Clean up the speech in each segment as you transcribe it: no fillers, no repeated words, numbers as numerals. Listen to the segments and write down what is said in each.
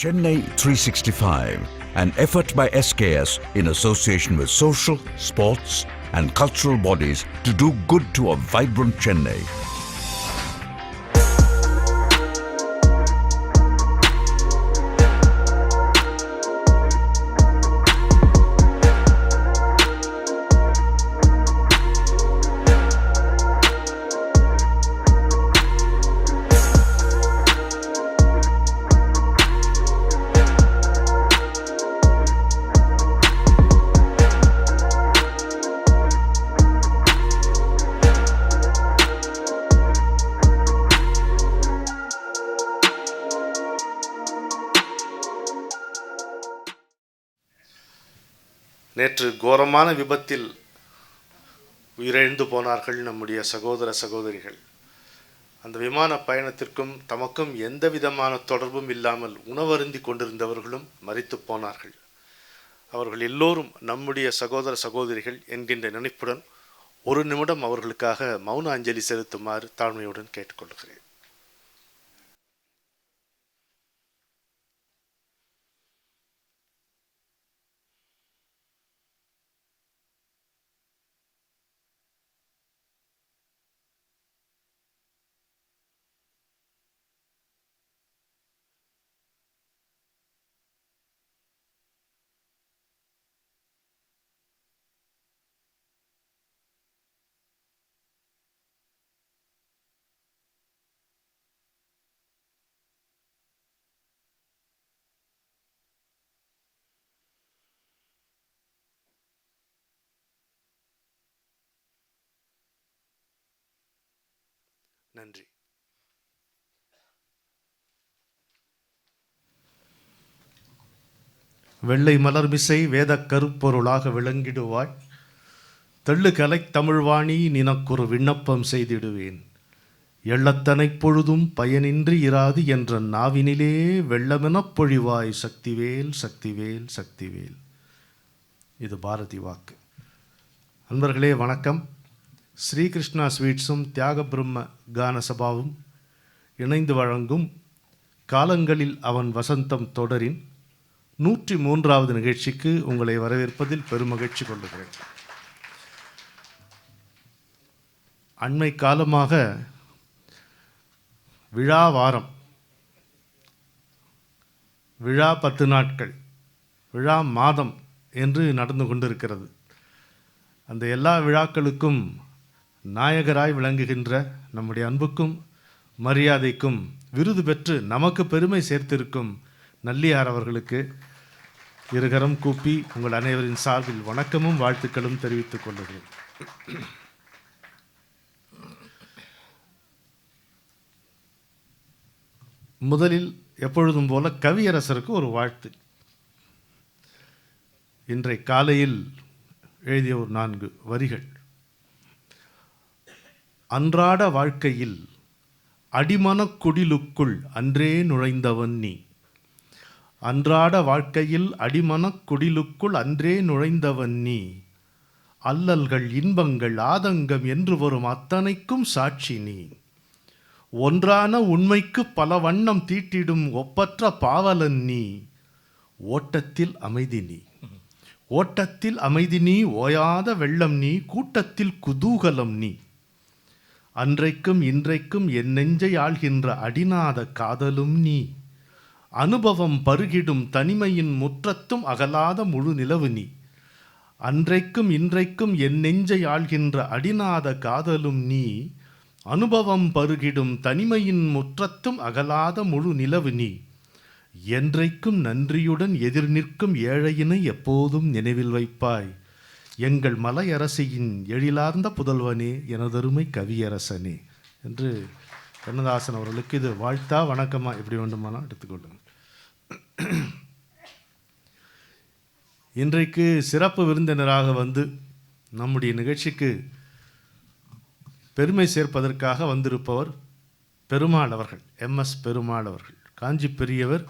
Chennai 365, an effort by SKS in association with social, sports and cultural bodies to do good to a vibrant Chennai. நேற்று கோரமான விபத்தில் உயிரிழந்து போனார்கள் நம்முடைய சகோதர சகோதரிகள். அந்த விமான பயணத்திற்கும் தமக்கும் எந்த விதமான தொடர்பும் இல்லாமல் உணவருந்தி கொண்டிருந்தவர்களும் மரித்து போனார்கள். அவர்கள் எல்லோரும் நம்முடைய சகோதர சகோதரிகள் என்கின்ற நினைப்புடன் ஒரு நிமிடம் அவர்களுக்காக மௌன அஞ்சலி செலுத்துமாறு தாழ்மையுடன் கேட்டுக்கொள்கிறேன். நன்றி. வெள்ளை மலர்மிசை வேத கருப்பொருளாக விளங்கிடுவாய், தெள்ளு கலை தமிழ்வாணி நினக்கொரு விண்ணப்பம் செய்திடுவேன். எள்ளத்தனை பொழுதும் பயனின்றி இராது என்ற நாவினிலே வெள்ளமெனப் பொழிவாய் சக்திவேல் சக்திவேல் சக்திவேல். இது பாரதி வாக்கு. அன்பர்களே வணக்கம். ஸ்ரீகிருஷ்ணா ஸ்வீட்ஸும் தியாக பிரம்ம கான சபாவும் இணைந்து வழங்கும் காலங்களில் அவன் வசந்தம் தொடரின் 103வது நிகழ்ச்சிக்கு உங்களை வரவேற்பதில் பெருமகிழ்ச்சி கொள்ளுகிறேன். அண்மை காலமாக விழா வாரம், விழா 10 நாட்கள், விழா மாதம் என்று நடந்து கொண்டிருக்கிறது. அந்த எல்லா விழாக்களுக்கும் நாயகராய் விளங்குகின்ற நம்முடைய அன்புக்கும் மரியாதைக்கும் விருது பெற்று நமக்கு பெருமை சேர்த்திருக்கும் நல்லியார் அவர்களுக்கு இருகரம் கூப்பி உங்கள் அனைவரின் சார்பில் வணக்கமும் வாழ்த்துக்களும் தெரிவித்துக் கொள்கிறேன். முதலில் எப்பொழுதும் போல கவியரசருக்கு ஒரு வாழ்த்து. இன்றை காலையில் எழுதிய ஒரு 4 வரிகள். அன்றாட வாழ்க்கையில் அடிமனக் குடிலுக்குள் அன்றே நுழைந்தவன் நீ. அன்றாட வாழ்க்கையில் அடிமனக் குடிலுக்குள் அன்றே நுழைந்தவன் நீ. அல்லல்கள் இன்பங்கள் ஆதங்கம் என்று வரும் அத்தனைக்கும் சாட்சி நீ. ஒன்றான உண்மைக்கு பல வண்ணம் தீட்டிடும் ஒப்பற்ற பாவலன் நீ. ஓட்டத்தில் அமைதி நீ. ஓட்டத்தில் அமைதி நீ. ஓயாத வெள்ளம் நீ. கூட்டத்தில் குதூகலம் நீ. அன்றைக்கும் இன்றைக்கும் என் நெஞ்சை ஆள்கின்ற அடிநாத காதலும் நீ. அனுபவம் பருகிடும் தனிமையின் முற்றத்தும் அகலாத முழு நிலவு நீ. அன்றைக்கும் இன்றைக்கும் என் நெஞ்சை ஆள்கின்ற அடிநாத காதலும் நீ. அனுபவம் பருகிடும் தனிமையின் முற்றத்தும் அகலாத முழு நிலவு நீ. என்றைக்கும் நன்றியுடன் எதிர் நிற்கும் ஏழையினை எப்போதும் நினைவில் வைப்பாய். எங்கள் மலையரசியின் எழிலார்ந்த புதல்வனே எனதருமை கவியரசனே என்று கண்ணதாசன் அவர்களுக்கு இது வாழ்த்தா வணக்கமா எப்படி வேண்டுமானால் எடுத்துக்கொள்ளுங்கள். இன்றைக்கு சிறப்பு விருந்தினராக வந்து நம்முடைய நிகழ்ச்சிக்கு பெருமை சேர்ப்பதற்காக வந்திருப்பவர் பெருமாள் அவர்கள். MS பெருமாள் அவர்கள். காஞ்சி பெரியவர்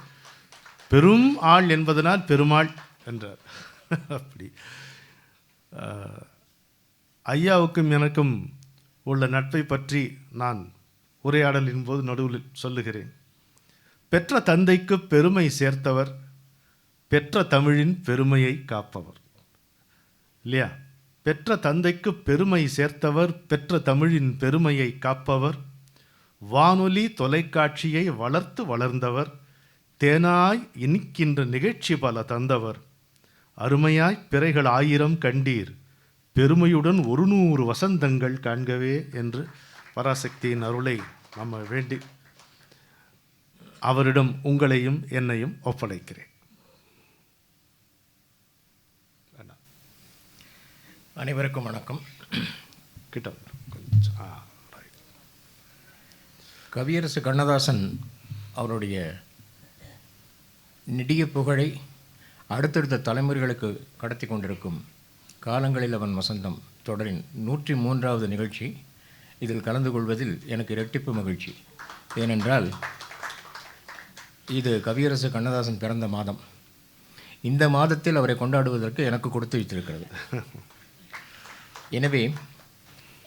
பெரும் ஆள் என்பதனால் பெருமாள் என்றார். அப்படி ஐயாவுக்கும் எனக்கும் உள்ள நட்பை பற்றி நான் உரையாடலின் போது நடுவில் சொல்லுகிறேன். பெற்ற தந்தைக்கு பெருமை சேர்த்தவர், பெற்ற தமிழின் பெருமையை காப்பவர். இல்லையா? பெற்ற தந்தைக்கு பெருமை சேர்த்தவர், பெற்ற தமிழின் பெருமையை காப்பவர், வானொலி தொலைக்காட்சியை வளர்த்து வளர்ந்தவர், தேனாய் இனிக்கின்ற நிகழ்ச்சி பல தந்தவர், அருமையாய் பிறைகள் 1000 கண்டீர், பெருமையுடன் 100 வசந்தங்கள் காண்கவே என்று பராசக்தியின் அருளை நம்ம வேண்டி அவரிடம் உங்களையும் என்னையும் ஒப்படைக்கிறேன். அனைவருக்கும் வணக்கம். கிட்ட கவியரசு கண்ணதாசன் அவருடைய நெடிய புகழை அடுத்தடுத்த தலைமுறைகளுக்கு கடத்தி கொண்டிருக்கும் காலங்களில் அவன் வசந்தம் தொடரின் 103வது நிகழ்ச்சி. இதில் கலந்து கொள்வதில் எனக்கு இரட்டிப்பு மகிழ்ச்சி. ஏனென்றால் இது கவியரசு கண்ணதாசன் பிறந்த மாதம். இந்த மாதத்தில் அவரை கொண்டாடுவதற்கு எனக்கு கொடுத்து வைத்திருக்கிறது. எனவே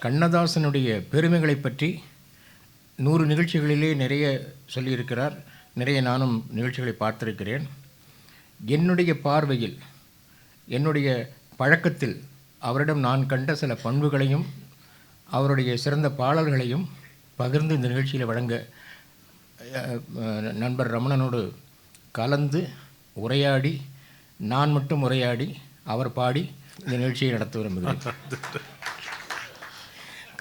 கண்ணதாசனுடைய பெருமைகளை பற்றி 100 நிகழ்ச்சிகளிலே நிறைய சொல்லியிருக்கிறார். நிறைய நானும் நிகழ்ச்சிகளை பார்த்திருக்கிறேன். என்னுடைய பார்வையில், என்னுடைய பழக்கத்தில் அவரிடம் நான் கண்ட சில பண்புகளையும் அவருடைய சிறந்த பாடல்களையும் பகிர்ந்து இந்த நிகழ்ச்சியில் வழங்க நண்பர் ரமணனோடு கலந்து உரையாடி, நான் மட்டும் உரையாடி அவர் பாடி இந்த நிகழ்ச்சியை நடத்த விரும்புகிறேன்.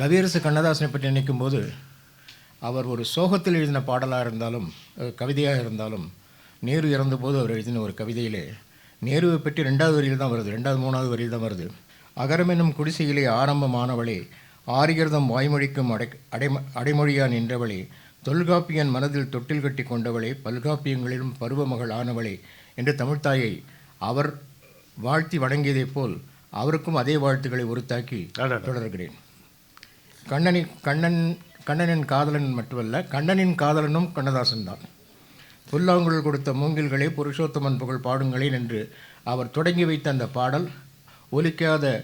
கவியரசு கண்ணதாசனை பற்றி நினைக்கும் போது அவர் ஒரு சோகத்தில் எழுதின பாடலாக இருந்தாலும் கவிதையாக இருந்தாலும், நேரு இறந்தபோது அவர் எழுதின ஒரு கவிதையிலே நேருவை பற்றி 2வது வரியில் தான் வருது, 2வது 3வது வரியில் தான் வருது. அகரமெனும் குடிசையிலே ஆரம்பமானவளே, ஆரியர்தம் வாய்மொழிக்கும் அடைமொழியா நின்றவளே, தொல்காப்பியன் மனதில் தொட்டில் கட்டி கொண்டவளே, பல்காப்பியங்களிலும் பருவமகள் ஆனவளே என்று தமிழ்த்தாயை அவர் வாழ்த்தி வணங்கியதைப் போல் அவருக்கும் அதே வாழ்த்துக்களை உறுத்தாக்கி தொடர்கிறேன். கண்ணனின் காதலன் மட்டுமல்ல, கண்ணனின் காதலனும் கண்ணதாசன் தான். புல்லாங்குழல் கொடுத்த மூங்கில்களே புருஷோத்தமன் புகழ் பாடுங்களேன் என்று அவர் தொடங்கி வைத்த அந்த பாடல் ஒலிக்காத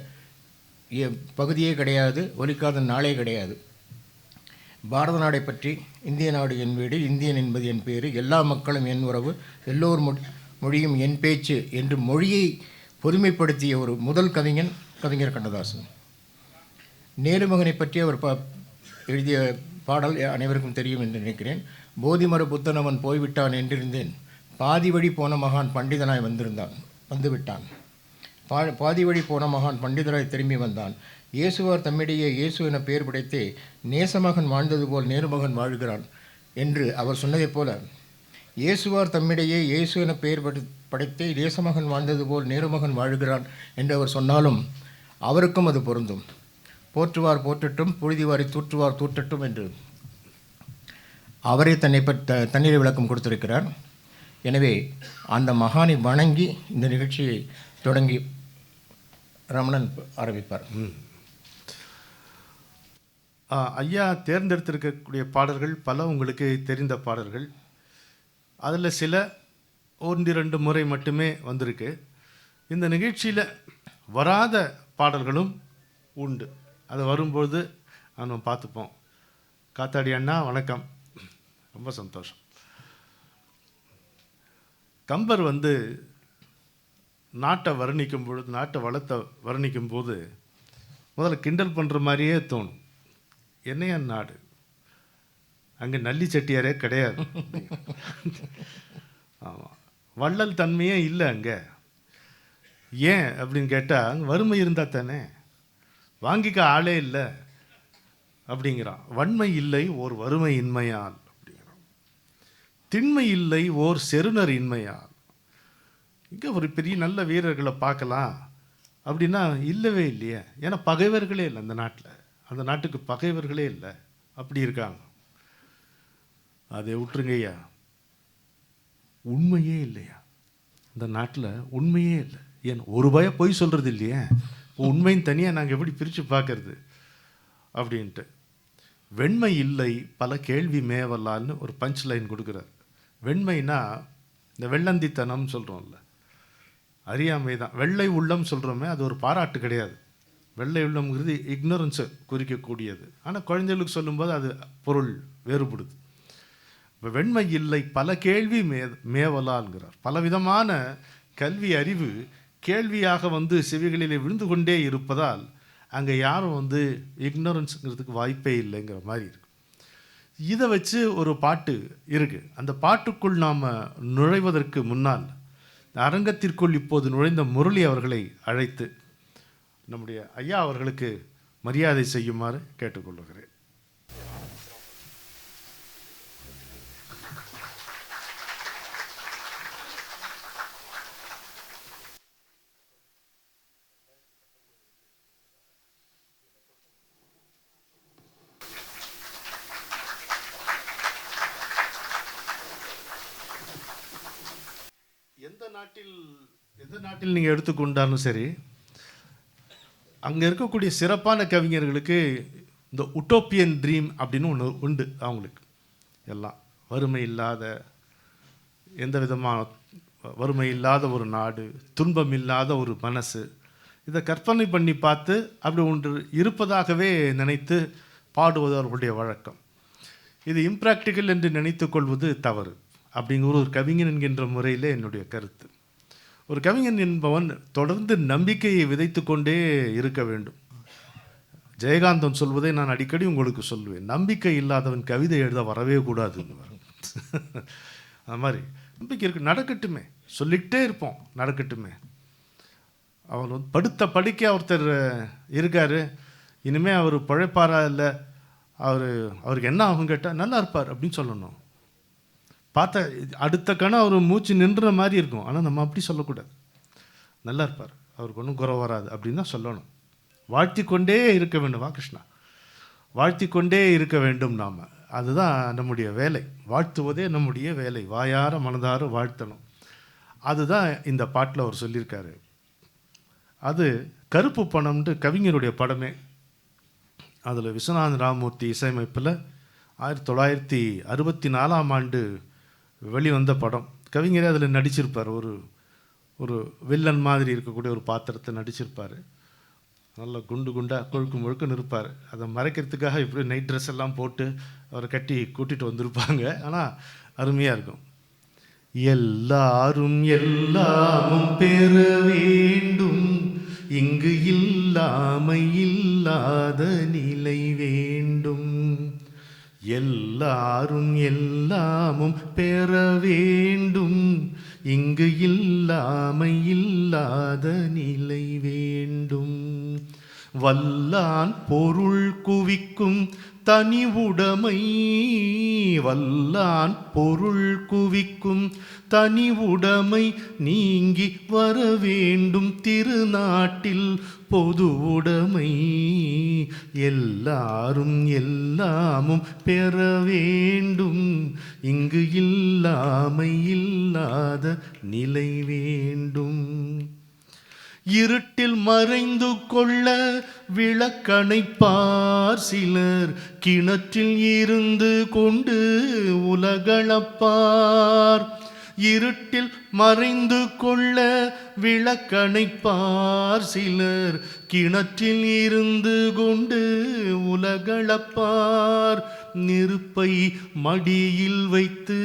பகுதியே கிடையாது, ஒலிக்காத நாளே கிடையாது. பாரத நாடை பற்றி இந்திய நாடு என் வீடு, இந்தியன் என்பது என் பேரு, எல்லா மக்களும் என் உறவு, எல்லோர் மொழியும் என் பேச்சு என்று மொழியை பொதுமைப்படுத்திய ஒரு முதல் கவிஞர் கண்ணதாசன். நேருமகனை பற்றி அவர் எழுதிய பாடல் அனைவருக்கும் தெரியும் என்று நினைக்கிறேன். போதிமர புத்தனவன் போய்விட்டான் என்றிருந்தேன், பாதி வழி போன மகான் பண்டிதனாய் வந்துவிட்டான். பாதி வழி போன மகான் பண்டிதராய் திரும்பி வந்தான். இயேசுவார் தம்மிடையே இயேசு என பெயர் படைத்தே நேசமகன் வாழ்ந்தது போல் நேருமகன் வாழ்கிறான் என்று அவர் சொன்னதைப் போல, இயேசுவார் தம்மிடையே இயேசு என பெயர் படைத்தே நேசமகன் வாழ்ந்தது போல் நேருமகன் வாழ்கிறான் என்று அவர் சொன்னாலும் அவருக்கும் அது பொருந்தும். போற்றுவார் போற்றட்டும், புழுதிவாரி தூற்றுவார் தூற்றட்டும் என்று அவரே தண்ணீரை விளக்கம் கொடுத்திருக்கிறார். எனவே அந்த மகானை வணங்கி இந்த நிகழ்ச்சியை தொடங்கி ரமணன் ஆரம்பிப்பார். ஐயா தேர்ந்தெடுத்திருக்கக்கூடிய பாடல்கள் பல உங்களுக்கு தெரிந்த பாடல்கள். அதில் சில 1-2 முறை மட்டுமே வந்திருக்கு. இந்த நிகழ்ச்சியில் வராத பாடல்களும் உண்டு. அது வரும்போது நம்ம பார்த்துப்போம். காத்தாடி அண்ணா வணக்கம், ரொம்ப சந்தோஷம். கம்பர் நாட்டை வர்ணிக்கும் பொழுது, நாட்டை வளத்தை வர்ணிக்கும் போது முதல்ல கிண்டல் பண்ணுற மாதிரியே தோணும். என்னையா நாடு, அங்கே நல்லி செட்டியாரே கிடையாது. ஆமாம், வள்ளல் தன்மையே இல்லை அங்கே. ஏன் அப்படின்னு கேட்டால், அங்கே வறுமை இருந்தால் தானே, வாங்கிக்க ஆளே இல்லை அப்படிங்கிறான். வன்மை இல்லை ஓர் வறுமை இன்மையால் அப்படிங்கிறான். திண்மை இல்லை ஓர் செருணர் இன்மையால். இங்கே ஒரு பெரிய நல்ல வீரர்களை பார்க்கலாம் அப்படின்னா இல்லவே இல்லையே. ஏன்னா பகைவர்களே இல்லை அந்த நாட்டில், அந்த நாட்டுக்கு பகைவர்களே இல்லை, அப்படி இருக்காங்க. அதை விட்டுருங்கய்யா, உண்மையே இல்லையா இந்த நாட்டில், உண்மையே இல்லை. ஏன் ஒரு பயம் பொய் சொல்கிறது இல்லையே, உண்மையின் தனியாக நாங்கள் எப்படி பிரித்து பார்க்கறது அப்படின்ட்டு. வெண்மை இல்லை பல கேள்வி மேவலான்னு ஒரு பஞ்ச் லைன் கொடுக்குறார். வெண்மைனா இந்த வெள்ளந்தித்தனம் சொல்கிறோம்ல, அறியாமை தான். வெள்ளை உள்ளம் சொல்கிறோமே, அது ஒரு பாராட்டு கிடையாது. வெள்ளை உள்ளம்ங்கிறது இக்னோரன்ஸை குறிக்கக்கூடியது. ஆனால் குழந்தைகளுக்கு சொல்லும்போது அது பொருள் வேறுபடுது. இப்போ வெண்மை இல்லை பல கேள்வி மேவலாங்கிறார். பலவிதமான கல்வி அறிவு கேள்வியாக வந்து செவிகளிலே விழுந்து கொண்டே இருப்பதால் அங்கே யாரும் வந்து இக்னோரன்ஸுங்கிறதுக்கு வாய்ப்பே இல்லைங்கிற மாதிரி இருக்கு. இதை வச்சு ஒரு பாட்டு இருக்குது. அந்த பாட்டுக்குள் நாம் நுழைவதற்கு முன்னால் அரங்கத்திற்குள் இப்போது நுழைந்த முரளி அவர்களை அழைத்து நம்முடைய ஐயா அவர்களுக்கு மரியாதை செய்யுமாறு கேட்டுக்கொள்கிறேன். எந்த நாட்டில் நீங்கள் எடுத்துக்கொண்டாலும் சரி, அங்கே இருக்கக்கூடிய சிறப்பான கவிஞர்களுக்கு இந்த உட்டோப்பியன் ட்ரீம் அப்படின்னு ஒன்று உண்டு. அவங்களுக்கு எல்லாம் வறுமை இல்லாத, எந்த விதமான வறுமை இல்லாத ஒரு நாடு, துன்பம் இல்லாத ஒரு மனசு, இதை கற்பனை பண்ணி பார்த்து அப்படி ஒன்று இருப்பதாகவே நினைத்து பாடுவது அவர்களுடைய வழக்கம். இது இம்ப்ராக்டிக்கல் என்று நினைத்து கொள்வது தவறு அப்படிங்கிற ஒரு கவிஞன் என்கின்ற முறையில் என்னுடைய கருத்து. ஒரு கவிஞன் என்பவன் தொடர்ந்து நம்பிக்கையை விதைத்து கொண்டே இருக்க வேண்டும். ஜெயகாந்தன் சொல்வதை நான் அடிக்கடி உங்களுக்கு சொல்லுவேன், நம்பிக்கை இல்லாதவன் கவிதை எழுத வரவே கூடாதுன்னு. அது மாதிரி நம்பிக்கை இருக்கு, நடக்கட்டுமே, சொல்லிக்கிட்டே இருப்போம், நடக்கட்டுமே. அவர் படுத்த படிக்க ஒருத்தர் இருக்கார், இனிமேல் அவர் பழைப்பாரா இல்லை, அவருக்கு என்ன ஆகும் கேட்டால் நல்லா இருப்பார் அப்படின்னு சொல்லணும். பார்த்தா அடுத்த கணம் அவர் மூச்சு நின்ற மாதிரி இருக்கும், ஆனால் நம்ம அப்படி சொல்லக்கூடாது. நல்லா இருப்பார், அவருக்கு ஒன்றும் குறை வராது அப்படின்னு தான் சொல்லணும். வாழ்த்தி கொண்டே இருக்க வேண்டும். வா கிருஷ்ணா, வாழ்த்தி கொண்டே இருக்க வேண்டும் நாம். அதுதான் நம்முடைய வேலை, வாழ்த்துவதே நம்முடைய வேலை. வாயார மனதார வாழ்த்தணும். அதுதான் இந்த பாட்டில் அவர் சொல்லியிருக்காரு. அது கருப்பு பணம்ன்ட்டு கவிஞருடைய படமே. அதில் விஸ்வநாதன் ராமமூர்த்தி இசையமைப்பில் 1964 வெளிவந்த படம். கவிஞரே அதில் நடிச்சிருப்பார். ஒரு வில்லன் மாதிரி இருக்கக்கூடிய ஒரு பாத்திரத்தை நடிச்சிருப்பார். நல்லா குண்டு குண்டாக கொழுக்கு முழுக்குன்னு இருப்பார். அதை மறைக்கிறதுக்காக இப்படி நைட் ட்ரெஸ் எல்லாம் போட்டு அவரை கட்டி கூட்டிகிட்டு வந்திருப்பாங்க. ஆனால் அருமையாக இருக்கும். எல்லாரும் எல்லாமும் பெற வேண்டும், இங்கு இல்லாமை இல்லாத நிலை வேண்டும். எல்லாரும் எல்லாமும் பெற வேண்டும், இங்கு இல்லாமை இல்லாத நிலை வேண்டும். வல்லான் பொருள் குவிக்கும் தனி உடைமை, வல்லான் பொருள் குவிக்கும் தனி உடைமை நீங்கி வர வேண்டும் திருநாட்டில் பொது உடைமை. எல்லாரும் எல்லாமும் பெற வேண்டும், இங்கு இல்லாமை இல்லாத நிலை வேண்டும். இருட்டில் மறைந்து கொள்ள விளக்கணைப்பார் சிலர், கிணற்றில் இருந்து கொண்டு உலகளப்பார். இருட்டில் மறைந்து கொள்ள விளக்கணைப்பார் சிலர், கிணற்றில் இருந்து கொண்டு உலகளப்பார். நெருப்பை மடியில் வைத்து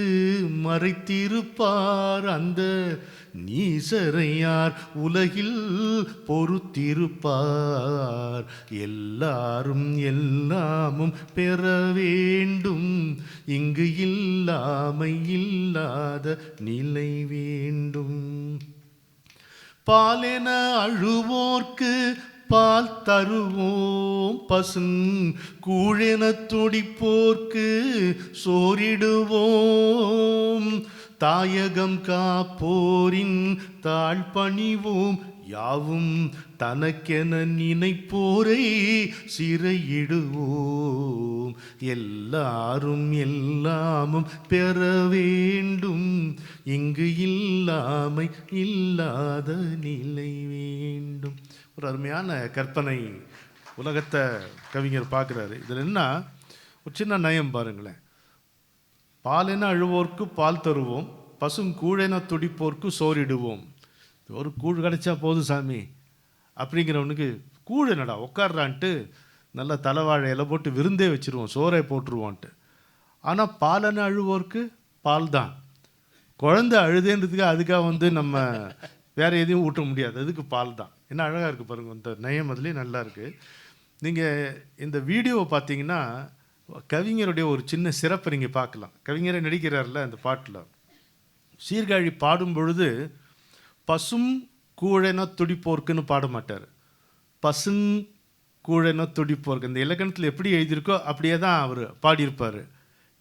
மறைத்திருப்பார், அந்த நீசரையார் உலகில் பொறுத்திருப்பார். எல்லாரும் எல்லாமும் பெற வேண்டும், இங்கு இல்லாமை இல்லாத நிலை வேண்டும். பாலென அழுவோர்க்கு பால் தருவோம், பசும் கூழென துடிப்போர்க்கு சோறிடுவோம். தாயகம் காப்போரின் தாழ் பணிவோம், யாவும் தனக்கென நினைப்போரை சிறையிடுவோம். எல்லாரும் எல்லாமும் பெற வேண்டும், இங்கு இல்லாமை இல்லாத நிலை வேண்டும். ஒரு அருமையான கற்பனை உலகத்தை கவிஞர் பார்க்குறாரு. இதில் என்ன ஒரு சின்ன நயம் பாருங்களேன். பாலென அழுவோர்க்கு பால் தருவோம், பசும் கூழென துடிப்போர்க்கு சோறிடுவோம். ஒரு கூழ் கிடைச்சா போதும் சாமி அப்படிங்கிறவனுக்கு கூழ் என்னடா உட்காடுறான்ட்டு நல்லா தலைவாழை இலை போட்டு விருந்தே வச்சுருவோம், சோறை போட்டுருவோன்ட்டு. ஆனால் பாலனை அழுவோருக்கு பால் தான். குழந்தை அழுதேன்றதுக்கு அதுக்காக வந்து நம்ம வேறு எதையும் ஊட்ட முடியாது, அதுக்கு பால் தான். என்ன அழகாக இருக்குது பாருங்கள், இந்த நயம் அதுலேயே நல்லா இருக்குது. நீங்கள் இந்த வீடியோவை பார்த்தீங்கன்னா கவிஞருடைய ஒரு சின்ன சிறப்பை நீங்கள் பார்க்கலாம். கவிஞரை நடிக்கிறார்ல அந்த பாட்டில், சீர்காழி பாடும் பொழுது பசும் கூழென துடிப்போர்க்குன்னு பாட மாட்டார், பசுங் கூழென துடிப்போர்க்கு. இந்த இலக்கணத்தில் எப்படி எழுதியிருக்கோ அப்படியே தான் அவர் பாடியிருப்பார்.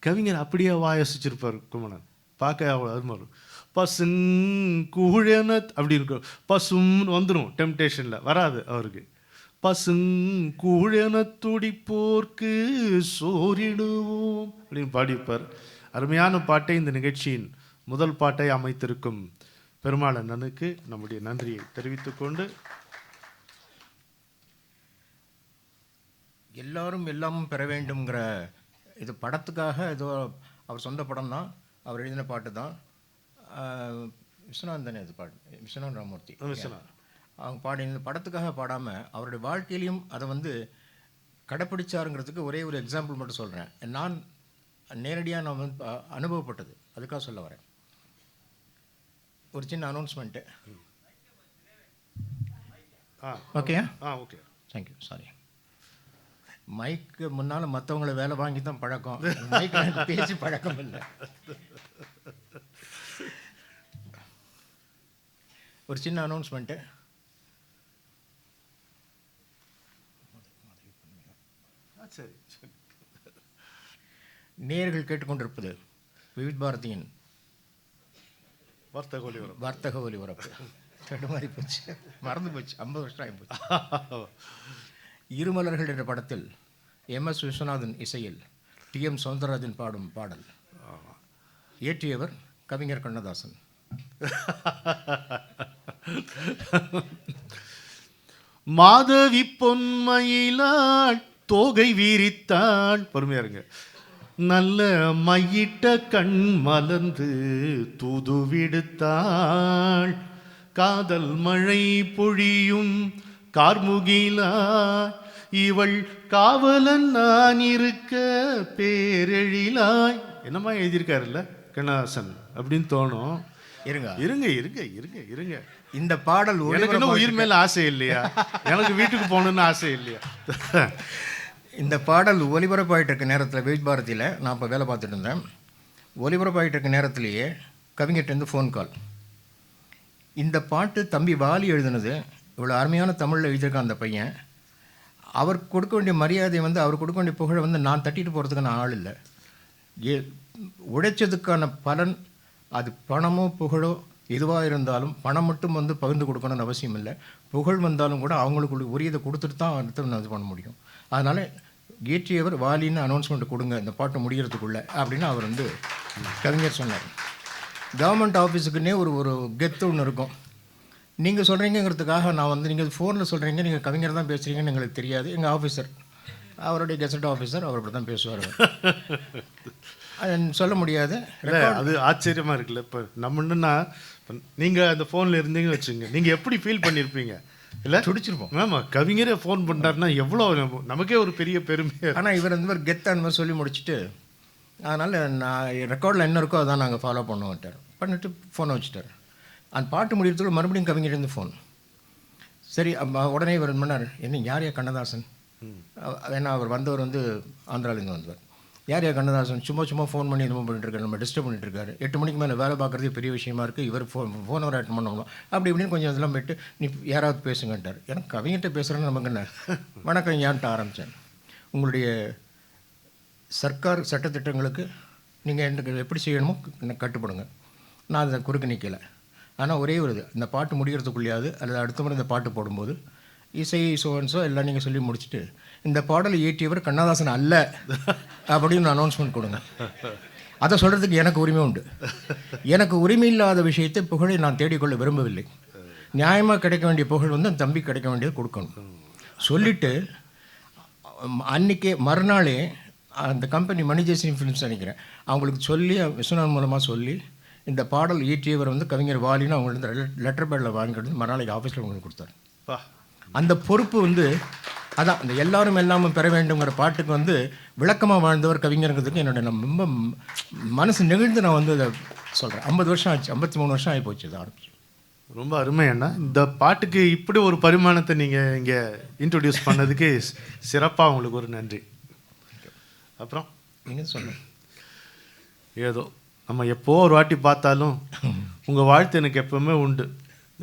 கவிஞர் அப்படியே வாயசிச்சிருப்பார் குமணன், பார்க்க அது மாதிரி பசுங் கூழென அப்படி இருக்கும். பசுன்னு வந்துடும், டெம்டேஷனில் வராது அவருக்கு. பசுங் கூழென துடிப்போர்க்கு சோரிடுவோம் அப்படின்னு பாடியிருப்பார். அருமையான பாட்டை இந்த நிகழ்ச்சியின் முதல் பாட்டை அமைத்திருக்கும் பெருமாள் அண்ணனுக்கு நம்முடைய நன்றியை தெரிவித்துக்கொண்டு, எல்லாரும் எல்லாமும் பெற வேண்டுங்கிற இது படத்துக்காக ஏதோ அவர் சொந்த படம் தான், அவர் எழுதின பாட்டு தான். விஸ்வநாதன் தானே இது பாட்டு, விஸ்வநாதன் ராமூர்த்தி அவங்க பாடி இந்த படத்துக்காக பாடாமல் அவருடைய வாழ்க்கையிலையும் அதை வந்து கடைப்பிடிச்சாருங்கிறதுக்கு ஒரே ஒரு எக்ஸாம்பிள் மட்டும் சொல்கிறேன். நான் நேரடியாக நான் வந்து அனுபவப்பட்டது, அதுக்காக சொல்ல வரேன். ஒரு சின்ன announcement. Okay okay, thank you. Sorry, மைக்கு முன்னால் மற்றவங்களை வேலை வாங்கி தான் பழக்கம், மைக்கு பேசி பழக்கம் இல்லை. ஒரு சின்ன அனௌன்ஸ்மெண்ட்டு. சரி, நேயர்கள் கேட்டுக்கொண்டிருப்பது விவித் பாரதியின் வர்த்தக ஒலிபரப்பு. தடுமாறி போச்சு, மறந்து போச்சு, 50 வருஷம் ஆகி போச்சு. இருமலர்கள் என்ற படத்தில் MS விஸ்வநாதன் இசையில் TM சௌந்தரராஜன் பாடும் பாடல். இயற்றியவர் கவிஞர் கண்ணதாசன். மாதவி பொன்மயிலாள் தோகை வீரித்தாள், பொறுமையா இருங்க, நல்ல மையிட்ட கண் மலர்ந்து தூது விடுத்தாள், காதல் மழை பொழியும் கார்முகிலாய், இவள் காவலன் நான் இருக்க பேரெழிலாய். என்னம்மா எழுதியிருக்காருல்ல கண்ணதாசன் அப்படின்னு தோணும். இருங்க இருங்க இருங்க இருங்க இருங்க, இந்த பாடல் எனக்கு உயிர் மேல ஆசை இல்லையா, எனக்கு வீட்டுக்கு போகணுன்னு ஆசை இல்லையா? இந்த பாடல் ஒலிபரப்பாயிட்டு இருக்க நேரத்தில் விவித் பாரதியில் நான் இப்போ வேலை பார்த்துட்டு இருந்தேன். ஒலிபரப்பாயிட்டு இருக்க நேரத்திலேயே கவிஞர்கிட்டேருந்து ஃபோன் கால். இந்த பாட்டு தம்பி வாலி எழுதுனது, இவ்வளோ அருமையான தமிழில் எழுதியிருக்கான் அந்த பையன், அவர் கொடுக்க வேண்டிய மரியாதை வந்து, அவர் கொடுக்க வேண்டிய புகழை வந்து நான் தட்டிட்டு போகிறதுக்கான ஆள் இல்லை. உழைச்சதுக்கான பலன், அது பணமோ புகழோ எதுவாக இருந்தாலும் பணம் மட்டும் வந்து பகிர்ந்து கொடுக்கணும்னு அவசியம் இல்லை. புகழ் வந்தாலும் கூட அவங்களுக்கு உரியதை கொடுத்துட்டு தான் அடுத்து இது பண்ண முடியும். அதனால் இயற்றியவர் வாலின்னு அனௌன்ஸ்மெண்ட் கொடுங்க இந்த பாட்டு முடிகிறதுக்குள்ளே அப்படின்னு அவர் வந்து கவிஞர் சொன்னார். கவர்மெண்ட் ஆஃபீஸுக்குன்னே ஒரு கெத்து ஒன்று இருக்கும். நீங்கள் சொல்கிறீங்கிறதுக்காக நான் வந்து, நீங்கள் ஃபோனில் சொல்கிறீங்க, நீங்கள் கவிஞர் தான் பேசுகிறீங்கன்னு எங்களுக்கு தெரியாது. எங்கள் ஆஃபீஸர், அவருடைய கெசட் ஆஃபீஸர், அவர் அப்படி தான் பேசுவார். சொல்ல முடியாது. அது ஆச்சரியமாக இருக்குல்ல. இப்போ நம்மன்னா நீங்கள் அந்த ஃபோனில் இருந்தீங்கன்னு வச்சுங்க, நீங்கள் எப்படி ஃபீல் பண்ணியிருப்பீங்க? இல்லை துடிச்சிருப்போம். ஆமாம், கவிஞரே ஃபோன் பண்ணுறாருன்னா எவ்வளோ நமக்கே ஒரு பெரிய பெருமை. ஆனால் இவர் இந்த மாதிரி கெத்த அந்த மாதிரி சொல்லி முடிச்சுட்டு, அதனால் நான் ரெக்கார்டில் என்ன இருக்கோ அதான் நாங்கள் ஃபாலோ பண்ணுவோன்ட்டார். பண்ணிவிட்டு ஃபோனை வச்சுட்டார். அந்த பாட்டு முடிகிறதுக்குள்ள மறுபடியும் கவிஞர்லேருந்து ஃபோன். சரி, உடனே இவர் பண்ணார், என்ன யார் கண்ணதாசன்? ஏன்னா அவர் வந்தவர் வந்து ஆந்திராவிலேருந்து வந்தவர். யார் கண்ணதாசன்? சும்மா ஃபோன் பண்ணி எதுவும் பண்ணிட்டுருக்காரு, நம்ம டிஸ்டர்ப் பண்ணிட்டுருக்காரு, 8 மணிக்கு மேலே வேலை பார்க்குறதே பெரிய விஷயமா இருக்குது, இவர் ஃபோன் வர அட்டன் பண்ணணும் அப்படி இப்படின்னு கொஞ்சம் இதெல்லாம் போய்ட்டு, நீ யாராவது பேசுங்கன்ட்டார். எனக்கு கவிஞர்கிட்ட பேசுகிறேன்னு நமக்கு என்ன, வணக்கம் ஏன்ட்டு ஆரம்பித்தேன். உங்களுடைய சர்க்கார் சட்டத்திட்டங்களுக்கு நீங்கள் எனக்கு எப்படி செய்யணுமோ கட்டுப்படுங்க, நான் அதை குறுக்க நிற்கலை. ஆனால் ஒரே ஒரு இது, இந்த பாட்டு முடிகிறதுக்குள்ளேயாவது அல்லது அடுத்த முறை இந்த பாட்டு போடும்போது இசை சோன்ஸோ எல்லாம் நீங்கள் சொல்லி முடிச்சுட்டு, இந்த பாடலை இயற்றியவர் கண்ணதாசன் அல்ல அப்படின்னு அனௌன்ஸ்மெண்ட் கொடுங்க. அதை சொல்கிறதுக்கு எனக்கு உரிமை உண்டு. எனக்கு உரிமை இல்லாத விஷயத்தை புகழை நான் தேடிக்கொள்ள விரும்பவில்லை. நியாயமாக கிடைக்க வேண்டிய புகழ் வந்து அந்த தம்பி கிடைக்க வேண்டியது கொடுக்கணும் சொல்லிவிட்டு, அன்றைக்கே மறுநாளே அந்த கம்பெனி மணிஜேசினி ஃபிலிம்ஸ் நினைக்கிறேன், அவங்களுக்கு சொல்லி விஸ்வநாதன் மூலமாக சொல்லி இந்த பாடல் இயற்றியவர் வந்து கவிஞர் வாலின்னு அவங்கள்ட்ட லெட்டர் பேடில் வாங்கிட்டு மறுநாளைக்கு ஆஃபீஸில் உங்களுக்கு கொடுத்தாரு. அந்த பொறுப்பு வந்து அதான் இந்த எல்லாரும் எல்லாமும் பெற வேண்டுங்கிற பாட்டுக்கு வந்து விளக்கமாக வாழ்ந்தவர் கவிஞருங்கிறதுக்கு என்னோட நான் ரொம்ப மனசு நெகிழ்ந்து நான் வந்து அதை சொல்கிறேன். 50 வருஷம் ஆச்சு, 53 வருஷம் ஆகி போச்சு இதை ஆரம்பிச்சு. ரொம்ப அருமை அண்ணா. இந்த பாட்டுக்கு இப்படி ஒரு பரிமாணத்தை நீங்கள் இங்கே இன்ட்ரொடியூஸ் பண்ணதுக்கு சிறப்பாக உங்களுக்கு ஒரு நன்றி. அப்புறம் நீங்கள் சொல்லுங்கள். ஏதோ நம்ம எப்போ ஒரு வாட்டி பார்த்தாலும் உங்கள் வாழ்த்து எனக்கு எப்பவுமே உண்டு.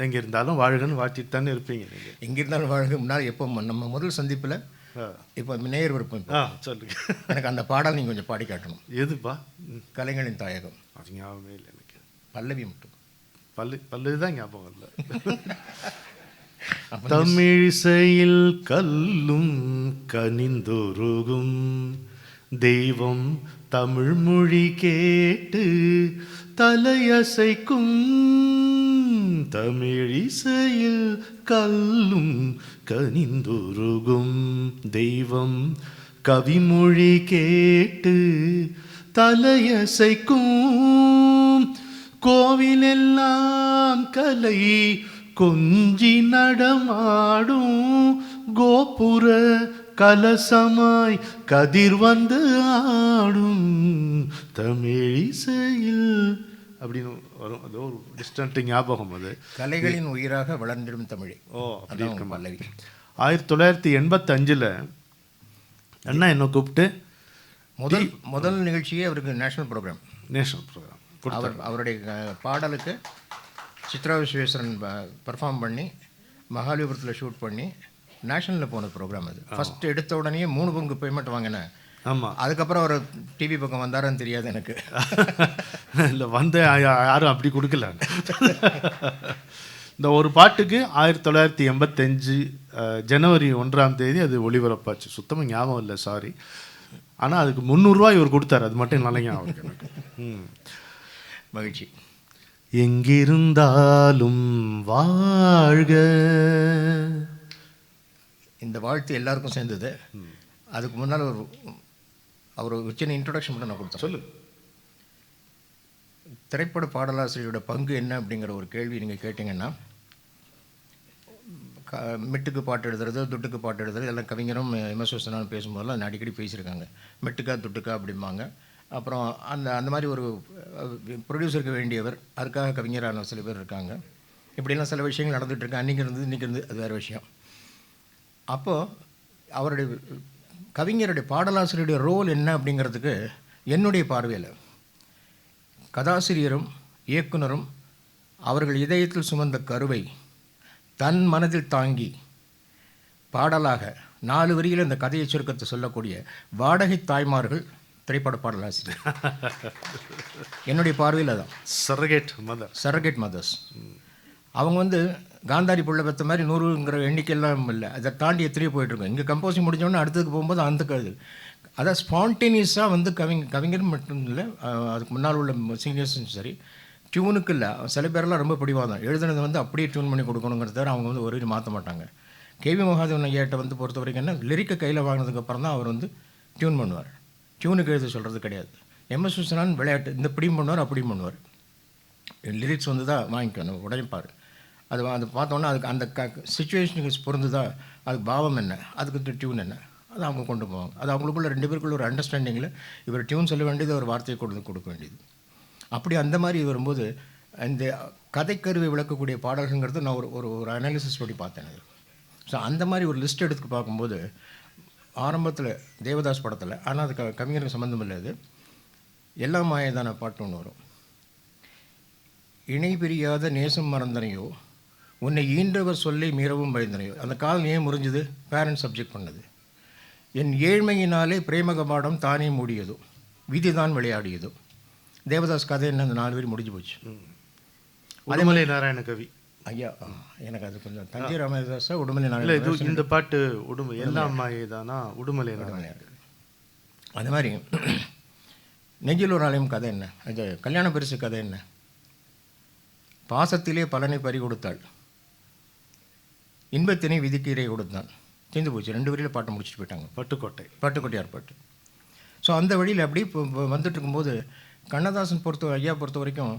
எங்கே இருந்தாலும் வாழ்கன்னு வாழ்த்திட்டு தானே இருப்பீங்க நீங்கள். எங்கே இருந்தாலும் வாழ்க. முன்னால் எப்போ நம்ம முதல் சந்திப்பில் இப்போ நேயர் விருப்பம் சொல்லுங்க. எனக்கு அந்த பாடல் நீங்கள் கொஞ்சம் பாடி காட்டணும். எதுப்பா? கலைஞனின் தாயகம். அது ஞாபகமே இல்லை எனக்கு. பல்லவி மட்டும். பல்லு தான் ஞாபகம் இல்லை. தமிழிசையில் கல்லும் கனிந்துருகும் தெய்வம் தமிழ் மொழி கேட்டு தலையசைக்கும். தமிழிசையில் கல்லும் கனிந்துருகும் தெய்வம் கவிமொழி கேட்டு தலையசைக்கும். கோவிலெல்லாம் கலை கொஞ்சி நடமாடும் கோபுர கலசமாய் கதிர் வந்து ஆடும் தமிழிசையில் அப்படின்னு வரும். அது ஒரு டிஸ்டன்ட் ஞாபகம். அது கலைகளின் உயிராக வளர்ந்திடும் தமிழ். அப்படி இருக்கு பல்லவி. 1985 அண்ணா என்னை கூப்பிட்டு முதல் நிகழ்ச்சியே அவருக்கு நேஷனல் ப்ரோக்ராம் அவருடைய பாடலுக்கு சித்ரா விஸ்வேஸ்வரன் பர்ஃபார்ம் பண்ணி மகாலிபுரத்தில் ஷூட் பண்ணி நேஷனலில் போன ப்ரோக்ராம் அது. ஃபஸ்ட்டு எடுத்த உடனே 3 பங்கு பேமெண்ட் வாங்கினேன். ஆமாம். அதுக்கப்புறம் அவர் டிவி பக்கம் வந்தாரான்னு தெரியாது எனக்கு. இல்லை வந்து யாரும் அப்படி கொடுக்கல. இந்த ஒரு பாட்டுக்கு 1985 ஜனவரி 1ஆம் தேதி அது ஒளிபரப்பாச்சு. சுத்தமாக ஞாபகம் இல்லை, சாரி. ஆனால் அதுக்கு 300 ரூபாய் இவர் கொடுத்தாரு. அது மட்டும் நல்லா ஞாபகம் எனக்கு. மகிழ்ச்சி. எங்கிருந்தாலும் வாழ்க. இந்த வாழ்த்து எல்லாருக்கும் சேர்ந்தது. அதுக்கு முன்னால் அவர் ஒரு சின்ன இன்ட்ரொடக்ஷன் மட்டும் நான் கொடுத்தேன். சொல்லு. திரைப்பட பாடலாசிரியரோட பங்கு என்ன அப்படிங்கிற ஒரு கேள்வி நீங்கள் கேட்டிங்கன்னா, மெட்டுக்கு பாட்டு எழுதுறது, துட்டுக்கு பாட்டு எழுதுறது எல்லாம் கவிஞரும் எம்எஸ் விஸ்வநாதன் பேசும்போதெல்லாம் நான் அடிக்கடி பேசியிருக்காங்க. மெட்டுக்கா துட்டுக்கா அப்படிம்பாங்க. அப்புறம் அந்த மாதிரி ஒரு ப்ரொடியூசருக்கு வேண்டியவர், அதுக்காக கவிஞரான சில பேர் இருக்காங்க. இப்படிலாம் சில விஷயங்கள் நடந்துகிட்ருக்கு. அன்றைக்கி இருந்தது இன்றைக்கி இருந்து அது வேறு விஷயம். அப்போது அவருடைய கவிஞருடைய பாடலாசிரியருடைய ரோல் என்ன அப்படிங்கிறதுக்கு என்னுடைய பார்வையில் கதாசிரியரும் இயக்குனரும் அவர்கள் இதயத்தில் சுமந்த கருவை தன் மனதில் தாங்கி பாடலாக 4 வரியில் இந்த கதையை சுருக்கத்தை சொல்லக்கூடிய வாடகை தாய்மார்கள் திரைப்பட பாடலாசிரியர். என்னுடைய பார்வையில் அதான் சரகேட் மதர்ஸ். அவங்க வந்து காந்தாரி புள்ள பெற்ற மாதிரி 100ங்கிற எண்ணிக்கையெல்லாம் இல்லை. அதை தாண்டி எத்தனையோ போயிட்டுருக்கோம். இங்கே கம்போசிங் முடிஞ்சோடனே அடுத்ததுக்கு போகும்போது அந்த அதான் ஸ்பான்டேனியஸாக வந்து கவிஞர் மட்டும் இல்லை, அதுக்கு முன்னால் உள்ள சீனியர்ஸும் சரி, டியூனுக்கு இல்லை. சில பேரெல்லாம் ரொம்ப பிடிவாதம், எழுதுனது வந்து அப்படியே டியூன் பண்ணி கொடுக்கணுங்கிறத அவங்க வந்து ஒரு மாற்ற மாட்டாங்க. கேவி மகாதேவன் ஐயாட்ட வந்து பொறுத்த வரைக்கும் என்ன, லிரிக்கை கையில் வாங்கினதுக்கப்புறம் தான் அவர் வந்து டியூன் பண்ணுவார். டியூனுக்கு எழுத சொல்கிறது கிடையாது. எம்எஸ் விஸ்வநாதன் விளையாட்டு இந்த இப்படியும் பண்ணுவார் அப்படியும் பண்ணுவார். லிரிக்ஸ் வந்து தான் வாங்கிக்கணும் உடைப்பார். அது பார்த்தோன்னா அதுக்கு அந்த சுச்சுவேஷனுக்கு பொருந்துதா, அதுக்கு பாவம் என்ன, அதுக்கு டியூன் என்ன, அது அவங்க கொண்டு போவாங்க. அது அவங்களுக்குள்ள 2 பேருக்குள்ள ஒரு அண்டர்ஸ்டாண்டிங்கில் இவர் டியூன் சொல்ல வேண்டியது, ஒரு வார்த்தையை கொடுக்க வேண்டியது. அப்படி அந்த மாதிரி வரும்போது இந்த கதைக்கருவை விளக்கக்கூடிய பாடல்கள்ங்கிறது நான் ஒரு அனாலிசிஸ் படி பார்த்தேன். ஸோ அந்த மாதிரி ஒரு லிஸ்ட் எடுத்து பார்க்கும்போது ஆரம்பத்தில் தேவதாஸ் படத்தில், ஆனால் அது கவிஞருக்கு சம்மந்தம் இல்லை, அது எல்லா மாயதான பாட்டு ஒன்று வரும். இணை பிரியாத நேசம் மறந்தனையோ, உன்னை ஈன்றவர் சொல்லை மீறவும் பயந்தனையோ. அந்த காலம் ஏன் முறிஞ்சுது? பேரண்ட்ஸ் சப்ஜெக்ட் பண்ணது. என் ஏழ்மையினாலே பிரேமக பாடம் தானே மூடியதோ, விதிதான் விளையாடியதோ. தேவதாஸ் கதை என்ன, அந்த 4 பேர் முடிஞ்சு போச்சு. உடுமலை நாராயண கவி ஐயா, எனக்கு அது கொஞ்சம் தஞ்சை ராமதாஸா உடுமலை நாராயண. இந்த பாட்டு எல்லாம் மாயதானா உடுமலை நாராயண. அது மாதிரி நெஞ்சில் ஒரு ஆலயம் கதை என்ன, அது கல்யாண பரிசு கதை என்ன, பாசத்திலே பலனை பறி கொடுத்தாள், இன்பத்தினை விதிக்கீரை கொடுத்தான், தீர்ந்து போச்சு. 2 வரியில் பாட்டை முடிச்சுட்டு போயிட்டாங்க. பட்டுக்கோட்டையார் பாட்டு. ஸோ அந்த வழியில் அப்படி வந்துட்டு இருக்கும்போது கண்ணதாசன் ஐயா பொறுத்த வரைக்கும்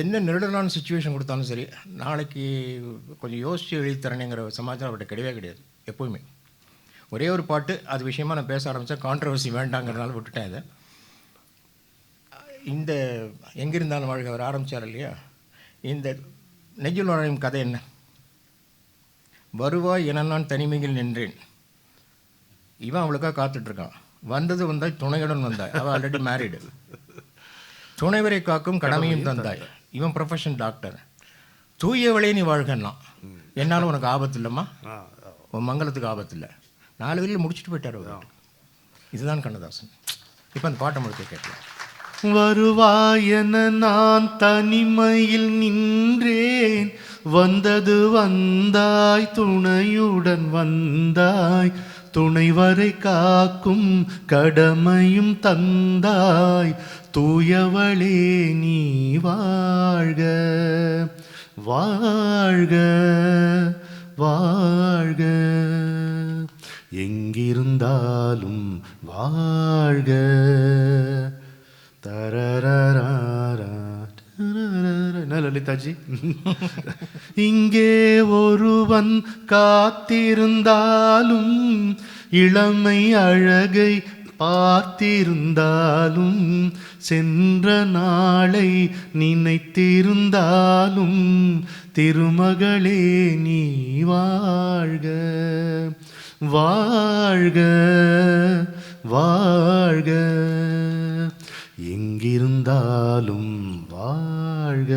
என்ன நெருடலான சுச்சுவேஷன் கொடுத்தாலும் சரி, நாளைக்கு கொஞ்சம் யோசித்து எழுதி தரணுங்கிற சமாச்சாரம் அவர்கிட்ட கிடையவே கிடையாது எப்போவுமே. ஒரே ஒரு பாட்டு அது விஷயமா நான் பேச ஆரம்பித்தேன், கான்ட்ரவர்சி வேண்டாங்கிறதுனால விட்டுட்டேன் இதை. இந்த எங்கிருந்தாலும் வாழ்க அவர் ஆரம்பித்தார் இல்லையா, இந்த நெஞ்சில் நுழையும் கதை என்ன? வருவாய் என நான் தனிமையில் நின்றேன். இவன் அவளுக்காக காத்துட்ருக்கான். வந்தது வந்தாய் துணையுடன் வந்தாய். அவள் ஆல்ரெடி மேரிடு. துணைவரை காக்கும் கடமையும் தந்தாய். இவன் ப்ரொஃபஷன் டாக்டர். தூயவளே நீ வாழ்கன்னா, என்னாலும் உனக்கு ஆபத்து இல்லைம்மா, உன் மங்களத்துக்கு ஆபத்து இல்லை. 4 வரையில் முடிச்சுட்டு போயிட்டார் அவர். இதுதான் கண்ணதாசன். இப்போ அந்த பாட்டை முழுக்க கேட்கலாம். வருவாயென நான் தனிமையில் நின்றேன், வந்தது வந்தாய் துணையுடன் வந்தாய், துணைவரை காக்கும் கடமையும் தந்தாய், தூயவளே நீ வாழ்க வாழ்க வாழ்க, எங்கிருந்தாலும் வாழ்க. தரரரரா என்ன லலிதாஜி? இங்கே ஒருவன் காத்திருந்தாலும், இளமை அழகை பார்த்திருந்தாலும், சென்ற நாளை நினைத்திருந்தாலும், திருமகளே நீ வாழ்க வாழ்க வாழ்க, எங்கிருந்தாலும் வாழ்க.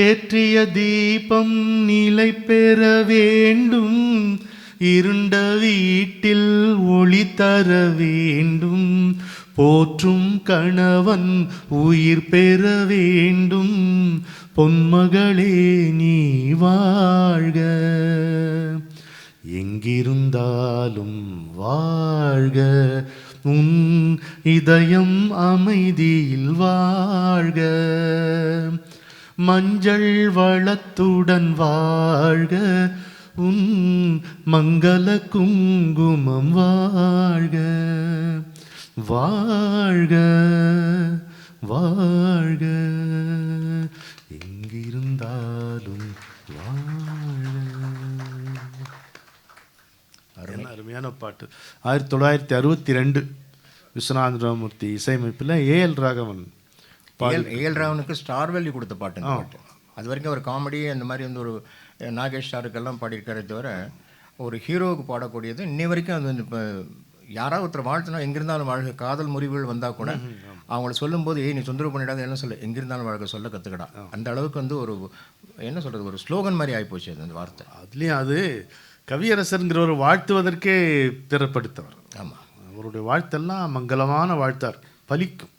ஏற்றிய தீபம் நிலை பெற வேண்டும், இருண்ட வீட்டில் ஒளி தர வேண்டும், போற்றும் கணவன் உயிர் பெற வேண்டும், பொன்மகளே நீ வாழ்க, எங்கிருந்தாலும் வாழ்க. உன் இதயம் அமைதியில் வாழ்க, மஞ்சள் வளத்துடன் வாழ்க, உன் மங்கள குங்குமம் வாழ்க வாழ்க வாழ்க, எங்கிருந்தாலும் வாழ்க. என்ன அருமையான பாட்டு. 1962 விஸ்வநாதராமூர்த்தி இசையமைப்பில் AL Raghavan. AL ராகவனுக்கு star value கொடுத்த பாட்டு பாட்டு. அது வரைக்கும் ஒரு காமெடி அந்த மாதிரி வந்து ஒரு நாகேஷ் ஸ்டாருக்கெல்லாம் பாடியிருக்காரே தவிர, ஒரு ஹீரோவுக்கு பாடக்கூடியது இன்னை வரைக்கும் அது வந்து இப்போ யாராவது ஒருத்தர் வாழ்த்துனா எங்கிருந்தாலும் வாழ்க, காதல் முறிவுகள் வந்தால் கூட அவங்கள சொல்லும்போது நீ தொந்தரவு பண்ணிடாத என்ன சொல்ல, எங்கிருந்தாலும் வாழ்க சொல்ல கற்றுக்கடா. அந்த அளவுக்கு வந்து ஒரு என்ன சொல்கிறது, ஒரு ஸ்லோகன் மாதிரி ஆகிப்போச்சு அது அந்த வார்த்தை. அதுலேயும் அது கவியரசருங்கிறவர் வாழ்த்துவதற்கே திறப்படுத்தவர். ஆமாம், அவருடைய வாழ்த்தெல்லாம் மங்களமான வாழ்த்தார், பலிக்கும்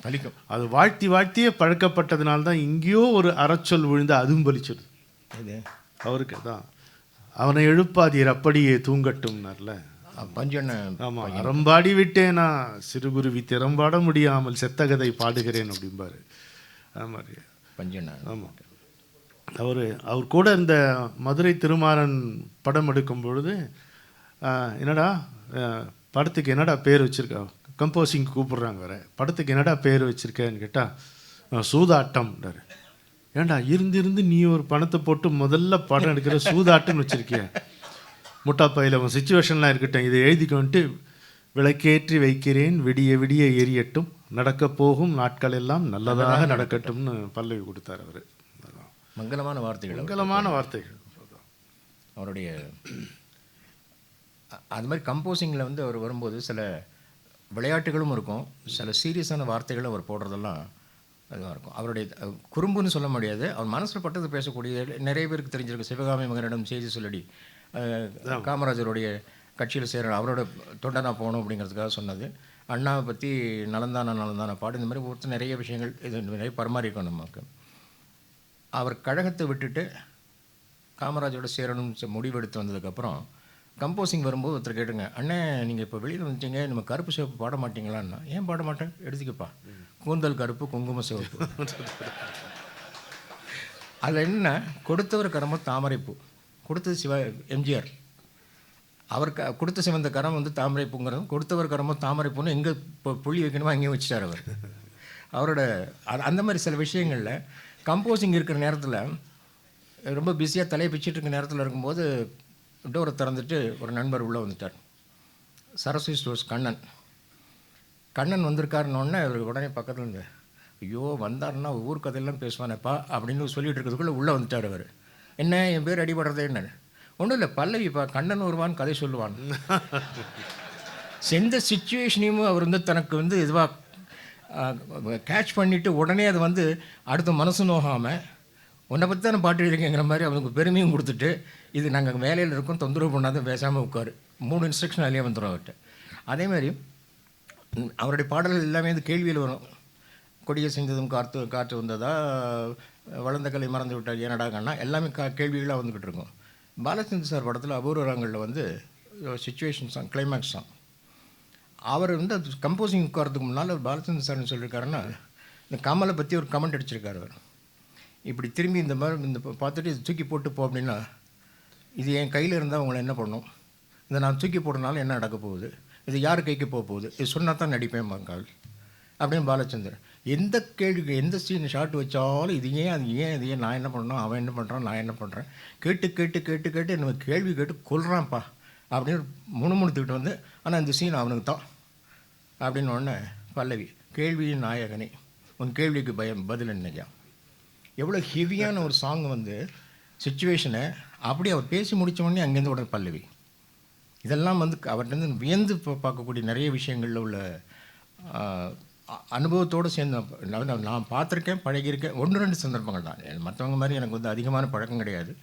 பலிக்கும். அது வாழ்த்தி வாழ்த்தியே பழக்கப்பட்டதுனால்தான் இங்கேயோ ஒரு அறச்சொல் விழுந்து அதுவும் பலிச்சிடுது. இது அவருக்கு தான் அவனை எழுப்பாதீர் அப்படியே தூங்கட்டும்னார்ல பஞ்சண்ண. ஆமாம், அறம்பாடி விட்டேனா சிறுகுருவி திறம்பாட முடியாமல் செத்தகதை பாடுகிறேன் அப்படிம்பாரு. அது மாதிரி பஞ்சண்ண. ஆமாம், அவர் கூட இந்த மதுரை திருமாறன் படம் எடுக்கும் பொழுது என்னடா படத்துக்கு என்னடா பேர் வச்சுருக்க, கம்போசிங் கூப்பிட்றாங்க வேறு, படத்துக்கு என்னடா பேர் வச்சுருக்கேன்னு கேட்டால் சூதாட்டம்ன்றார். ஏன்டா இருந்து நீ ஒரு பணத்தை போட்டு முதல்ல படம் எடுக்கிற சூதாட்டம்னு வச்சுருக்கிய, முட்டாப்பையில் உன் சுச்சுவேஷன்லாம் இருக்கட்டும், இதை எழுதிக்கொண்டு விளக்கேற்றி வைக்கிறேன் விடிய விடிய எரியட்டும், நடக்கப் போகும் நாட்கள் எல்லாம் நல்லதாக நடக்கட்டும்னு பல்லவி கொடுத்தார் அவர். மங்களமான வார்த்தைகள், மங்களமான வார்த்தைகள் அவருடைய. அது மாதிரி கம்போசிங்கில் வந்து அவர் வரும்போது சில விளையாட்டுகளும் இருக்கும், சில சீரியஸான வார்த்தைகளும் அவர் போடுறதெல்லாம் அதுவாக இருக்கும். அவருடைய குறும்புன்னு சொல்ல முடியாது, அவர் மனசில் பட்டது பேசக்கூடிய நிறைய பேருக்கு தெரிஞ்சிருக்கு. சிவகாமி மகனிடம் செய்தி சொல்லடி, காமராஜருடைய கட்சியில் சேர அவரோட தொண்டனா போகணும் அப்படிங்கிறதுக்காக சொன்னது, அண்ணாவை பற்றி நலந்தானா பாடு, இந்த மாதிரி ஒருத்தர் நிறைய விஷயங்கள் இது நிறைய பரிமாறிக்கும் நமக்கு. அவர் கழகத்தை விட்டுட்டு காமராஜரோட சேரணும்னு முடிவெடுத்து வந்ததுக்கப்புறம் கம்போசிங் வரும்போது ஒருத்தர் கேட்டுங்க, அண்ணே நீங்கள் இப்போ வெளியில் வந்துட்டீங்க, நம்ம கருப்பு சிவப்பு பாட மாட்டிங்களான்னா, ஏன் பாட மாட்டேன், எடுத்துக்கப்பா, கூந்தல் கருப்பு குங்கும சிவப்பு. அதில் என்ன, கொடுத்தவர் கரமோ தாமரைப்பூ, கொடுத்தது எம்ஜிஆர், அவர் கொடுத்த சிவந்த கரம் வந்து தாமரைப்பூங்கிறதும், கொடுத்தவர் கரமோ தாமரைப்பூன்னு எங்கே இப்போ புள்ளி வைக்கணுமோ அங்கேயும் வச்சுட்டார் அவர். அவரோட அந்த மாதிரி சில விஷயங்களில் கம்போசிங் இருக்கிற நேரத்தில் ரொம்ப பிஸியாக தலையை பிச்சுட்டு இருக்க நேரத்தில் இருக்கும்போது டோரை திறந்துட்டு ஒரு நண்பர் உள்ளே வந்துட்டார். சரஸ்வதி ஸ்டோர்ஸ் கண்ணன். கண்ணன் வந்திருக்காருன்னொடனே அவர் உடனே பக்கத்தில் இருந்து, ஐயோ வந்தாருன்னா ஊர் கதையெல்லாம் பேசுவானேப்பா அப்படின்னு சொல்லிட்டு இருக்கிறதுக்குள்ளே உள்ளே வந்துட்டார் அவர். என்ன என் பேர் அடிபடுறதே என்ன? ஒன்றும் இல்லை, பல்லவிப்பா, கண்ணன் வருவான் கதை சொல்லுவான். எந்த சுச்சுவேஷனையும் அவர் வந்து தனக்கு வந்து இதுவாக கேட்ச் பண்ணிவிட்டு உடனே அது வந்து அடுத்த மனசு நோகாமல் உன்னை பற்றி தானே பாட்டு எழுதிங்கிற மாதிரி அவனுக்கு பெருமையும் கொடுத்துட்டு, இது நாங்கள் வேலையில் இருக்கோம் தொந்தரவு பண்ணாத பேசாமல் உட்காரு, 3 இன்ஸ்ட்ரக்ஷன் அதிலே வந்துடும் அவர்கிட்ட. அதேமாதிரி அவருடைய பாடல்கள் எல்லாமே வந்து கேள்வியில் வரும். கொடியை செஞ்சதும் காற்று வந்ததா, வளர்ந்த கலை மறந்து விட்டார் ஏனடா கண்ணா, எல்லாமே கேள்விகளாக வந்துக்கிட்டு இருக்கும். பாலச்சந்திர சார் படத்தில் அபூர்வ ராகங்களில் வந்து சிச்சுவேஷன் சாங், கிளைமேக்ஸ் சாங், அவர் வந்து அது கம்போசிங் உட்காரத்துக்கு முன்னால் பாலச்சந்திர சார்னு சொல்லியிருக்காருன்னா, இந்த கமலை பற்றி ஒரு கமெண்ட் அடிச்சிருக்காரு அவர். இப்படி திரும்பி இந்த மாதிரி இந்த பார்த்துட்டு இது தூக்கி போட்டு போ அப்படின்னா, இது என் கையில் இருந்தால் உங்களை என்ன பண்ணும், இதை நான் தூக்கி போடுறதுனால என்ன நடக்க போகுது, இது யார் கைக்கு போக போகுது, இது சொன்னால் தான் நடிப்பேன் மக்கால் அப்படின்னு பாலச்சந்தர். எந்த கேள்விக்கு எந்த சீன் ஷாட் வச்சாலும் இது ஏன் நான் என்ன பண்ணணும், அவன் என்ன பண்ணுறான், நான் என்ன பண்ணுறேன், கேட்டு நம்ம கேள்வி கேட்டு கொல்றான்ப்பா அப்படின்னு முணுமுணுத்துக்கிட்டு வந்து, ஆனால் இந்த சீன் அவனுக்கு தான் அப்படின்னு உடனே பல்லவி, கேள்வியின் நாயகனே உன் கேள்விக்கு பதில் என்னையா. எவ்வளோ ஹெவியான ஒரு சாங் வந்து சுச்சுவேஷனை அப்படி அவர் பேசி முடித்த உடனே அங்கேருந்து உடனே பல்லவி. இதெல்லாம் வந்து அவர்கிட்ட வியந்து பார்க்கக்கூடிய நிறைய விஷயங்களில் உள்ள அனுபவத்தோடு சேர்ந்து நான் பார்த்துருக்கேன், பழகியிருக்கேன். 1-2 சந்தர்ப்பங்கள் தான், மற்றவங்க மாதிரி எனக்கு வந்து அதிகமான பழக்கம் கிடையாது.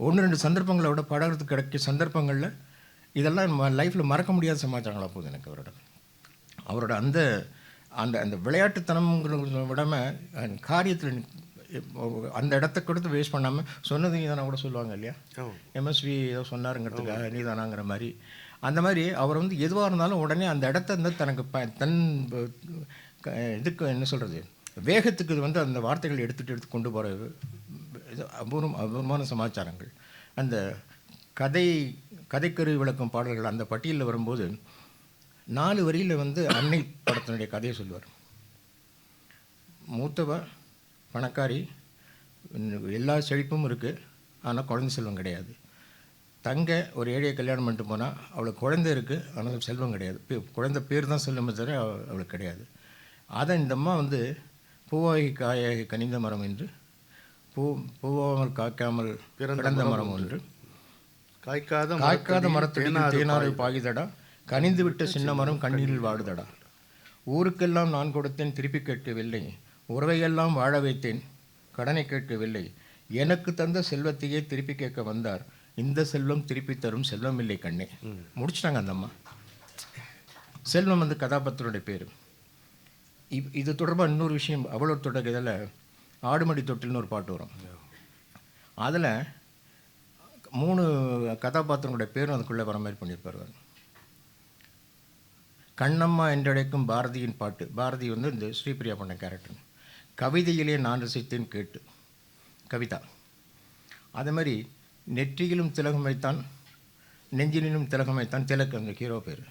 1-2 சந்தர்ப்பங்களை விட பழகிறதுக்கு கிடைக்க சந்தர்ப்பங்களில் இதெல்லாம் நம்ம லைஃப்பில் மறக்க முடியாத சமாச்சாரங்களாக போகுது எனக்கு. அவரோட அந்த அந்த அந்த விளையாட்டுத்தனம்ங்கிறத விடாமல் காரியத்தில் அந்த இடத்த கொடுத்து வேஸ்ட் பண்ணாமல் சொன்னது நீ தானே கூட சொல்லுவாங்க இல்லையா, எம்எஸ்வி ஏதோ சொன்னாருங்கிறதுக்காக நீ தானாங்கிற மாதிரி. அந்த மாதிரி அவர் வந்து எதுவாக இருந்தாலும் உடனே அந்த இடத்த வந்து தனக்கு தன் இதுக்கு என்ன சொல்கிறது வேகத்துக்கு வந்து அந்த வார்த்தைகள் எடுத்து கொண்டு போகிற அபூர்வமான சமாச்சாரங்கள். அந்த கதைக்கரு விளக்கும் பாடல்கள் அந்த பட்டியலில் வரும்போது 4 வரியில் வந்து அன்னை படத்தினுடைய கதையை சொல்லுவார். மூத்தவ பணக்காரி, எல்லா செழிப்பும் இருக்குது, ஆனால் குழந்தை செல்வம் கிடையாது. தங்க ஒரு ஏழையை கல்யாணம் பண்ணிட்டு போனால் அவளுக்கு குழந்தை இருக்குது, ஆனால் செல்வம் கிடையாது. குழந்தை பேர் தான் செல்வமே தவிர அவளுக்கு கிடையாது. அதை இந்த அம்மா வந்து பூவாகி காயாகி கனிந்த மரம் என்று பூவாமல் காக்காமல் பிறந்த மரம் ஒன்று, காய்க்காத மரத்தடி தேனாறு பாகிதடா, கனிந்து விட்ட சின்ன மரம் கண்ணீரில் வாடுதடா, ஊருக்கெல்லாம் நான் கொடுத்தேன் திருப்பி கேட்கவில்லை, உறவையெல்லாம் வாழ வைத்தேன் கடனை கேட்கவில்லை, எனக்கு தந்த செல்வத்தையே திருப்பி கேட்க வந்தார், இந்த செல்வம் திருப்பி தரும் செல்வம் இல்லை கண்ணே. முடிச்சிட்டாங்க அந்த அம்மா. செல்வம் வந்து கதாபாத்திரனுடைய பேர். இது தொடர்பாக இன்னொரு விஷயம், அவ்வளோ தொடர்கில் ஆடுமடி தொட்டில்னு ஒரு பாட்டு வரும். அதில் 3 கதாபாத்திரங்களுடைய பேரும் அதுக்குள்ளே வர மாதிரி பண்ணியிருப்பார். கண்ணம்மா என்றழைக்கும் பாரதியின் பாட்டு, பாரதி வந்து இந்த ஸ்ரீபிரியா பண்ண கேரக்டர். கவிதையிலே நான் ரசித்தேன் கேட்டு, கவிதா. அதே மாதிரி நெற்றியிலும் திலகம் வைத்தான், நெஞ்சிலும் திலகம் வைத்தான், திலக் அந்த ஹீரோ பேர்.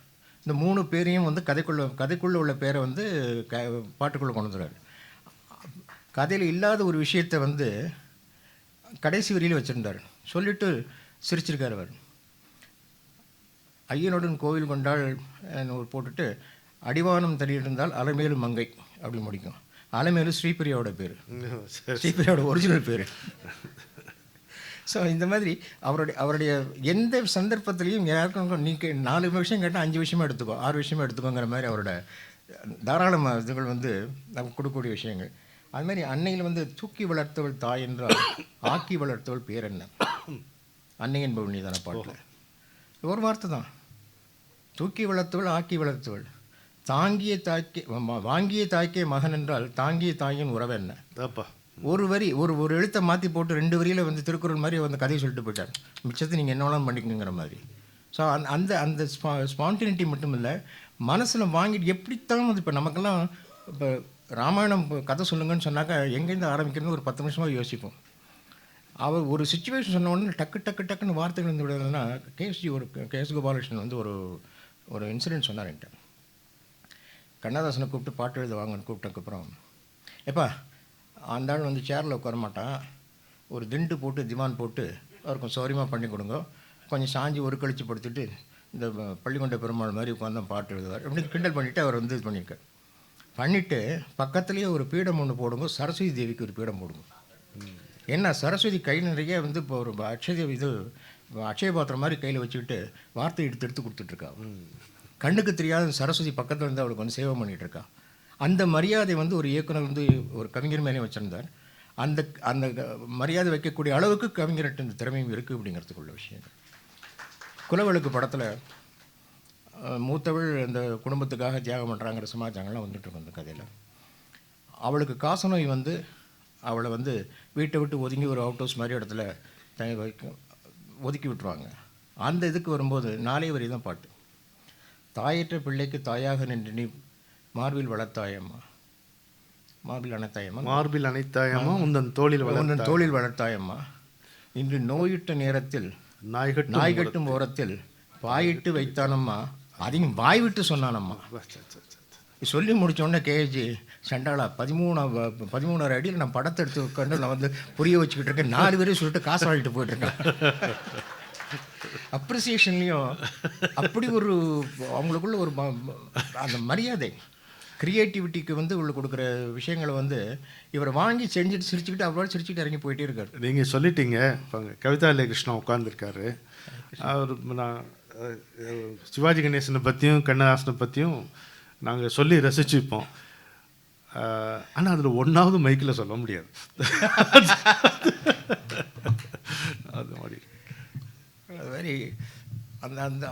இந்த 3 பேரையும் வந்து கதைக்குள்ளே உள்ள பேரை வந்து பாட்டுக்குள்ளே கொண்டு வந்துடுறாரு. கதையில் இல்லாத ஒரு விஷயத்தை வந்து கடைசி வரியில் வச்சுருந்தார். சொல்லிவிட்டு சிரிச்சிருக்கார் அவர். ஐயனுடன் கோவில் கொண்டாள் போட்டுட்டு அடிவானம் தள்ளியிருந்தால் அலைமேலும் மங்கை அப்படி முடிக்கும். அலைமேலும் ஸ்ரீபிரியாவோட பேர், ஸ்ரீபிரியாவோட ஒரிஜினல் பேர். ஸோ இந்த மாதிரி அவருடைய எந்த சந்தர்ப்பத்திலையும் யாருக்கும் நீ 4 விஷயம் கேட்டால் 5 விஷயமா எடுத்துக்கோ, 6 விஷயமா எடுத்துக்கோங்கிற மாதிரி அவரோட தாராளமாக இதுகள் வந்து நமக்கு கொடுக்கக்கூடிய விஷயங்கள். அது மாதிரி அன்னையில் வந்து தூக்கி வளர்த்தவள் தாய் என்றால் ஆக்கி வளர்த்தவள் பேர் என்ன, அன்னை என்பவள் நீதான பாட்டில் ஒரு வார்த்தை தான். தூக்கி வளர்த்தவள் ஆக்கி வளர்த்தவள், தாங்கிய தாய்க்கே வாங்கிய தாய்க்கே மகன் என்றால் தாங்கிய தாயின் உறவு என்ன. ஒரு வரி ஒரு எழுத்தை மாற்றி போட்டு 2 வரியில் வந்து திருக்குறள் மாதிரி வந்து கதையை சொல்லிட்டு போயிட்டார். மிச்சத்தை நீங்கள் என்ன வேணாலும் பண்ணிக்கணுங்கிற மாதிரி. ஸோ அந்த ஸ்பான்டினிட்டி மட்டும் இல்லை, மனசில் வாங்கிட்டு எப்படித்தான் வந்து இப்போ நமக்கெல்லாம் இப்போ ராமாயணம் கதை சொல்லுங்கன்னு சொன்னாக்கா எங்கேருந்து ஆரம்பிக்கணும்னு ஒரு 10 நிமிஷமாக யோசிப்போம். அவர் ஒரு சுச்சுவேஷன் சொன்ன உடனே டக்குன்னு வார்த்தைகள் வந்து விடுறதுன்னா கேஎஸ் கோபாலகிருஷ்ணன் வந்து ஒரு இன்சிடென்ட் சொன்னார் என்கிட்ட. கண்ணதாசனை கூப்பிட்டு பாட்டு எழுத வாங்கன்னு கூப்பிட்டதுக்கப்புறம், எப்பா அந்த ஆள் வந்து சேரில் உட்கார மாட்டான், ஒரு திண்டு போட்டு திவான் போட்டு அவருக்கு சௌரியமாக பண்ணி கொடுங்க, கொஞ்சம் சாஞ்சி ஒரு கழிச்சு படுத்துட்டு இந்த பள்ளிக்கொண்ட பெருமாள் மாதிரி உட்காந்து பாட்டு எழுதுவார் அப்படின்னு கிண்டல் பண்ணிவிட்டு அவர் வந்து இது பண்ணியிருக்கார். பண்ணிவிட்டு பக்கத்துலேயே ஒரு பீடம் ஒன்று போடுங்க, சரஸ்வதி தேவிக்கு ஒரு பீடம் போடுங்க. ஏன்னா சரஸ்வதி கை நிறைய வந்து இப்போ ஒரு அக்ஷய பாத்திரம் மாதிரி கையில் வச்சுக்கிட்டு வார்த்தை எடுத்து எடுத்து கொடுத்துட்ருக்கா. கண்ணுக்கு தெரியாத சரஸ்வதி பக்கத்தில் இருந்து அவளுக்கு வந்து சேவை பண்ணிகிட்ருக்கா. அந்த மரியாதை வந்து ஒரு இயக்குனர் வந்து ஒரு கவிஞர் மேலே வச்சுருந்தார். அந்த அந்த மரியாதை வைக்கக்கூடிய அளவுக்கு கவிஞர்கிட்ட இந்த திறமையும் இருக்குது அப்படிங்கிறதுக்குள்ள விஷயம். குலவிளக்கு படத்தில் மூத்தவள் அந்த குடும்பத்துக்காக தியாகம் பண்ணுறாங்கிற சமாச்சாரங்கள்லாம் வந்துட்டுருக்கும் அந்த கதையில். அவளுக்கு காசநோய் வந்து அவளை வந்து வீட்டை விட்டு ஒதுங்கி ஒரு அவுட் ஹவுஸ் மாதிரி இடத்துல ஒதுக்கி விட்டுருவாங்க. அந்த இதுக்கு வரும்போது 4 வரி தான் பாட்டு. தாயற்ற பிள்ளைக்கு தாயாக நின்று நீ மார்பில் வளர்த்தாயம்மா, மார்பில் அணைத்தாயம்மா, மார்பில் அணைத்தாயம்மா, உந்தன் தோளில் வளர்த்தாயம்மா, இன்று நோயிட்ட நேரத்தில் நாய்கட்டும் ஓரத்தில் பாயிட்டு வைத்தானம்மா, அதையும் வாய் விட்டு சொன்னானம்மா. சொல்லி முடித்தோடனே கேஜி சண்டாளா 13 அடியில் நான் படத்தை எடுத்து உட்காந்து நான் வந்து புரிய வச்சுக்கிட்டு இருக்கேன். 4 பேரையும் சொல்லிட்டு காசு வாங்கிட்டு போயிட்டுருக்கேன். அப்ரிசியேஷன்லேயும் அப்படி ஒரு அவங்களுக்குள்ள ஒரு அந்த மரியாதை க்ரியேட்டிவிட்டிக்கு வந்து உள்ள கொடுக்குற விஷயங்களை வந்து இவரை வாங்கி செஞ்சுட்டு சிரிச்சுக்கிட்டு அவரோட சிரிச்சுக்கிட்டு இறங்கி போயிட்டே இருக்கார். நீங்கள் சொல்லிட்டீங்க. இப்போ கவிதா கிருஷ்ணா உட்காந்துருக்காரு. அவர் நான் சிவாஜி கணேசனை பற்றியும் கண்ணதாசனை பற்றியும் நாங்கள் சொல்லி ரசிச்சுப்போம். ஆனால் அதில் ஒன்றாவது மைக்கில் சொல்ல முடியாது. அது மாதிரி அந்த அந்த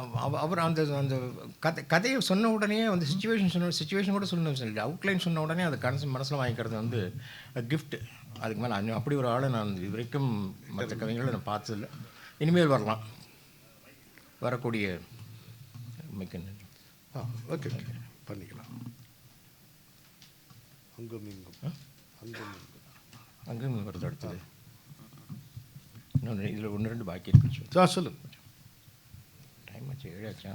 அவர் அந்த அந்த கதையை சொன்ன உடனே அந்த சுச்சுவேஷன் கூட சொல்லணும், அவுட்லைன் சொன்ன உடனே அது மனசில் வாங்கிக்கிறது வந்து கிஃப்ட். அதுக்கு மேலே அப்படி ஒரு ஆளை நான் இது வரைக்கும் மற்ற கவிஞர்களை நான் பார்த்ததில்லை. இனிமேல் வரலாம், வரக்கூடிய மிக்க நன்றி. ஓகே பண்ணிக்கலாம். அங்கும் வருது அடுத்தது. இன்னொன்று இதில் 1-2 பாக்கி இருக்கு. சொல்லுங்க. டைம் ஆச்சு, 7 ஆச்சா.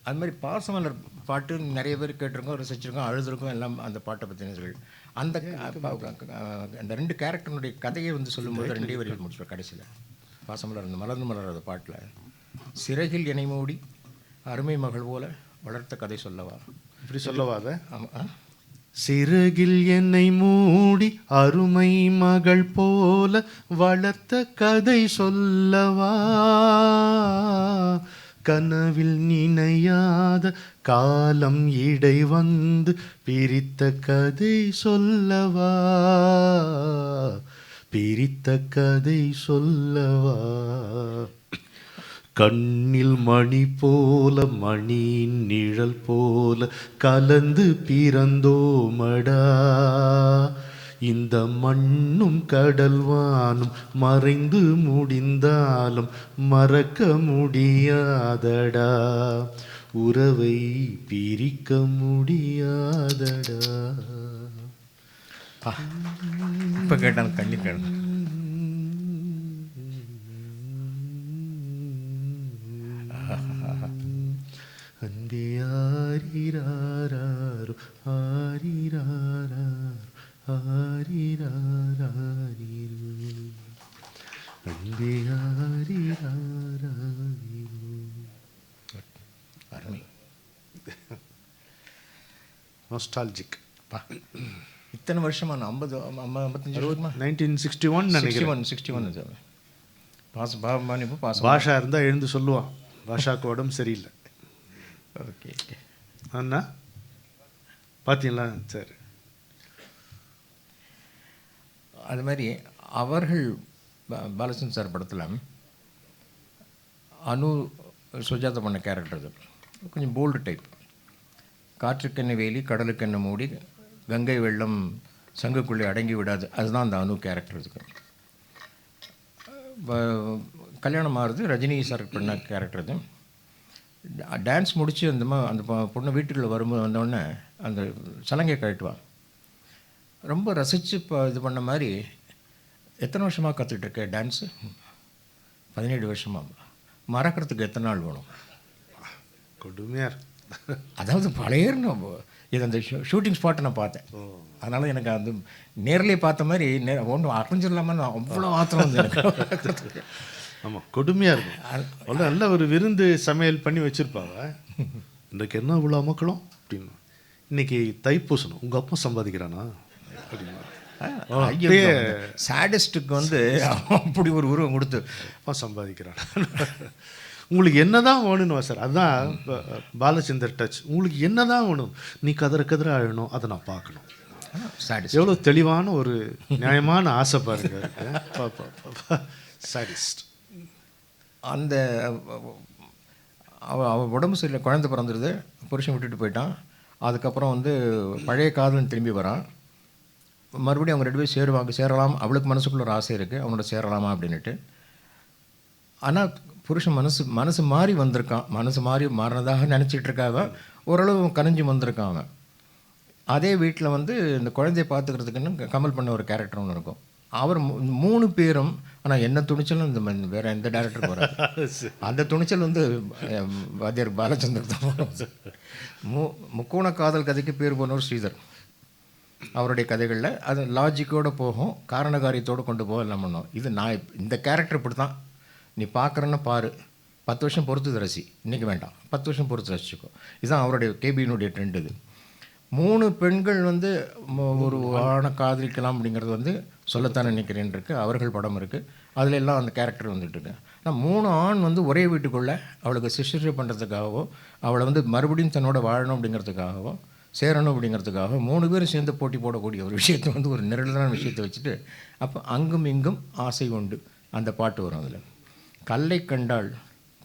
அது மாதிரி பாசமலர் பாட்டு நிறைய பேர் கேட்டிருக்கோம், ரசிச்சிருக்கோம், அழுதுருக்கோம் எல்லாம். அந்த பாட்டை பற்றினர்கள் அந்த 2 கேரக்டருடைய கதையை வந்து சொல்லும்போது 2 வரிகள் முடிச்சுருவோம். கடைசியில் பாசமலர் அந்த மலர்ந்து மலராத பாட்டில் சிறகில் இணை மூடி அருமை மகள் போல வளர்த்த கதை சொல்லவா, இப்படி சொல்லவாத. ஆமாம். சிறகில் என்னை மூடி அருமை மகள் போல வளர்த்த கதை சொல்லவா, கனவில் நினையாத காலம் இடை வந்து பிரித்த கதை சொல்லவா, பிரித்த கதை சொல்லவா. கண்ணில் மணி போல மணியின் நிழல் போல கலந்து பிறந்தோமடா, இந்த மண்ணும் கடல்வானும் மறைந்து முடிந்தாலும் மறக்க முடியாதடா, உறவை பிரிக்க முடியாதடா. இப்போ கேட்டாலும் கண்ணீர் கேட்க. அன்பே ஆரிராரோ ஆரிராரோ ஆரிராரோ அன்பே ஆரிராரோ. அருமை. நாஸ்டால்ஜிக். இத்தனை வருஷமா 55 1961 நினைக்கிறேன். 61 பாஷா இருந்தால் எழுந்து சொல்லுவான். பாஷாவுக்கு உடம்பு சரியில்லை. ஓகே அண்ணா பார்த்தீங்களா? சரி. அது மாதிரி அவர்கள் பாலச்சந்திரன் சார் படத்தில் அனு சுஜாதா பண்ண கேரக்டர் அது கொஞ்சம் போல்டு டைப். காற்றுக்கென்ன வேலி கடலுக்கென்ன மூடி கங்கை வெள்ளம் சங்குக்குள்ளே அடங்கி விடாது, அதுதான் அந்த அனு கேரக்டர். இதுக்கு கல்யாணம் ஆகிறது ரஜினி சார் பண்ண கேரக்டர். இது டான்ஸ் முடித்து அந்த பொண்ணு வீட்டுக்குள்ளே வரும்போது வந்தோடனே அந்த சலங்கை கழட்டுவான். ரொம்ப ரசித்து இது பண்ண மாதிரி. எத்தனை வருஷமாக கற்றுக்கிட்டுருக்கேன் டான்ஸு? 17 வருஷமாக. மறக்கிறதுக்கு எத்தனை நாள் வேணும்? கொடுமையார். அதாவது பழையன்னு இது அந்த ஷூட்டிங் ஸ்பாட்டை நான் பார்த்தேன். அதனால் எனக்கு அது நேரிலே பார்த்த மாதிரி ஒன்றும் அரைஞ்சிடலாமான்னு அவ்வளோ ஆத்திரம் வந்து எனக்கு. ஆமாம், கொடுமையாக இருக்கும். நல்ல ஒரு விருந்து சமையல் பண்ணி வச்சுருப்பாங்க. இன்றைக்கு என்ன இவ்வளோ அமக்கலம் அப்படின்னு. இன்னைக்கு தைப்பூசணும், உங்கள் அப்பா சம்பாதிக்கிறானா அப்படின்னா சாடிஸ்டுக்கு வந்து அப்படி ஒரு உருவம் கொடுத்து அப்பா சம்பாதிக்கிறான். உங்களுக்கு என்ன தான் வேணும்னு சார், அதுதான் பாலச்சந்தர் டச். உங்களுக்கு என்ன தான் வேணும், நீ கதற கதற அழணும், அதை நான் பார்க்கணும். எவ்வளோ தெளிவான ஒரு நியாயமான ஆசை பாருங்க. சாடிஸ்ட். அந்த அவள் உடம்பு சரியில்லை, குழந்தை பிறந்துடுது, புருஷன் விட்டுட்டு போயிட்டான். அதுக்கப்புறம் வந்து பழைய காதலன் திரும்பி வரான். மறுபடியும் அவங்க 2 பேரும் சேரலாம். அவளுக்கு மனசுக்குள்ள ஒரு ஆசை இருக்குது, அவனோட சேரலாமா அப்படின்ட்டு. ஆனால் புருஷன் மனசு மாறி வந்திருக்கான். மனசு மாறினதாக நினச்சிட்டு இருக்காங்க. ஓரளவு கனிஞ்சு வந்திருக்கான் அவன். அதே வீட்டில் வந்து இந்த குழந்தைய பார்த்துக்கிறதுக்குன்னு கமல் பண்ண ஒரு கேரக்டர் ஒன்று இருக்கும். அவர் 3 பேரும், ஆனால் என்ன துணிச்சலும் இந்த வேறு எந்த டேரக்டர் போகிறார். அந்த துணிச்சல் வந்து வாத்தியார் பாலச்சந்தர் தான். முக்கோண காதல் கதைக்கு பேர் போனவர் ஸ்ரீதர். அவருடைய கதைகளில் அது லாஜிக்கோடு போகும், காரணகாரியத்தோடு கொண்டு போக எல்லாம் பண்ணோம். இது நான் இந்த கேரக்டர் இப்படி தான், நீ பார்க்குறன்னு பாரு, 10 வருஷம் பொறுத்து ரசி, இன்றைக்கி வேண்டாம், 10 வருஷம் பொறுத்து ரசிச்சுக்கோ. இதுதான் அவருடைய கேபியினுடைய ட்ரெண்ட். இது 3 பெண்கள் வந்து ஒரு ஆணை காதலிக்கலாம் அப்படிங்கிறது வந்து சொல்லத்தான் நினைக்கிறேன் இருக்குது. அவர்கள் படம் இருக்குது, அதில் எல்லாம் அந்த கேரக்டர் வந்துட்டுருக்கு. ஆனால் 3 ஆண் வந்து ஒரே வீட்டுக்குள்ளே அவளுக்கு சிஸ்டர்ஷிப் பண்ணுறதுக்காகவோ, அவளை வந்து மறுபடியும் தன்னோட வாழணும் அப்படிங்கிறதுக்காகவோ, சேரணும் அப்படிங்கிறதுக்காக 3 பேரும் சேர்ந்து போட்டி போடக்கூடிய ஒரு விஷயத்தை வந்து ஒரு நிரந்தரமான விஷயத்தை வச்சுட்டு, அப்போ அங்கும் இங்கும் ஆசை உண்டு அந்த பாட்டு வரும். அதில் கல்லை கண்டாள்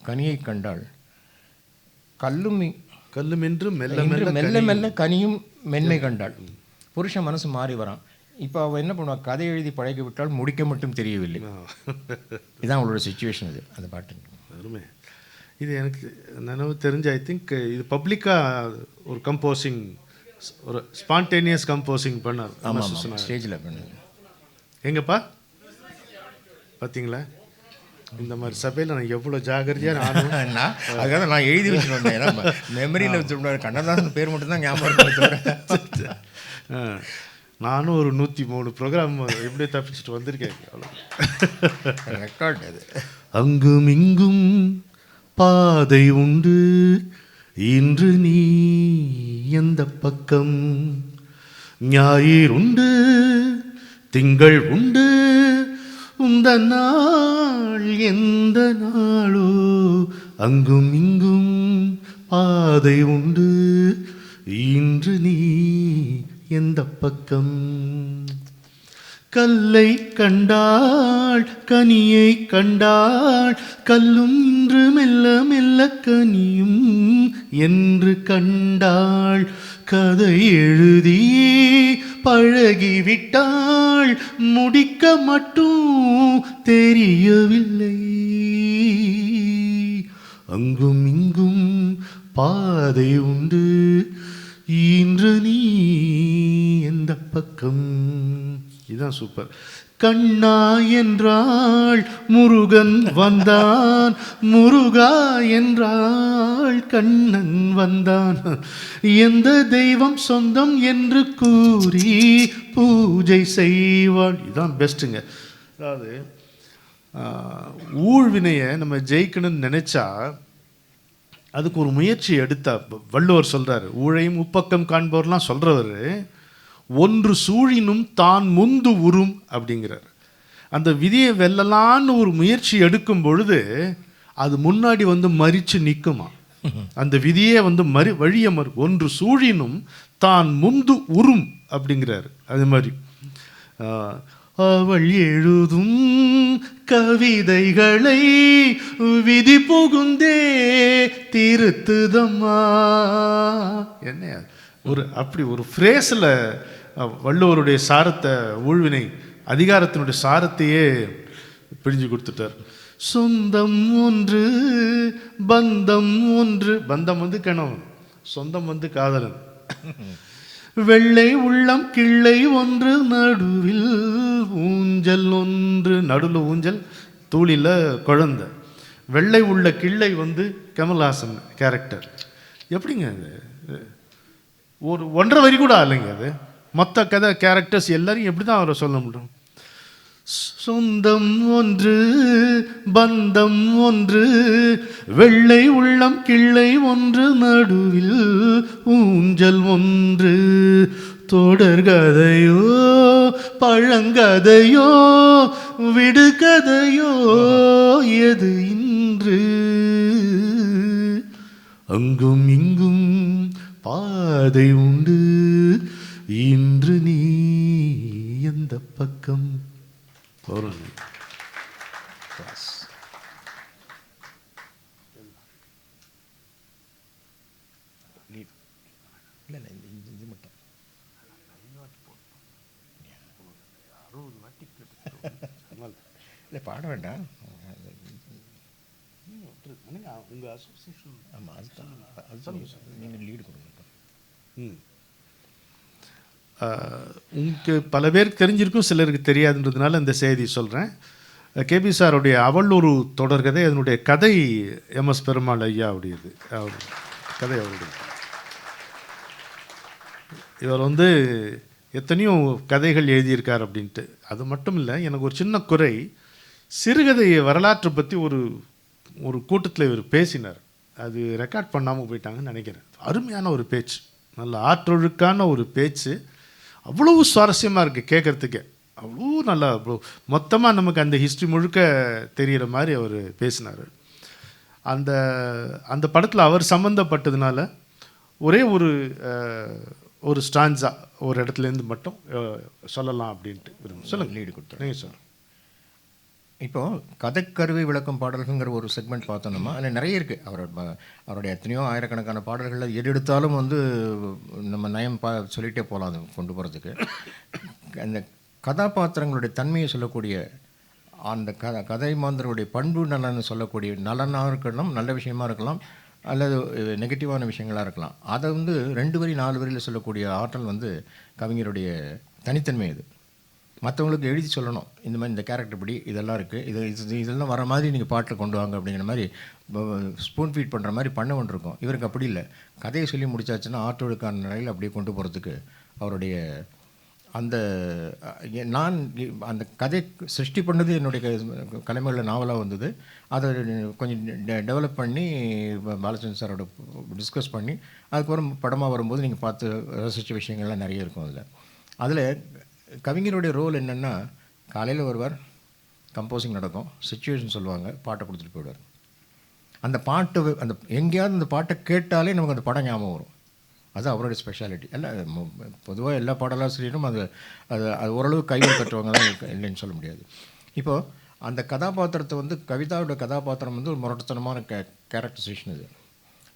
கனியை கண்டாள், கல்லும் என்று மெல்ல மெல்ல கனியும் மென்மை கண்டாள். புருஷன் மனசு மாறி வரான். இப்போ அவள் என்ன பண்ணுவாள், கதை எழுதி பழகி விட்டால் முடிக்க மட்டும் தெரியவில்லை. இதுதான் அவளோட சுச்சுவேஷன். இது அந்த பாட்டு அருமை. இது எனக்கு நினைவு தெரிஞ்சு, ஐ திங்க் இது பப்ளிக்காக ஒரு கம்போசிங், ஒரு ஸ்பான்டேனியஸ் கம்போசிங் பண்ணார். ஆமாம், ஸ்டேஜில் பண்ணார். எங்கப்பா பார்த்தீங்களா, இந்த மாதிரி சபையில் நான் எவ்வளோ ஜாகிரதையாக அதுக்காக நான் எழுதி வச்சுட்டு வந்தேன். ஏன்னா மெமரியில் வச்சுருந்தேன், கண்ணதாசன் பேர் மட்டும்தான் ஞாபகம். நானும் ஒரு 103 ப்ரோக்ராம் எப்படி தப்பிச்சுட்டு வந்திருக்கேன். ரெக்கார்ட் அது. அங்கும் இங்கும் பாதை உண்டு, இன்று நீ எந்த பக்கம், ஞாயிறுண்டு திங்கள் உண்டு, உந்த நாள் எந்த நாளோ, அங்கும் இங்கும் பாதை உண்டு, இன்று நீ எந்த பக்கம். கல்லை கண்டாள் கனியை கண்டாள், கல்லும் இன்று மெல்ல மெல்ல கனியும் என்று கண்டாள். கதை எழுதி பழகிவிட்டாள், முடிக்க மட்டும் தெரியவில்லை. அங்கும் இங்கும் பாதை உண்டு, இன்று நீ எந்த பக்கம். இதுதான் சூப்பர். கண்ணா என்றாள் முருகன் வந்தான், முருகா என்றாள் கண்ணன் வந்தான், எந்த தெய்வம் சொந்தம் என்று கூறி பூஜை செய்வாள். இதுதான் பெஸ்ட்டுங்க. அதாவது ஊழ்வினையை நம்ம ஜெயிக்கணும்னு நினைச்சா அதுக்கு ஒரு முயற்சி எடுத்தா, வள்ளுவர் சொல்றாரு, ஊழையும் உப்பக்கம் காண்பவர்லாம் சொல்றவர், ஒன்று சூழினும் தான் முந்து உறும் அப்படிங்கிறார். அந்த விதியை வெல்லலான்னு ஒரு முயற்சி எடுக்கும் பொழுது அது முன்னாடி வந்து மறித்து நிற்குமா. அந்த விதியே வந்து வழிய ஒன்று சூழினும் தான் முந்து உறும் அப்படிங்கிறார். அது மாதிரி அவள் எழுதும் கவிதைகளை விதி புகுந்தே திருத்துதம்மா. என்ன ஒரு அப்படி ஒரு ஃப்ரேஸில் வள்ளுவருடைய சாரத்தை, ஊழ்வினை அதிகாரத்தினுடைய சாரத்தையே பிழிஞ்சு கொடுத்துட்டார். சொந்தம் ஒன்று பந்தம் ஒன்று, பந்தம் வந்து கணவன், சொந்தம் வந்து காதலன். வெள்ளை உள்ளம் கிள்ளை ஒன்று, நடுவில் ஊஞ்சல் ஒன்று, நடுவில் ஊஞ்சல் தூளில் குழந்தை. வெள்ளை உள்ள கிள்ளை வந்து கமல்ஹாசன் கேரக்டர். எப்படிங்க அது ஒரு 1.5 வரி கூட இல்லைங்க. அது மொத்த கதை கேரக்டர்ஸ் எல்லாரையும் எப்படி தான் அவரை சொல்ல முடியும்? சொந்தம் ஒன்று பந்தம் ஒன்று வெள்ளை உள்ளம் கிள்ளை ஒன்று நடுவில் ஊஞ்சல் ஒன்று தொடர்கதையோ பழங்கதையோ விடுகதையோ எது இன்று அங்கும் இங்கும் பாதை உண்டு இன்று நீ எந்த பக்கம் பொருள் இது மட்டும் இல்லை பாட வேண்டாம். உங்கள் அசோசியேஷன் ஆமாம், அதுதான் நீங்கள் லீடு கொடுங்க. உங்களுக்கு பல பேருக்கு தெரிஞ்சிருக்கும், சிலருக்கு தெரியாதுன்றதுனால இந்த செய்தி சொல்கிறேன். கேபி சாருடைய அவள் ஒரு தொடர்கதை, அதனுடைய கதை எம்எஸ் பெருமாள் ஐயா உடையது. கதை அவருடைய. இவர் வந்து எத்தனையோ கதைகள் எழுதியிருக்கார் அப்படின்ட்டு. அது மட்டும் இல்லை, எனக்கு ஒரு சின்ன குறை, சிறுகதை வரலாற்றை பற்றி ஒரு கூட்டத்தில் இவர் பேசினார். அது ரெக்கார்ட் பண்ணாமல் போயிட்டாங்கன்னு நினைக்கிறேன். அருமையான ஒரு பேச்சு, நல்ல ஆற்றொழுக்கான ஒரு பேச்சு, அவ்வளோ சுவாரஸ்யமாக இருக்குது கேட்குறதுக்கே. அவ்வளோ நல்லா, அவ்வளோ மொத்தமாக நமக்கு அந்த ஹிஸ்ட்ரி முழுக்க தெரிகிற மாதிரி அவர் பேசினார். அந்த படத்தில் அவர் சம்மந்தப்பட்டதுனால ஒரே ஒரு ஸ்டான்ஸா ஒரு இடத்துலேருந்து மட்டும் சொல்லலாம் அப்படின்ட்டு விரும்புகிறேன். சொல்லுங்கள், லீடு கொடுத்துருங்க சார். இப்போது கதைக்கருவி விளக்கும் பாடல்கள்ங்கிற ஒரு செக்மெண்ட் பார்த்தோம்னா அதில் நிறைய இருக்குது. அவருடைய எத்தனையோ ஆயிரக்கணக்கான பாடல்களில் எது எடுத்தாலும் வந்து நம்ம நயம் சொல்லிகிட்டே போகலாம் அது கொண்டு போகிறதுக்கு. அந்த கதாபாத்திரங்களுடைய தன்மையை சொல்லக்கூடிய அந்த கதை மாந்தருடைய பண்பு நலன்னு சொல்லக்கூடிய நலனாக இருக்கலாம், நல்ல விஷயமா இருக்கலாம், அல்லது நெகட்டிவான விஷயங்களாக இருக்கலாம். அதை வந்து 2 வரி 4 வரியில் சொல்லக்கூடிய ஆற்றல் வந்து கவிஞருடைய தனித்தன்மை. இது மற்றவங்களுக்கு எழுதி சொல்லணும், இந்த மாதிரி இந்த கேரக்டர் இப்படி இதெல்லாம் இருக்குது, இதெல்லாம் வர மாதிரி நீங்கள் பாட்டில் கொண்டு வாங்க அப்படிங்கிற மாதிரி ஸ்பூன் ஃபீட் பண்ணுற மாதிரி பண்ண கொண்டிருக்கோம். இவருக்கு அப்படி இல்லை. கதையை சொல்லி முடிச்சாச்சுன்னா ஆற்றலுக்கான நிலையில் அப்படியே கொண்டு போகிறதுக்கு அவருடைய நான் அந்த கதை சிருஷ்டி பண்ணது என்னுடைய கலைமைகளில் நாவலாக வந்தது. அதை கொஞ்சம் டெவலப் பண்ணி பாலச்சந்திரன் சாரோட டிஸ்கஸ் பண்ணி அதுக்கப்புறம் படமாக வரும்போது நீங்கள் பார்த்து ரசித்த விஷயங்கள்லாம் நிறைய இருக்கும். அதில் கவிஞருடைய ரோல் என்னென்னா, காலையில் வருவார், கம்போசிங் நடக்கும், சிச்சுவேஷன் சொல்லுவாங்க, பாட்டை கொடுத்துட்டு போயிடுவார். அந்த பாட்டு எங்கேயாவது அந்த பாட்டை கேட்டாலே நமக்கு அந்த படம் ஞாபகம் வரும். அது அவருடைய ஸ்பெஷாலிட்டி. பொதுவாக எல்லா பாடலாசிரியரும் அது ஓரளவு கையில் கட்டுறவங்க தான் இல்லைன்னு சொல்ல முடியாது. இப்போது அந்த கதாபாத்திரத்தை வந்து கவிதாவோட கதாபாத்திரம் வந்து ஒரு முரட்டுத்தனமான கேரக்டரைசேஷன். இது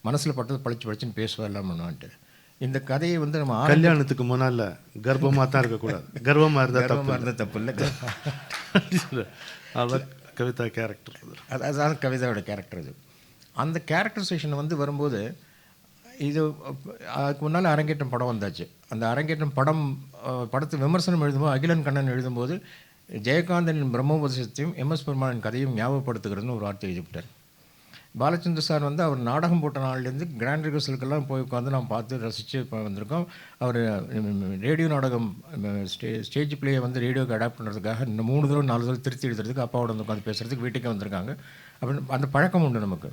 மனசில் பட்டது பளிச்சுன்னு பேசுவார் எல்லாம் பண்ணுவான்ட்டு. இந்த கதையை வந்து நம்ம கல்யாணத்துக்கு முன்னால் கர்ப்பமாக தான் இருக்கக்கூடாது, கர்ப்பமாக இருந்தால் தப்பு இல்லை. அதான் கவிதா கேரக்டர், அதுதான் கவிதாவோட கேரக்டர். இது அந்த கேரக்டரைசேஷன் வந்து வரும்போது இது அதுக்கு முன்னால் அரங்கேற்றம் படம் வந்தாச்சு. அந்த அரங்கேற்றம் படத்து விமர்சனம் எழுதும்போது அகிலன் கண்ணன் எழுதும்போது ஜெயகாந்தனின் பிரம்மோபதேசத்தையும் எம்எஸ் பெருமாளின் கதையும் ஞாபகப்படுத்துகிறதுன்னு ஒரு வார்த்தை எழுதிவிட்டார். பாலச்சந்திர சார் வந்து அவர் நாடகம் போட்ட நாள்லேருந்து கிராண்ட் ரிகர்சலுக்கெல்லாம் போய் உட்காந்து நாம் பார்த்து ரசித்து வந்திருக்கோம். அவர் ரேடியோ நாடகம் ஸ்டேஜ் பிளேயை வந்து ரேடியோக்கு அடாப்ட் பண்ணுறதுக்காக இந்த 3 தடவை 4 தடவை திருத்தி எழுதுறதுக்கு அப்பாவோட வந்து உட்காந்து பேசுகிறதுக்கு வீட்டுக்கே வந்திருக்காங்க. அப்படின்னு அந்த பழக்கம் உண்டு நமக்கு.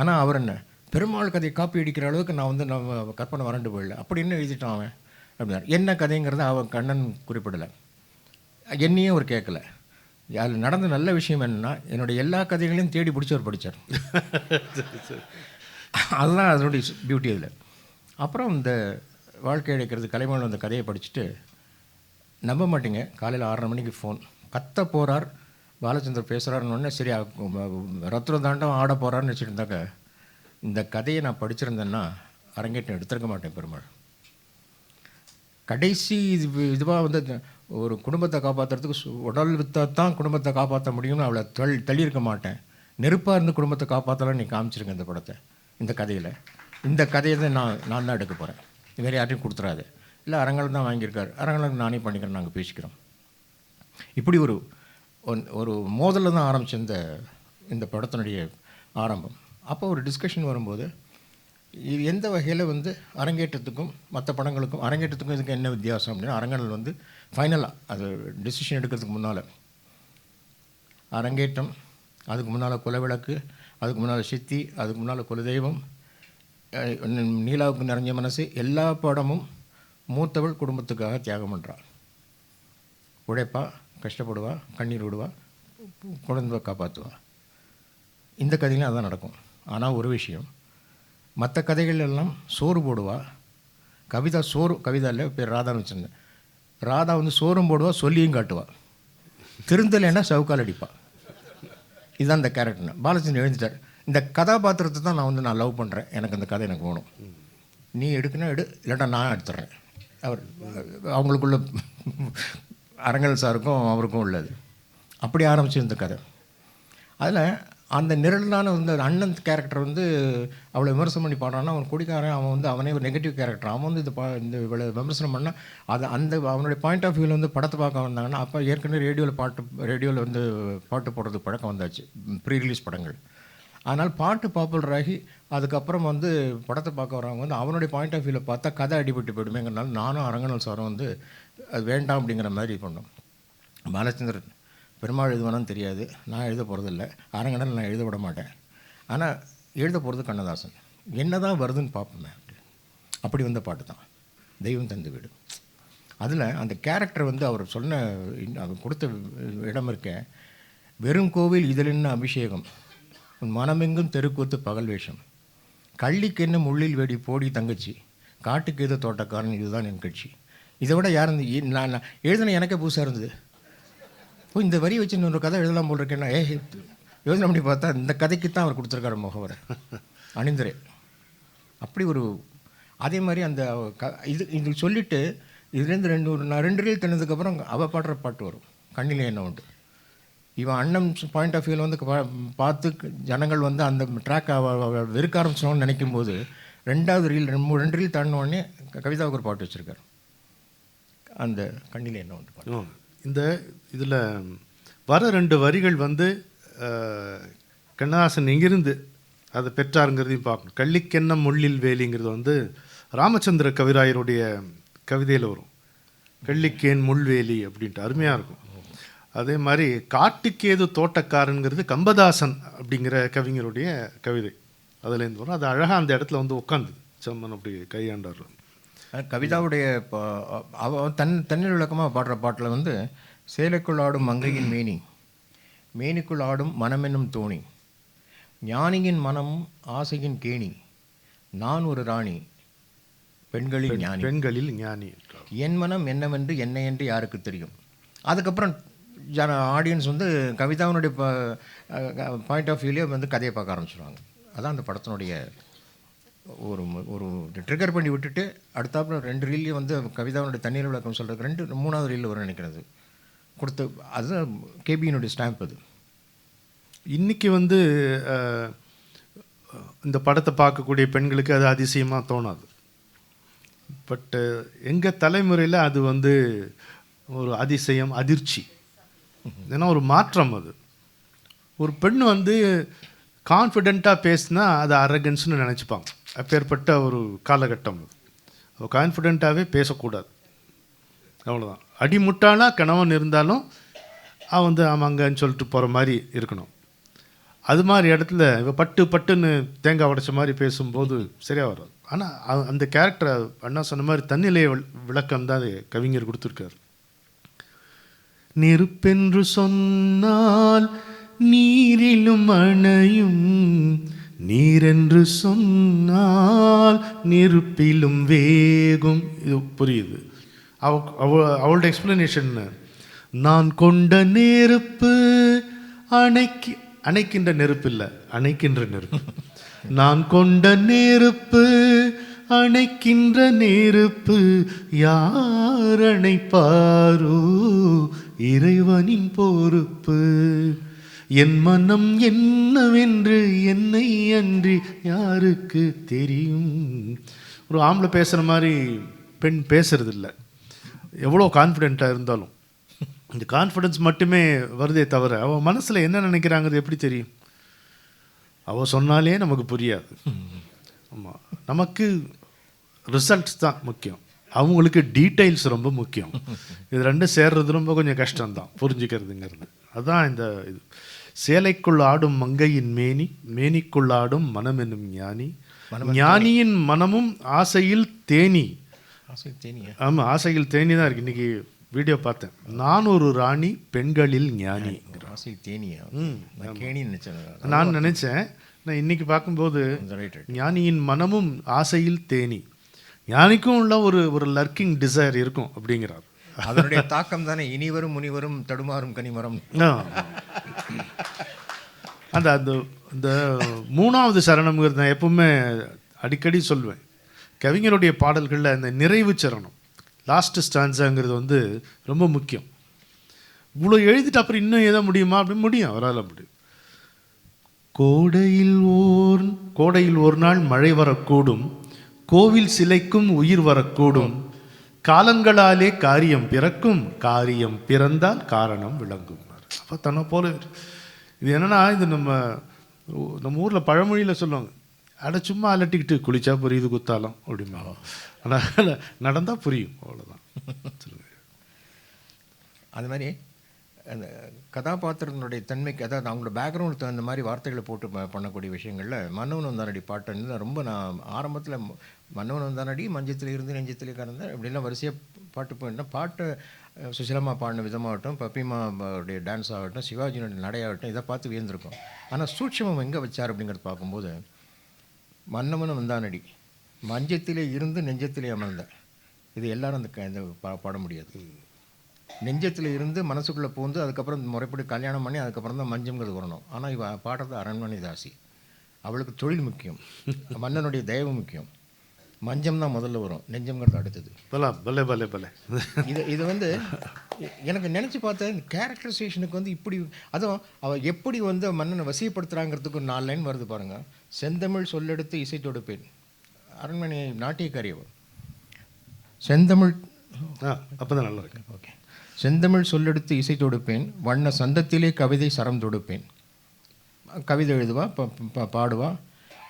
ஆனால் அவர் என்ன பெருமாள் கதையை காப்பி அடிக்கிற அளவுக்கு நான் வந்து நம்ம கற்பனை வறண்டு போயிடல அப்படின்னு எழுதிட்டான் அவன் அப்படின்னா. என்ன கதைங்கிறத அவன் கண்ணன் குறிப்பிடலை, என்னையும் அவர் கேட்கல. அதில் நடந்த நல்ல விஷயம் என்னென்னா, என்னுடைய எல்லா கதைகளையும் தேடி பிடிச்சி அவர் படித்தார். அதுதான் அதனுடைய பியூட்டி. அதில் அப்புறம் இந்த வாழ்க்கை அடைக்கிறது கலைமகள் அந்த கதையை படிச்சுட்டு நம்ப மாட்டீங்க, காலையில் 6:30 மணிக்கு ஃபோன் கத்த போகிறார், பாலச்சந்தர் பேசுகிறாருன்னு. சரி ரத்னம் தாண்டம் ஆட போகிறாருன்னு வச்சுருந்தாக்க இந்த கதையை நான் படிச்சிருந்தேன்னா அரங்கேற்றம் எடுத்துருக்க மாட்டேன். பெருமாள் கடைசி இதுவாக வந்து ஒரு குடும்பத்தை காப்பாற்றுறதுக்கு உடல் விற்றா தான் குடும்பத்தை காப்பாற்ற முடியும்னு அவளை தள்ளியிருக்க மாட்டேன். நெருப்பாக இருந்து குடும்பத்தை காப்பாற்றலாம் நீ காமிச்சிருங்க இந்த படத்தை. இந்த கதையில் இந்த கதையை தான் நான் தான் எடுக்க போகிறேன், வேறு யார்ட்டையும் கொடுத்துறாது. இல்லை அரங்கல் தான் வாங்கியிருக்காரு, அரங்கலுக்கு நானே பண்ணிக்கிறேன், நாங்கள் பேசிக்கிறோம். இப்படி ஒரு மோதலில் தான் ஆரம்பித்த இந்த படத்தினுடைய ஆரம்பம். அப்போ ஒரு டிஸ்கஷன் வரும்போது இது எந்த வகையில் வந்து அரங்கேற்றத்துக்கும் மற்ற படங்களுக்கும் அரங்கேற்றத்துக்கும் இதுக்கு என்ன வித்தியாசம் அப்படின்னா, அரங்கல் வந்து ஃபைனலாக அது டெசிஷன் எடுக்கிறதுக்கு முன்னால் அரங்கேற்றம், அதுக்கு முன்னால் குலவிளக்கு, அதுக்கு முன்னால் சித்தி, அதுக்கு முன்னால் குலதெய்வம், நீலாவுக்கு நிறைஞ்ச மனசு, எல்லா படமும் மூத்தவள் குடும்பத்துக்காக தியாகம் பண்ணுறாள். உழைப்பா, கஷ்டப்படுவா, கண்ணீர் விடுவா, குழந்தை காப்பாற்றுவா. இந்த கதையிலும் அதான் நடக்கும். ஆனால் ஒரு விஷயம், மற்ற கதைகள் எல்லாம் சோறு போடுவா. கவிதா சோறு, கவிதா இல்லை, பேர் ராதான்னு வச்சுருந்தேன். ராதா வந்து சோறும் போடுவா, சொல்லியும் காட்டுவா. திருந்தலைன்னா சவுக்கால் அடிப்பா. இதுதான் இந்த கேரக்டர். பாலச்சந்திரன் எழுந்துட்டார். இந்த கதாபாத்திரத்தை தான் நான் லவ் பண்ணுறேன், எனக்கு அந்த கதை எனக்கு வேணும், நீ எடுக்குன்னா எடு, இல்லாட்டா நான் எடுத்துட்றேன். அவர் அவங்களுக்குள்ள அரங்கல் சாருக்கும் அவருக்கும் உள்ளது. அப்படி ஆரம்பிச்சு இந்த கதை. அதில் அந்த நிரலான வந்து அண்ணன் கேரக்டர் வந்து அவளை விமர்சனம் பண்ணி பாடுறான்னா, அவன் குடிக்காரன், அவன் வந்து அவனே ஒரு நெகட்டிவ் கேரக்டர். அவன் வந்து இந்த இவளை விமர்சனம் பண்ணால் அது அந்த அவனுடைய பாயிண்ட் ஆஃப் வியூவில் வந்து படத்தை பார்க்க வந்தாங்கன்னா, அப்போ ஏற்கனவே ரேடியோவில் வந்து பாட்டு போடுறதுக்கு பழக்கம் வந்தாச்சு, ப்ரீ ரிலீஸ் படங்கள். அதனால் பாட்டு பாப்புலர் ஆகி அதுக்கப்புறம் வந்து படத்தை பார்க்க வரவங்க வந்து அவனுடைய பாயிண்ட் ஆஃப் வியூவில் பார்த்தா கதை அடிபட்டு போயிடுமேங்கிறனால நானும் அரங்கநாள் சாரும் வந்து அது வேண்டாம் அப்படிங்கிற மாதிரி பண்ணோம். பாலச்சந்திரன் பெருமாள் எழுதுவானு தெரியாது, நான் எழுத போகிறதில்ல, அரங்கனால் நான் எழுத விட மாட்டேன், ஆனால் எழுத போகிறது கண்ணதாசன், என்ன தான் வருதுன்னு பார்ப்போமே. அப்படி வந்த பாட்டு தான் தெய்வம் தந்து வீடு. அதில் அந்த கேரக்டர் வந்து அவர் சொன்ன அவர் கொடுத்த இடம் இருக்க, வெறும் கோவில் இதழின்னு அபிஷேகம், உன் மனமெங்கும் தெருக்கூத்து பகல் வேஷம், கள்ளிக்கு என்ன முள்ளில் வெடி போடி தங்கச்சி, காட்டுக்கு ஏதோ தோட்டக்காரன், இதுதான் என் கட்சி. இதை விட யார் இருந்து நான் எழுதின எனக்கே புதுசாக இருந்தது. இந்த வரி வச்சு இன்னொரு கதை எழுதலாம் போல் இருக்கேன்னா, யோசனை பண்ணி பார்த்தா இந்த கதைக்கு தான் அவர் கொடுத்துருக்காரு முகவரை அணிந்தரே. அப்படி ஒரு அதே மாதிரி அந்த இது சொல்லிவிட்டு இதுலேருந்து நான் 2 ரீல் தினதுக்கப்புறம் அவள் பாடுற பாட்டு வரும், கண்ணிலே என்ன உண்டு. இவன் அண்ணன் பாயிண்ட் ஆஃப் வியூவில் வந்து பார்த்து ஜனங்கள் வந்து அந்த ட்ராக் வெறுக்க ஆரம்பிச்சோன்னு நினைக்கும் போது 2வது ரீல் 2 ரீல் தாண்டினோடனே கவிதாவுக்கு ஒரு பாட்டு வச்சுருக்காரு, அந்த கண்ணிலே என்ன உண்டு பாட்டு. இந்த இதில் வர 2 வரிகள் வந்து கண்ணதாசன் எங்கிருந்து அதை பெற்றாருங்கிறதையும் பார்க்கணும். கள்ளிக்கென்னம் முள்ளில் வேலிங்கிறது வந்து ராமச்சந்திர கவிராயருடைய கவிதையில் வரும், கள்ளிக்கேன் முள்வேலி அப்படின்ட்டு அருமையாக இருக்கும். அதே மாதிரி காட்டுக்கேது தோட்டக்காரனுங்கிறது கம்பதாசன் அப்படிங்கிற கவிஞருடைய கவிதை, அதுலேருந்து வரும். அது அழகாக அந்த இடத்துல வந்து உட்காந்து சம்மன் அப்படி கையாண்டார். கவிதாவுடைய தண்ணீர் விளக்கமாக பாடுற பாட்டில் வந்து சேலைக்குள் ஆடும் மங்கையின் மேனி, மேனிக்குள் ஆடும் மனமென்னும் தோணி, ஞானியின் மனமும் ஆசையின் கேணி, நான் ஒரு ராணி பெண்களில் ஞானி, என் மனம் என்னவென்று என்ன என்று யாருக்கு தெரியும். அதுக்கப்புறம் ஆடியன்ஸ் வந்து கவிதாவினுடைய பாயிண்ட் ஆஃப் வியூலேயே வந்து கதையை பார்க்க ஆரம்பிச்சிடுவாங்க. அதான் அந்த படத்தினுடைய ஒரு ட்ரிகர் பண்ணி விட்டுட்டு அடுத்தாப்புல 2 ரீல்லையும் வந்து கவிதாவுடைய தண்ணீர் விளக்கம் சொல்கிறதுக்கு 3வது ரீலில் வரும் நினைக்கிறது கொடுத்து, அதுதான் கேபியினுடைய ஸ்டாம்ப். அது இன்றைக்கி வந்து இந்த படத்தை பார்க்கக்கூடிய பெண்களுக்கு அது அதிசயமாக தோணாது. பட்டு எங்கள் தலைமுறையில் அது வந்து ஒரு அதிசயம், அதிர்ச்சி. ஏன்னா ஒரு மாற்றம். அது ஒரு பெண் வந்து கான்ஃபிடெண்ட்டாக பேசினா அது அரகன்ஸ்னு நினச்சிப்பாங்க. அப்பேற்பட்ட ஒரு காலகட்டம். அது கான்ஃபிடெண்ட்டாகவே பேசக்கூடாது, அவ்வளோதான். அடிமுட்டானா கணவன் இருந்தாலும் அவன் வந்து ஆமாங்கன்னு சொல்லிட்டு போகிற மாதிரி இருக்கணும். அது மாதிரி இடத்துல இவ பட்டுன்னு தேங்காய் உடைச்ச மாதிரி பேசும்போது சரியாக வராது. ஆனால் அந்த கேரக்டரை அண்ணா சொன்ன மாதிரி தன்னிலை விளக்கம் தான் கவிஞர் கொடுத்துருக்காரு. நெருப்பென்று சொன்னால் நீரிலும் அணையும், நீரென்று சொன்னால் நெருப்பிலும் வேகும். இது புரியுது. அவளோட எக்ஸ்பிளனேஷன், நான் கொண்ட நெருப்பு அணைக்கின்ற நெருப்பு இல்லை, அணைக்கின்ற நெருப்பு. நான் கொண்ட நெருப்பு அணைக்கின்ற நெருப்பு, யார் அணைப்பாரோ இறைவனின் பொறுப்பு. என் மனம் என்னவென்று என்னை அன்றி யாருக்கு தெரியும். ஒரு ஆம்பளை பேசுகிற மாதிரி பெண் பேசுறதில்ல, எவ்வளோ கான்ஃபிடெண்ட்டாக இருந்தாலும். இந்த கான்ஃபிடென்ஸ் மட்டுமே வருதே தவிர அவன் மனசில் என்ன நினைக்கிறாங்கிறது எப்படி தெரியும்? அவள் சொன்னாலே நமக்கு புரியாது. ஆமாம், நமக்கு ரிசல்ட்ஸ் தான் முக்கியம், அவங்களுக்கு டீட்டெயில்ஸ் ரொம்ப முக்கியம். இது 2 சேர்றது ரொம்ப கொஞ்சம் கஷ்டம்தான் புரிஞ்சுக்கிறதுங்கிறது. அதான் இந்த இது. சேலைக்குள் ஆடும் மங்கையின் மேனி, மேனிக்குள் ஆடும் மனம் என்னும் ஞானி, ஞானியின் மனமும் ஆசையில் தேனி. ஆசை தேனியா? ஆமாம், ஆசையில் தேனி தான் இருக்கு. இன்னைக்கு வீடியோ பார்த்தேன். நான் ஒரு ராணி பெண்களில் ஞானி. ஆசை தேனியா? நான் கேணின்னு நினச்சேன். நான் நினச்சேன், நான் இன்னைக்கு பார்க்கும்போது ஞானியின் மனமும் ஆசையில் தேனி. ஞானிக்கும் உள்ள ஒரு லர்க்கிங் டிசைர் இருக்கும் அப்படிங்கிறார். அதனுடைய தாக்கம் தானே இனிவரும் முனிவரும் தடுமாறும் கனிமரம். அந்த அந்த இந்த 3வது சரணம்ங்கிறது நான் எப்பவுமே அடிக்கடி சொல்வேன். கவிஞருடைய பாடல்களில் அந்த நிறைவு சரணம், லாஸ்ட் ஸ்டான்ஸாங்கிறது வந்து ரொம்ப முக்கியம். இவ்வளோ எழுதிட்டு அப்புறம் இன்னும் எதை முடியுமா? அப்படி முடியும், அவரால் முடியும். கோடையில் ஒரு நாள் மழை வரக்கூடும், கோவில் சிலைக்கும் உயிர் வரக்கூடும், காலங்களாலே காரியம் பிறக்கும், காரியம் பிறந்தால் காரணம் விளங்கும். அப்போ தன்னை போல இது என்னன்னா, இது நம்ம ஊரில் பழமொழியில் சொல்லுவாங்க, அட சும்மா அலட்டிக்கிட்டு குளிச்சா புரியுது குத்தாலம் அப்படிமா. ஆனால் நடந்தால் புரியும், அவ்வளோதான். அது மாதிரி அந்த கதாபாத்திரத்தினுடைய தன்மைக்கு, அதாவது அவங்களோட பேக்ரவுண்டுக்கு தகுந்த மாதிரி வார்த்தைகளை போட்டு பண்ணக்கூடிய விஷயங்களில் மன்னவன் வந்தானடி பாட்டு ரொம்ப நான் ஆரம்பத்தில் மன்னவன் வந்தானடி, மஞ்சத்தில் இருந்து நெஞ்சத்தில் கறந்த இப்படிலாம் வரிசையாக பாட்டு போயிட்டேன். பாட்டு சுசிலம்மா பாடின விதமாகட்டும், பப்பிமாவுடைய டான்ஸ் ஆகட்டும், சிவாஜியோட நடையாகட்டும், இதை பார்த்து வியந்திருக்கும். ஆனால் சூட்சமம் எங்கே வச்சார் அப்படிங்கிறது பார்க்கும்போது, மன்னவன் வந்தானடி, மஞ்சத்திலே இருந்து நெஞ்சத்திலே அமர்ந்த, இது எல்லாரும் அந்த பாட முடியாது. நெஞ்சத்தில் இருந்து மனசுக்குள்ளே பூந்து அதுக்கப்புறம் முறைப்படி கல்யாணம் பண்ணி அதுக்கப்புறம் தான் மஞ்சங்கிறது வரணும். ஆனால் இவ பாடுறது அரண்மனை தாசி. அவளுக்கு தொழில் முக்கியம், மன்னனுடைய தயவு முக்கியம். மஞ்சம் தான் முதல்ல வரும், நெஞ்சம்ங்கிறது அடுத்தது. பலே பலே பலே. இது வந்து எனக்கு நினச்சி பார்த்தேன், இந்த கேரக்டரைசேஷனுக்கு வந்து இப்படி, அதுவும் அவள் எப்படி வந்து மன்னனை வசியப்படுத்துகிறாங்கிறதுக்கு ஒரு 4 லைன் வருது பாருங்கள். செந்தமிழ் சொல்லெடுத்து இசை தொடுப்பேன், அரண்மனை நாட்டியக்காரியவள். செந்தமிழ் அப்போ தான் நல்லா இருக்கு. ஓகே. செந்தமிழ் சொல்லெடுத்து இசை தொடுப்பேன், வண்ண சந்தத்திலே கவிதை சரம் தொடுப்பேன். கவிதை எழுதுவா, பாடுவா.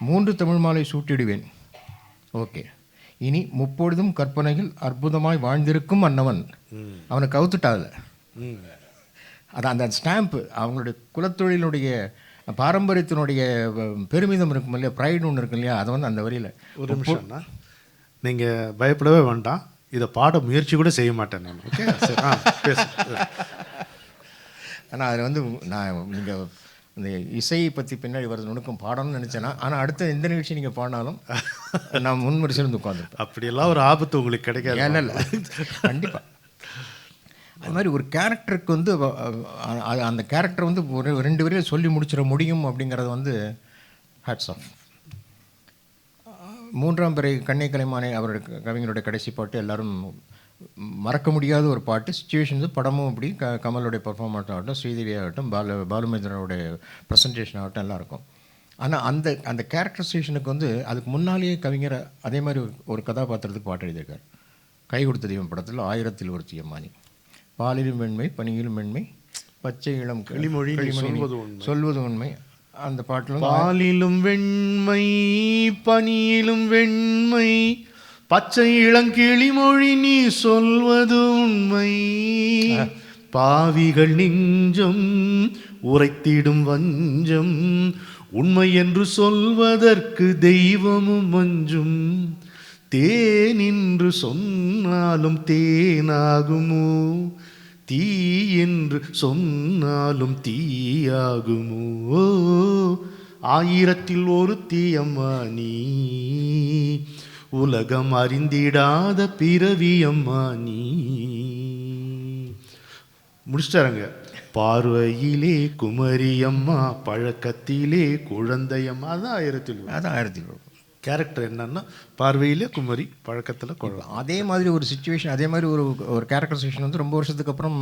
3 தமிழ் மாலை சூட்டிடுவேன். ஓகே. இனி முப்பொழுதும் கற்பனையில் அற்புதமாய் வாழ்ந்திருக்கும் அன்னவன். அவனை கவுத்துட்டால. அது அந்த ஸ்டாம்ப்பு, அவங்களுடைய குலத்தொழிலுடைய பாரம்பரியத்தினுடைய பெருமிதம் இருக்கும் இல்லையா, ப்ரைடு ஒன்று இருக்கும் இல்லையா, அதை வந்து அந்த வரியில். ஒரு நிமிஷம்னா, நீங்கள் பயப்படவே வேண்டாம், இதை பாட முயற்சி கூட செய்ய மாட்டேன் நான். ஓகே, பேசு. ஆனால் அதில் வந்து நான் நீங்கள் இந்த இசையை பற்றி பின்னாடி வருது நுணுக்கம் பாடணும்னு நினச்சேன்னா, ஆனால் அடுத்த எந்த நிகழ்ச்சி நீங்கள் பாடினாலும் நான் முன்வரிசையில் வந்து உட்காந்துருப்பேன். அப்படியெல்லாம் ஒரு ஆபத்து உங்களுக்கு கிடைக்காது. ஏன்னா இல்லை, கண்டிப்பாக. அது மாதிரி ஒரு கேரக்டருக்கு வந்து அந்த கேரக்டர் வந்து ஒரு 2 வரையில் சொல்லி முடிச்சிட முடியும் அப்படிங்கிறது வந்து ஹேட்ஸ் ஆஃப். 3ஆம் பிறை கண்ணை கலைமானே அவருடைய கவிஞருடைய கடைசி பாட்டு எல்லாரும் மறக்க முடியாத ஒரு பாட்டு. சிச்சுவேஷன்ஸு படமும் அப்படி, கமலுடைய பர்ஃபார்மன்ஸ் ஆகட்டும், ஸ்ரீதேவி ஆகட்டும், பாலுமேந்திரனுடைய ப்ரெசன்டேஷன் ஆகட்டும், எல்லாம் இருக்கும். ஆனால் அந்த கேரக்டரைசேஷனுக்கு வந்து அதுக்கு முன்னாலேயே கவிஞர் அதே மாதிரி ஒரு கதாபாத்திரத்துக்கு பாட்டு எழுதியிருக்கார். கை கொடுத்த தெய்வம் படத்தில் 1000ல் ஒருத்தி அம்மானி. பாலிலும் வெண்மை பனியிலும் வெண்மை பச்சை இளம் கிளிமொழி சொல்வது உண்மை. அந்த பாட்டில் பாலிலும் வெண்மை பனியிலும் வெண்மை பச்சை இளங்கிளிமொழி நீ சொல்வது உண்மை, பாவிகள் நெஞ்சம் உரைத்திடும் வஞ்சம், உண்மை என்று சொல்வதற்கு தெய்வமும் மஞ்சும், தேனின்று சொன்னாலும் தேனாகுமோ, தீ என்று சொன்னாலும் தீயாகுமோ, 1000ல் ஒருத்தி அம்மா நீ, உலகம் அறிந்திடாத பிறவி அம்மா நீ. முடிச்சிட்டாருங்க. பார்வையிலே குமரி அம்மா, பழக்கத்திலே குழந்தையம்மா. அதான் 1000ல் கேரக்டர் என்னன்னா, பார்வையிலே குமரி, பழக்கத்தில் குழந்தை. அதே மாதிரி ஒரு சுச்சுவேஷன், அதே மாதிரி ஒரு கேரக்டரைசேஷன் வந்து ரொம்ப வருஷத்துக்கு அப்புறம்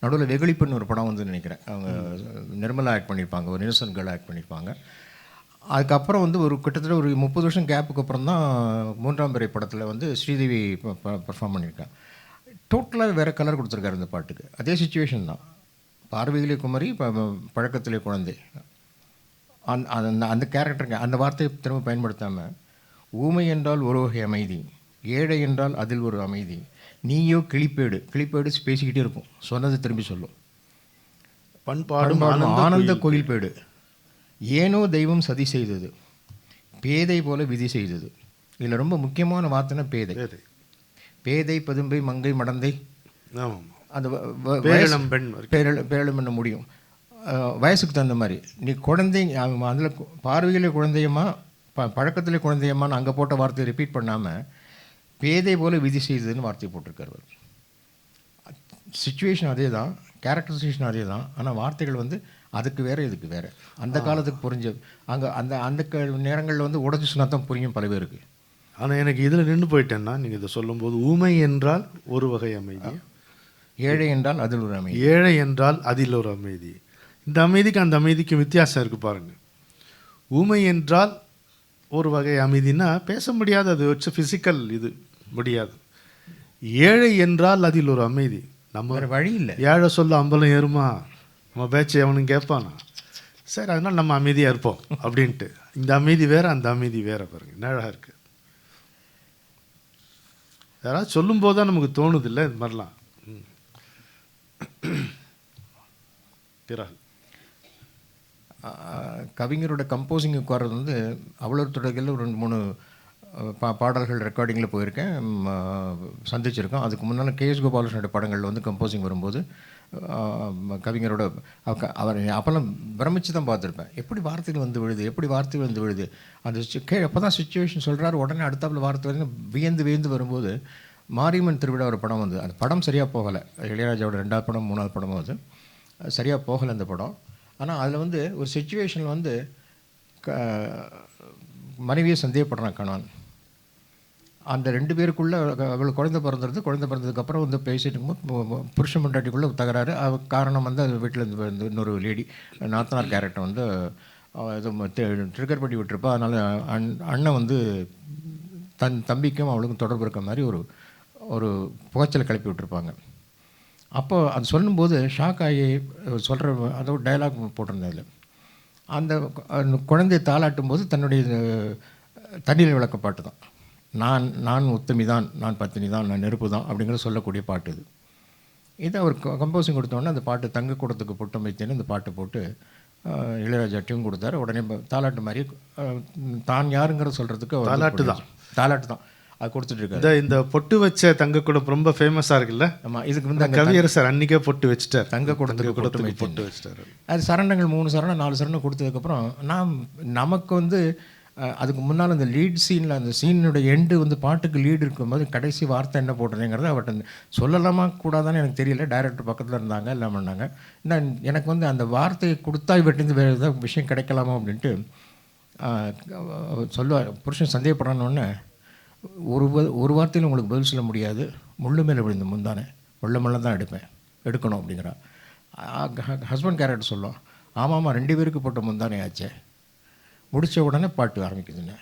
நடுவில் வெகுளிப்புன்னு ஒரு படம் வந்து நினைக்கிறேன், அவங்க நிர்மலா ஆக்ட் பண்ணியிருப்பாங்க, ஒரு இன்னசென்ட் கேர்ள் ஆக்ட் பண்ணியிருப்பாங்க. அதுக்கப்புறம் வந்து ஒரு கிட்டத்தட்ட ஒரு 30 வருஷம் கேப்புக்கு அப்புறம் தான் 3ஆம் பிறை படத்தில் வந்து ஸ்ரீதேவி பர்ஃபார்ம் பண்ணியிருக்காங்க. டோட்டலாக வேறு கலர் கொடுத்துருக்காரு இந்த பாட்டுக்கு. அதே சுச்சுவேஷன் தான், பார்வையிலே குமரி பழக்கத்திலே குழந்தை. அந்த கேரக்டருக்கு அந்த வார்த்தையை திரும்ப பயன்படுத்தாமல், ஊமை என்றால் ஒரு வகை அமைதி, ஏழை என்றால் அதில் ஒரு அமைதி, நீயோ கிளிப்பேடு பேசிக்கிட்டே இருக்கும், சொன்னது திரும்பி சொல்லும். பண்பாடும் ஆனந்த கோயில்பேடு. ஏனோ தெய்வம் சதி செய்தது, பேதை போல விதி செய்தது. இதில் ரொம்ப முக்கியமான வார்த்தைனா பேதை. பேதை, பதும்பை, மங்கை, மடந்தை, அந்த பேரளம் பண்ண முடியும் வயசுக்கு தகுந்த மாதிரி. நீ குழந்தை அதில் பார்வையிலே குழந்தையம்மா பழக்கத்திலே குழந்தையம்மான்னு அங்கே போட்ட வார்த்தையை ரிப்பீட் பண்ணாமல் பேதை போல விதி செய்ததுன்னு வார்த்தையை போட்டிருக்காரு. சுச்சுவேஷன் அதே தான், கேரக்டரைசேஷன் அதே தான், ஆனால் வார்த்தைகள் வந்து அதுக்கு வேறு இதுக்கு வேறு. அந்த காலத்துக்கு புரிஞ்ச அங்கே அந்த அந்த நேரங்களில் வந்து உடச்சி சொன்னா தான் புரியும் பல பேருக்கு. ஆனால் எனக்கு இதில் நின்று போயிட்டேன்னா, நீங்கள் இதை சொல்லும்போது ஊமை என்றால் ஒரு வகை அமைதி, ஏழை என்றால் அதில் ஒரு அமைதி, ஏழை என்றால் அதில் ஒரு அமைதி. இந்த அமைதிக்கு அந்த அமைதிக்கு வித்தியாசம் இருக்குது பாருங்கள். ஊமை என்றால் ஒரு வகை அமைதினா பேச முடியாது, அது வச்சு ஃபிசிக்கல் இது முடியாது. ஏழை என்றால் அதில் ஒரு அமைதி. நம்ம வழி இல்லை, ஏழை சொல்ல அம்பலம் ஏறுமா, நம்ம பேச்சு எவனும் கேட்பானா, சரி அதனால் நம்ம அமைதியாக இருப்போம் அப்படின்ட்டு. இந்த அமைதி வேறு, அந்த அமைதி வேறு. பாருங்க அழகாக இருக்குது. யாராவது சொல்லும்போது தான் நமக்கு தோணுது இல்லை இது மாதிரிலாம். கவிஞரோட கம்போசிங் உட்கார்றது வந்து அவ்வளோ தொடர்களில் ஒரு 2-3 பாடல்கள் ரெக்கார்டிங்கில் போயிருக்கேன், சந்திச்சிருக்கோம். அதுக்கு முன்னால் கேஎஸ் கோபாலகிருஷ்ணோட படங்களில் வந்து கம்போசிங் வரும்போது கவிஞரோட அவர் அப்போல்லாம் பிரமிச்சு தான் பார்த்துருப்பேன். எப்படி வார்த்தைகள் வந்து விழுது, எப்படி வார்த்தைகள் வந்து விழுது. அந்த அப்போ தான் சுச்சுவேஷன் சொல்கிறாரு, உடனே அடுத்தாப்புல வார்த்தை வந்து வியந்து வரும்போது மாரியம்மன் திருவிழா ஒரு படம் வந்து, அந்த படம் சரியாக போகலை. இளையராஜாவோட 2வது படம் 3வது படமும் அது சரியாக போகலை அந்த படம். ஆனால் அதில் வந்து ஒரு சுச்சுவேஷனில் வந்து மனைவியை சந்தேகப்படுறான் கணவன். அந்த 2 பேருக்குள்ளே அவளுக்கு குழந்தை பிறந்ததுக்கப்புறம் வந்து பேசிட்டு புருஷன் பொண்டாட்டிக்குள்ளே தகராறு. காரணம் வந்து அது வீட்டில் இருந்து இன்னொரு லேடி நாத்தனார் கேரக்டர் வந்து இது ட்ரிகர் பண்ணி விட்டுருப்பா. அதனால் அண்ணன் வந்து தம்பிக்கும் அவளுக்கும் தொடர்பு இருக்க மாதிரி ஒரு புகைச்சலை கிளப்பி விட்டுருப்பாங்க. அப்போ அது சொல்லும்போது ஷாக் ஆகி சொல்கிற அதோட டைலாக் போட்டிருந்ததில் அந்த குழந்தையை தாளாட்டும் போது தன்னுடைய தண்ணீர் விளக்க பாட்டு தான், நான் உத்தமி தான், நான் பத்தினி தான், நான் நெருப்பு தான் அப்படிங்கிறத சொல்லக்கூடிய பாட்டு இது. இதை அவர் கம்போசிங் கொடுத்தோடனே அந்த பாட்டு தங்க கூடத்துக்கு பொட்டம் வைத்தேன்னு இந்த பாட்டு போட்டு இளையராஜா டியூன் கொடுத்தாரு. உடனே தாலாட்டு மாதிரி தான் யாருங்கிறத சொல்கிறதுக்கு தாலாட்டு தான் அது கொடுத்துட்ருக்காரு. இந்த பொட்டு வச்ச தங்க கூடம் ரொம்ப ஃபேமஸாக இருக்குல்ல. ஆமாம், இதுக்கு வந்து கவியரசர் அன்றைக்கே பொட்டு வச்சுட்டார், தங்க கூடத்துக்கு பொட்டு வச்சுட்டார். அது சரணங்கள் 3 சரணம் 4 சரணம் கொடுத்ததுக்கப்புறம் நமக்கு வந்து அதுக்கு முன்னால் அந்த லீட் சீனில் அந்த சீனுடைய எண்டு வந்து பாட்டுக்கு லீடு இருக்கும்போது கடைசி வார்த்தை என்ன போட்டுறேங்கிறது அவர்கிட்ட சொல்லலாமா கூடாதான்னு எனக்கு தெரியல. டைரக்டர் பக்கத்தில் இருந்தாங்க, எல்லாம் பண்ணாங்க. எனக்கு வந்து அந்த வார்த்தையை கொடுத்தா இவர்கிட்ட வேறு ஏதாவது விஷயம் கிடைக்கலாமா அப்படின்ட்டு சொல்லுவார். புருஷன் சந்தேகப்படுறான்னு ஒரு வார்த்தையில் உங்களுக்கு பதில் சொல்ல முடியாது, முள்ளு மேலே விழுந்த முந்தானே முள்ள தான் எடுக்கணும் அப்படிங்கிறா. ஹஸ்பண்ட் கேரக்டர் சொல்லும், ஆமாம்மா 2 பேருக்கு போட்ட முந்தானே ஆச்சே. முடித்த உடனே பாட்டு ஆரம்பிக்குதுங்க.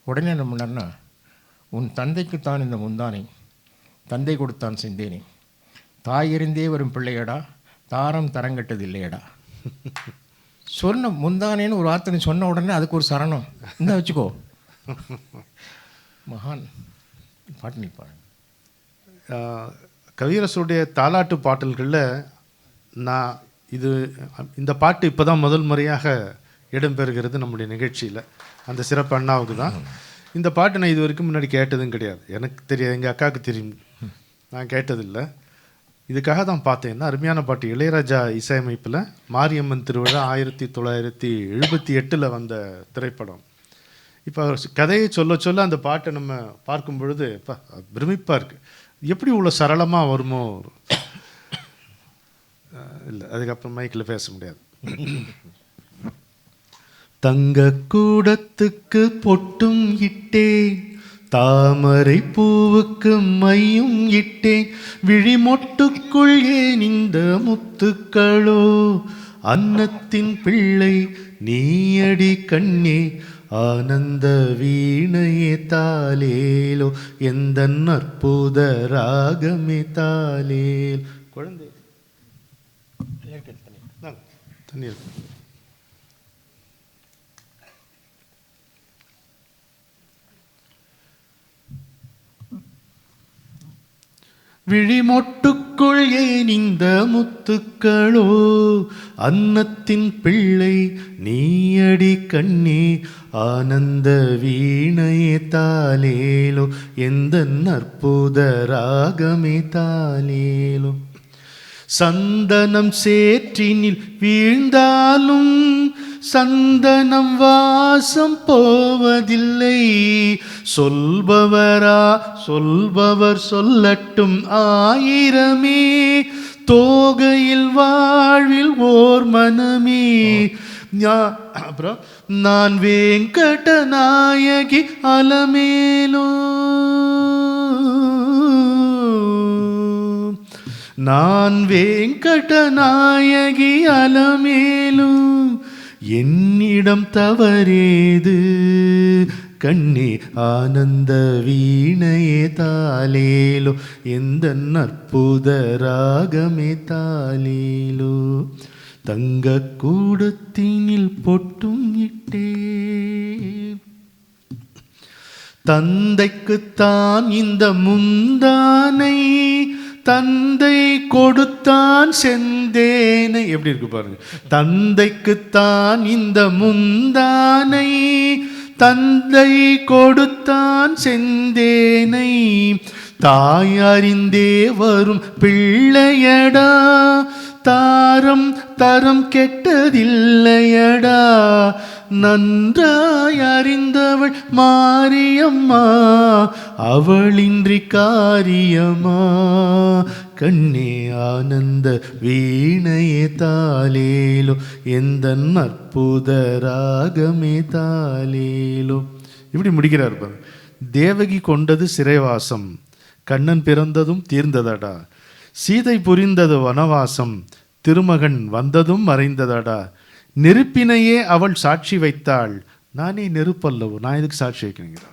உடனே என்ன பண்ணார்னா, உன் தந்தைக்குத்தான் இந்த முந்தானை, தந்தை கொடுத்தான் சிந்தேனி, தாயிருந்தே வரும் பிள்ளையடா, தாரம் தரங்கட்டது இல்லையடா. சொன்ன முந்தானேன்னு ஒரு வார்த்தை சொன்ன உடனே அதுக்கு ஒரு சரணம் இந்த வச்சுக்கோ. மகான் பாட்டு நிற்பாங்க. கவியரசுடைய தாலாட்டு பாடல்களில் இந்த பாட்டு இப்போ தான் முதல் முறையாக இடம்பெறுகிறது நம்முடைய நிகழ்ச்சியில். அந்த சிறப்பு அண்ணாவுக்கு தான். இந்த பாட்டு நான் இது வரைக்கும் முன்னாடி கேட்டதும் கிடையாது, எனக்கு தெரியாது, எங்கள் அக்காவுக்கு தெரியும், நான் கேட்டதில்லை. இதுக்காக தான் பார்த்தேன். அருமையான பாட்டு. இளையராஜா இசையமைப்பில் மாரியம்மன் திருவிழா 1978 வந்த திரைப்படம். இப்போ கதையை சொல்ல அந்த பாட்டை நம்ம பார்க்கும் பொழுது பிரமிப்பாக இருக்குது. எப்படி இவ்வளோ சரளமாக வருமோ இல்லை, அதுக்கப்புறம் மைக்கில் பேச முடியாது. தங்க கூடத்துக்கு பொட்டும் இட்டேன், தாமரை பூவுக்கு மையும் இட்டேன், விழிமொட்டுக்குள் ஏன் இந்த முத்துக்களோ, அன்னத்தின் பிள்ளை நீயடி கண்ணே, ஆனந்த வீணையே தாலேலோ, எந்த அற்புத ராகமே தாலேல். குழந்தை தண்ணீர் விழிமொட்டுக்குள் ஏன் இந்த முத்துக்களோ, அன்னத்தின் பிள்ளை நீயடி கண்ணே, ஆனந்த வீணையே தாலேலோ, எந்த அற்புத ராகமே தாலேலோ. சந்தனம் சேற்றினில் வீழ்ந்தாலும் சந்தனம் வாசம் போவதில்லை, சொல்பவர் சொல்லட்டும் ஆயிரமே, தோகையில் வாழ்வில் ஓர் மனமே. அப்புறம் நான் வேங்கட நாயகி அலமேலோ, நான் வேங்கட நாயகி அலமேலும், என்னிடம் தவறேது கண்ணே, ஆனந்த வீணையே தாலேலோ, எந்த அற்புத ராகமே தாலேலோ. தங்க கூடத்தினில் பொட்டும் இட்டே, தந்தைக்குத்தான் இந்த முந்தானை, தந்தை கொடுத்தான் செந்தேனை. எப்படி இருக்கு பாருங்க. தந்தைக்குத்தான் இந்த முந்தானை, தந்தை கொடுத்தான் செந்தேனை, தாய் அறிந்தே வரும் பிள்ளையடா, தாரம் தரம் கெட்டதில்லையடா, நன்றாய் அறிந்தவள் மாரியம்மா, அவளின்றி காரியமா கண்ணே, ஆனந்த வீணையே தாலேலோ, எந்த அற்புத ராகமே தாலேலோ. இப்படி முடிக்கிறார் பாரு. தேவகி கொண்டது சிறைவாசம், கண்ணன் பிறந்ததும் தீர்ந்ததடா, சீதை புரிந்தது வனவாசம், திருமகன் வந்ததும் மறைந்ததடா, நெருப்பினையே அவள் சாட்சி வைத்தாள், நானே நெருப்பல்லவோ, நான் எதுக்கு சாட்சி வைக்கிறேங்கிறா.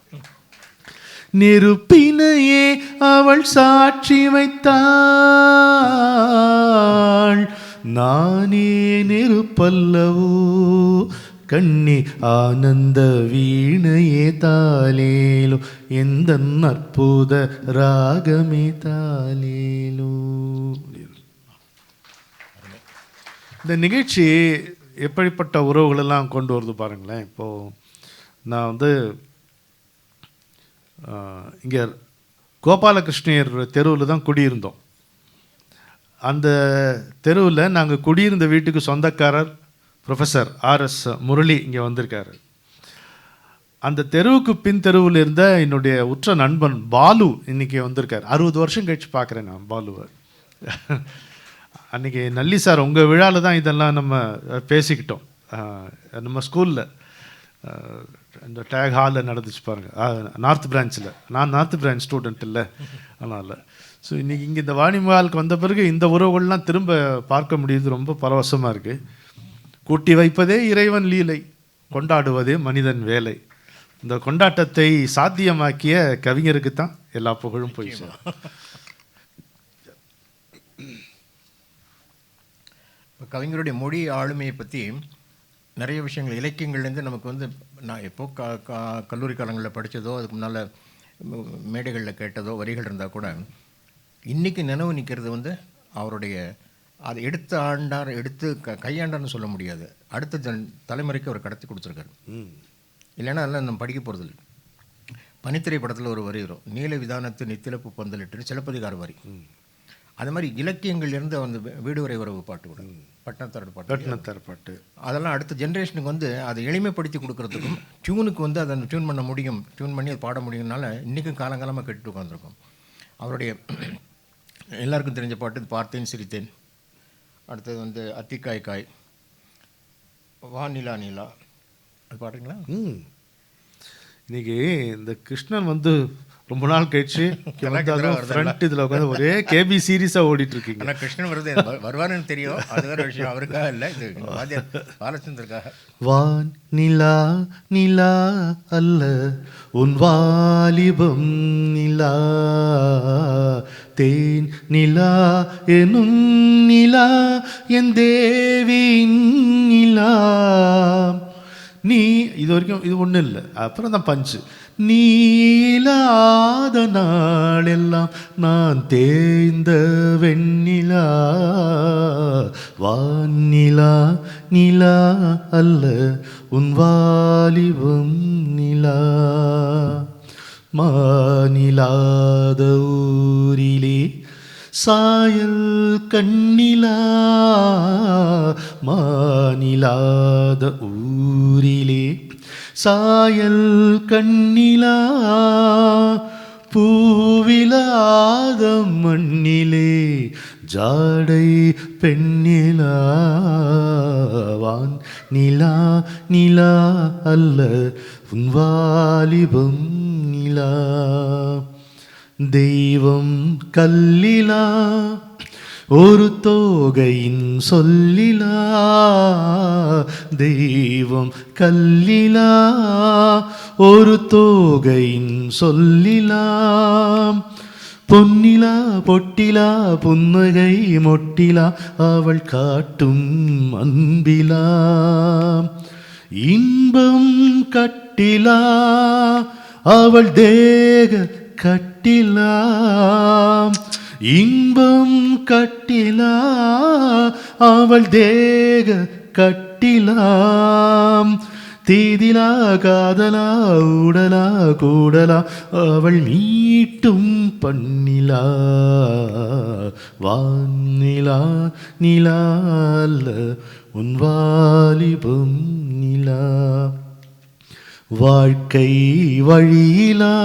நெருப்பினையே அவள் சாட்சி வைத்தாள், நானே நெருப்பல்லவோ கண்ணே, ஆனந்த வீணையே தாலேலோ, எந்த அற்புத ராகமே தாலேலோ. இந்த நிகழ்ச்சி எப்படிப்பட்ட உறவுகளெல்லாம் கொண்டு வருது பாருங்களேன். இப்போது நான் இங்கே கோபாலகிருஷ்ணர் தெருவில் தான் குடியிருந்தோம். அந்த தெருவில் நாங்கள் குடியிருந்த வீட்டுக்கு சொந்தக்காரர் ப்ரொஃபஸர் ஆர்எஸ் முரளி இங்கே வந்திருக்காரு. அந்த தெருவுக்கு பின் தெருவில் இருந்த என்னுடைய உற்ற நண்பன் பாலு இன்றைக்கி வந்திருக்கார். 60 வருஷம் கழிச்சு பார்க்குறேன் நான் பாலுவை. அன்றைக்கி நல்லி சார் உங்கள் விழாவில் தான் இதெல்லாம் நம்ம பேசிக்கிட்டோம். நம்ம ஸ்கூலில் இந்த டேக் ஹாலில் நடந்துச்சு பாருங்கள், நார்த் பிரான்ச்சில். நான் நார்த் பிரான்ச் ஸ்டூடெண்ட் இல்லை, அதனால் ஸோ இன்றைக்கி இங்கே இந்த வாணிமகாலுக்கு வந்த பிறகு இந்த உறவுகள்லாம் திரும்ப பார்க்க முடியுது. ரொம்ப பரவசமாக இருக்குது. கூட்டி வைப்பதே இறைவன் லீலை, கொண்டாடுவதே மனிதன் வேலை. இந்த கொண்டாட்டத்தை சாத்தியமாக்கிய கவிஞருக்கு தான் எல்லா புகழும் போய் சேரும். கவிஞருடைய மொழி ஆளுமையை பற்றி நிறைய விஷயங்கள் இலக்கியங்கள்லேருந்து நமக்கு நான் எப்போ கல்லூரி காலங்களில் படித்ததோ அதுக்கு முன்னால் மேடைகளில் கேட்டதோ வரிகள் இருந்தால் கூட இன்றைக்கி நினைவு நிற்கிறது அவருடைய அதை எடுத்து கையாண்டார்னு சொல்ல முடியாது. அடுத்த தலைமுறைக்கு அவர் கடத்தி கொடுத்துருக்காரு. இல்லைன்னா அதெல்லாம் நம்ம படிக்க போகிறதில்ல. பனித்திரை படத்தில் ஒரு வரி வரும், நீல விதானத்து நித்திலப்பு பந்தலிட்டு சிலப்பதிகார வரி. அது மாதிரி இலக்கியங்கள்லேருந்து அந்த வீடு வரை உறவு பாட்டு கூட, பட்டினத்தார் பாட்டு அதெல்லாம் அடுத்த ஜென்ரேஷனுக்கு அதை எளிமைப்படுத்தி கொடுக்கறதுக்கும் டியூனுக்கு அதை டியூன் பண்ண முடியும், டியூன் பண்ணி அதை பாட முடியும்னால இன்றைக்கும் காலங்காலமாக கேட்டு உட்காந்துருக்கோம். அவருடைய எல்லாருக்கும் தெரிஞ்ச பாட்டு பார்த்தேன் சிரித்தேன், அடுத்தது அத்திக்காய் காய், வா நிலா நீலா, அது பாடுறீங்களா? இன்னைக்கு இந்த கிருஷ்ணன் ரொம்ப நாள் கழிச்சு ஃப்ரண்ட் இதில் உட்காந்து ஒரே கேபி சீரீஸாக ஓடிட்டு இருக்கீங்க. ஆனால் கிருஷ்ணன் வருவாருன்னு தெரியும், அது வேறு விஷயம். அவருக்காக இல்லை, இது பாலச்சந்தருக்காக. வான் நிலா நிலா அல்ல உன் வாலிபம் நிலா, தேன் நிலா எனும் நிலா என் தேவின் நிலா, நீ இது இது வரைக்கும் இது ஒன்றும் இல்லை. அப்புறம் தான் பஞ்சு. நீலாத நாளெல்லாம் நான் தேய்ந்த வெண்ணிலா, வானிலா நிலா அல்ல உன் வாலிபம் நிலா, மானிலாத ஊரிலே சாயல் கண்ணிலா, மானிலாத ஊரிலே சாயல் கண்ணிலா, பூவிலாத மண்ணிலே ஜாடை பெண்ணிலா, வான் நிலா நிலா அல்ல உன் வாலிபம் நிலா, தெய்வம் கல்லிலா ஒரு தோகையின் சொல்லிலா, தெய்வம் கல்லிலா ஒரு தோகையின் சொல்லிலா, பொன்னிலா பொட்டிலா புன்னகை மொட்டிலா அவள் காட்டும் அன்பிலா, இன்பம் கட்டிலா அவள் தேக கட்டிலா, இன்பம் கட்டிலா அவள் தேக கட்டிலாம், தீதிலா காதலா உடலா கூடலா அவள் மீட்டும் பண்ணிலா, வானிலா நிலா அல்ல உன் வாலிபம் நிலா, வாழ்க்கை வழியிலா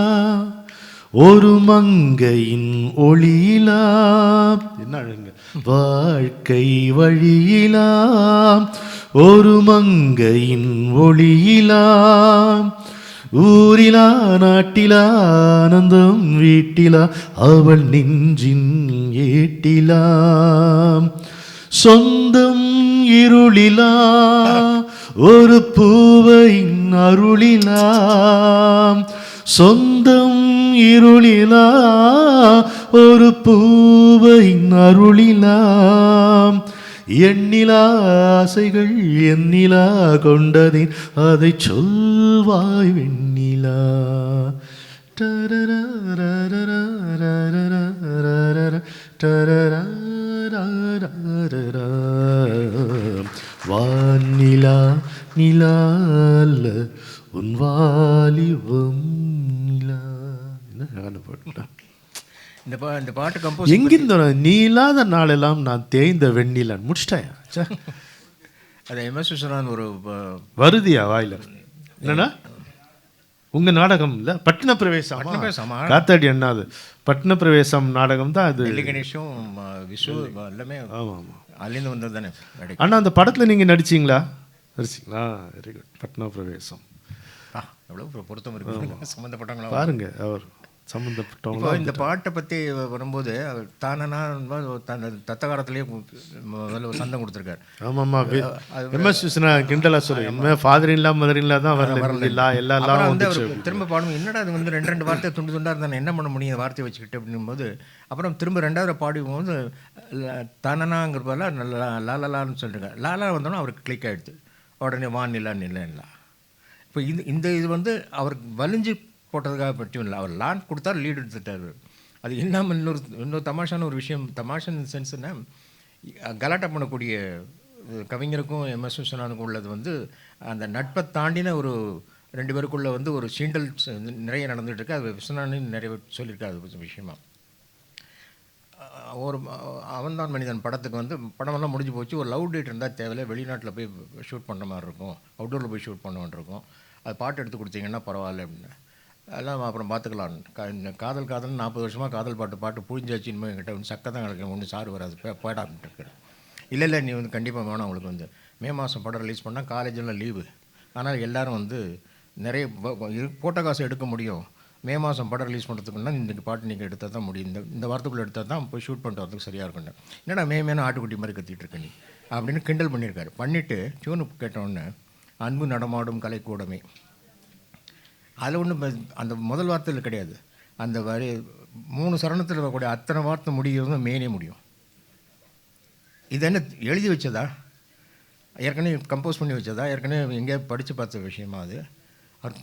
ஒரு மங்கையின் ஒளியிலா, என்ன அழகுங்க, வாழ்க்கை வழியிலா ஒரு மங்கையின் ஒளியிலா, ஊரிலா நாட்டிலா ஆனந்தம் வீட்டிலா அவள் நெஞ்சின் ஏட்டிலா, சொந்தம் இருளிலா ஒரு பூவையின் அருளிலா, சொந்தம் இருளிலா ஒரு பூவையின் அருளிலா, எண்ணிலா ஆசைகள் எண்ணிலா கொண்டதேன் அதை சொல்வாய் வெண்ணிலா, வானிலா நிலா அல்ல உன் வாலிபம் நிலா. என்ன அழகான பாட்டு. இந்த பாட்டு கம்போஸ் எங்கிருந்த நீ இல்லாத நாளெல்லாம் நான் தேய்ந்த வெண்ணிலான் முடிச்சிட்டாயா? அது MS விஸ்வநாதன் ஒரு வருதியா வாயில? என்னன்னா உங்க நாடகம் இல்ல பட்டின பிரவேசம் காத்தாடி அண்ணாது பட்டின பிரவேசம் நாடகம் தான் அது. கணேஷும் விஸ்வ எல்லாமே ஆமாம் ஆமாம் அதுலேருந்து வந்தது தானே. அண்ணா அந்த படத்தில் நீங்கள் நடிச்சிங்களா? Very good. பட்னா பிரவேசம் எவ்வளோ பொருத்தம் இருக்கு. சம்மந்தப்பட்டவங்களா பாருங்க, அவர் சம்மந்தப்பட்டவங்க. இந்த பாட்டை பற்றி வரும்போது தானனா தத்த காலத்திலேயே முதல்ல சந்தம் கொடுத்துருக்காரு. ஆமாம்மா. MS விஸ்வநாதன் கிண்டலா சொல்லு, இனிமேல் ஃபாதர் இல்லா மதர் இல்லா தான் வரல எல்லாம் வந்து அவர் திரும்ப பாடும். என்னடா அது வந்து ரெண்டு வார்த்தை துண்டு துண்டாக இருந்தால் என்ன பண்ண முடியும் வார்த்தையை வச்சுக்கிட்டு அப்படிங்கும்போது அப்புறம் திரும்ப ரெண்டாவது பாடும்போது தானனாங்கிறப்பல லாலான்னு சொல்லிருக்காரு. லாலா வந்தோன்னா அவருக்கு கிளிக் ஆகிடுது. உடனே வானிலா நிலா. இப்போ இது வந்து அவருக்கு வலிஞ்சு போட்டதுக்காக பற்றியும் இல்லை. அவர் லான் கொடுத்தாரு, லீடு எடுத்துட்டார். அது இல்லாமல் இன்னொரு தமாஷான ஒரு விஷயம். தமாஷான சென்ஸ்னா கலாட்டா பண்ணக்கூடிய கவிஞருக்கும் MS விஸ்வநாதனுக்கும் உள்ளது வந்து அந்த நட்பை தாண்டின ஒரு ரெண்டு பேருக்குள்ளே வந்து ஒரு சீண்டல் நிறைய நடந்துகிட்டு இருக்கு. அது விஸ்வநாதன் நிறைய சொல்லியிருக்காரு. அது விஷயமா ஒரு அவன்தான் மனிதன் படத்துக்கு வந்து படமெல்லாம் முடிஞ்சு போச்சு. ஒரு லவ் டேட் இருந்தால் தேவையில்லை, வெளிநாட்டில் போய் ஷூட் பண்ணுற மாதிரி இருக்கும், அவுட்டோரில் போய் ஷூட் பண்ண வேண்டியிருக்கும், அது பாட்டு எடுத்து கொடுத்தீங்கன்னா பரவாயில்ல அப்படின்னு. அதெல்லாம் அப்புறம் பார்த்துக்கலாம். இந்த காதல் 40 வருஷமாக காதல் பாட்டு புழிஞ்சாச்சு. இனிமேல் என்கிட்ட வந்து சக்கை தான் கிடக்கு, ஒன்றும் சாறு வராது, போய்டா அப்படின்ட்டு இருக்கிறேன். இல்லை நீ வந்து கண்டிப்பாக வேணும். அவங்களுக்கு வந்து மே மாதம் படம் ரிலீஸ் பண்ணால் காலேஜெல்லாம் லீவு. ஆனால் எல்லோரும் வந்து நிறைய போட்ட காசு எடுக்க முடியும். மே மாதம் படம் ரிலீஸ் பண்ணுறதுக்குன்னா இந்த பாட்டு நீங்கள் எடுத்தால் தான் முடியும், இந்த வாரத்துக்குள்ளே எடுத்தால் தான் போய் ஷூட் பண்ணிட்டு வரதுக்கு சரியாக இருக்கும்னு. என்னடா மேனு ஆட்டுக்குட்டி மாதிரி கத்திட்டு இருக்க நீ அப்படின்னு கிண்டல் பண்ணியிருக்காரு. பண்ணிவிட்டு டியூனு கேட்டோடனே அன்பு நடமாடும் கலைக்கூடமே, அதில் ஒன்றும் அந்த முதல் வார்த்தையில் கிடையாது. அந்த வரி 3 சரணத்தில் வரக்கூடிய அத்தனை வார்த்தை முடிகிறது மேனே முடியும். இது என்ன எழுதி வச்சதா? ஏற்கனவே கம்போஸ் பண்ணி வச்சதா, ஏற்கனவே எங்கேயோ படித்து பார்த்த விஷயமா அது. அவர்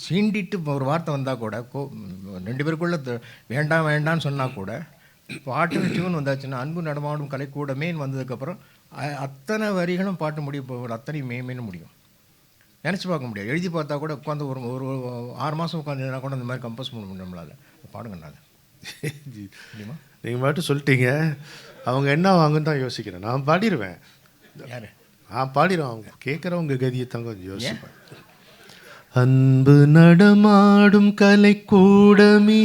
சீண்டிட்டு ஒரு வார்த்தை வந்தால் கூட ரெண்டு பேருக்குள்ள வேண்டாம் வேண்டான்னு சொன்னால் கூட பாட்டு டியூன் வந்தாச்சுன்னா அன்பு நடமாடும் கலைக்கூடமேன்னு வந்ததுக்கப்புறம் அத்தனை வரிகளும் பாட்டு முடியும், அத்தனை மேமேன்னு முடியும். நினச்சி பார்க்க முடியாது. எழுதி பார்த்தா கூட உட்காந்து ஒரு 6 மாதம் உட்காந்துனா கூட அந்த மாதிரி கம்போஸ் பண்ண முடியும் நம்மளால். பாடுங்க நான் முடியுமா? நீங்கள் மட்டும் சொல்லிட்டீங்க, அவங்க என்ன வாங்குன்னு தான் யோசிக்கிறேன். நான் பாடிடுவேன். யார்? நான் பாடிடுவேன். அவங்க கேட்குறவங்க கதியை தான் கொஞ்சம் யோசிப்பேன். அன்பு நடமாடும் கலைக்கூடமே,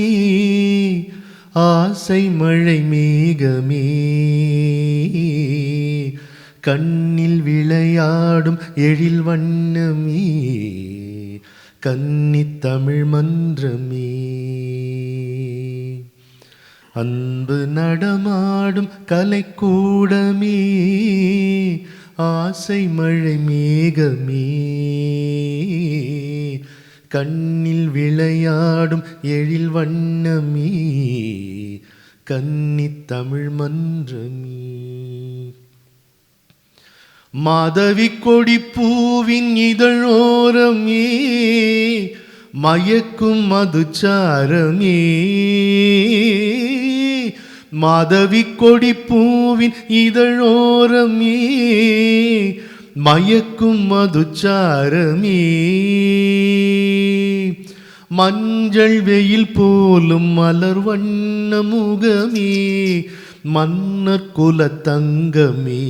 ஆசை மழை மேகமே, கண்ணில் விளையாடும் எழில் வண்ணமே, கன்னித் தமிழ் மன்றமே. அன்பு நடமாடும் கலைக்கூடமே, ஆசை மழை மேகமே, கண்ணில் விளையாடும் எழில் வண்ணமே, கன்னித் தமிழ் மன்றமே. மாதவி கொடி பூவின் இதழோரமே, மயக்கும் மதுச்சாரமே, மாதவி கொடி பூவின் இதழோரமே, மயக்கும் மதுச்சாரமே, மஞ்சள் வெயில் போலும் மலர் வண்ண முகமே, மன்னர் குல தங்கமே,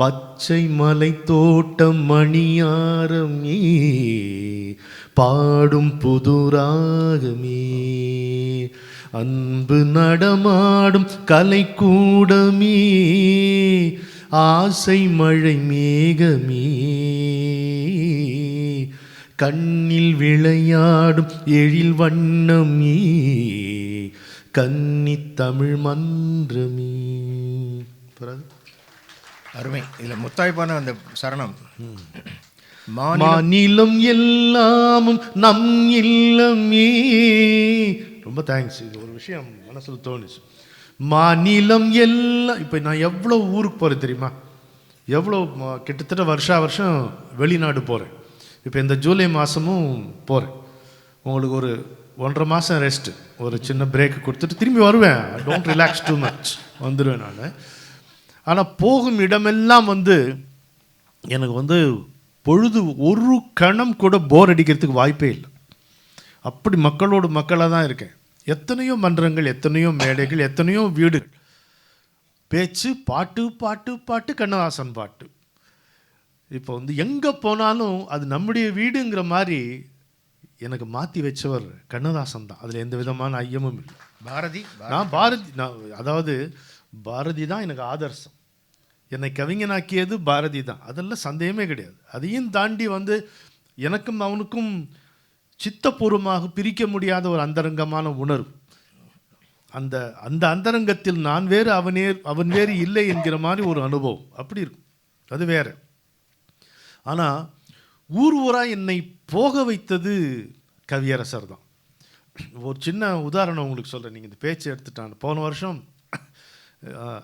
பச்சை மலை தோட்டம் மணியாரமே, பாடும் புதுராகமே. அன்பு நடமாடும் கலைக்கூடமே, ஆசை மழை மேகமே, கண்ணில் விளையாடும் எழில் வண்ணமே, கன்னித் தமிழ் மன்றமே. அருமை. இதில் முத்தாய்ப்பான அந்த சரணம், மாநிலம் எல்லாமும் நம் இல்லமே. ரொம்ப தேங்க்ஸ். இது ஒரு விஷயம் மனசில் தோணுச்சு. மாநிலம் எல்லாம், இப்போ நான் எவ்வளோ ஊருக்கு போகிறேன் தெரியுமா? எவ்வளோ கிட்டத்தட்ட வருஷம் வெளிநாடு போகிறேன். இப்போ இந்த ஜூலை மாதமும் போகிறேன். உங்களுக்கு ஒரு 1.5 மாதம் ரெஸ்ட்டு, ஒரு சின்ன பிரேக் கொடுத்துட்டு திரும்பி வருவேன். டோன்ட் ரிலாக்ஸ் டூ மச், வந்துடுவேன் நான். ஆனால் போகும் இடமெல்லாம் எனக்கு பொழுது ஒரு கணம் கூட போர் அடிக்கிறதுக்கு வாய்ப்பே இல்லை. அப்படி மக்களோடு மக்களாக தான் இருக்கேன். எத்தனையோ மன்றங்கள், எத்தனையோ மேடைகள், எத்தனையோ வீடுகள், பேச்சு, பாட்டு பாட்டு பாட்டு, கண்ணதாசன் பாட்டு. இப்போ எங்கே போனாலும் அது நம்முடைய வீடுங்கிற மாதிரி எனக்கு மாற்றி வச்சவர் கண்ணதாசன் தான். அதில் எந்த விதமான ஐயமும் இல்லை. அதாவது பாரதி தான் எனக்கு ஆதர்சம். என்னை கவிஞனாக்கியது பாரதி தான், அதெல்லாம் சந்தேகமே கிடையாது. அதையும் தாண்டி எனக்கும் அவனுக்கும் சித்தபூர்வமாக பிரிக்க முடியாத ஒரு அந்தரங்கமான உணர்வு. அந்த அந்த அந்தரங்கத்தில் நான் வேறு அவன் வேறு இல்லை என்கிற மாதிரி ஒரு அனுபவம் அப்படி இருக்கும். அது வேற. ஆனால் ஊராக என்னை போக வைத்தது கவியரசர் தான். ஒரு சின்ன உதாரணம் உங்களுக்கு சொல்கிறேன். நீங்கள் இந்த பேச்சு எடுத்துட்டாங்க. போன வருஷம்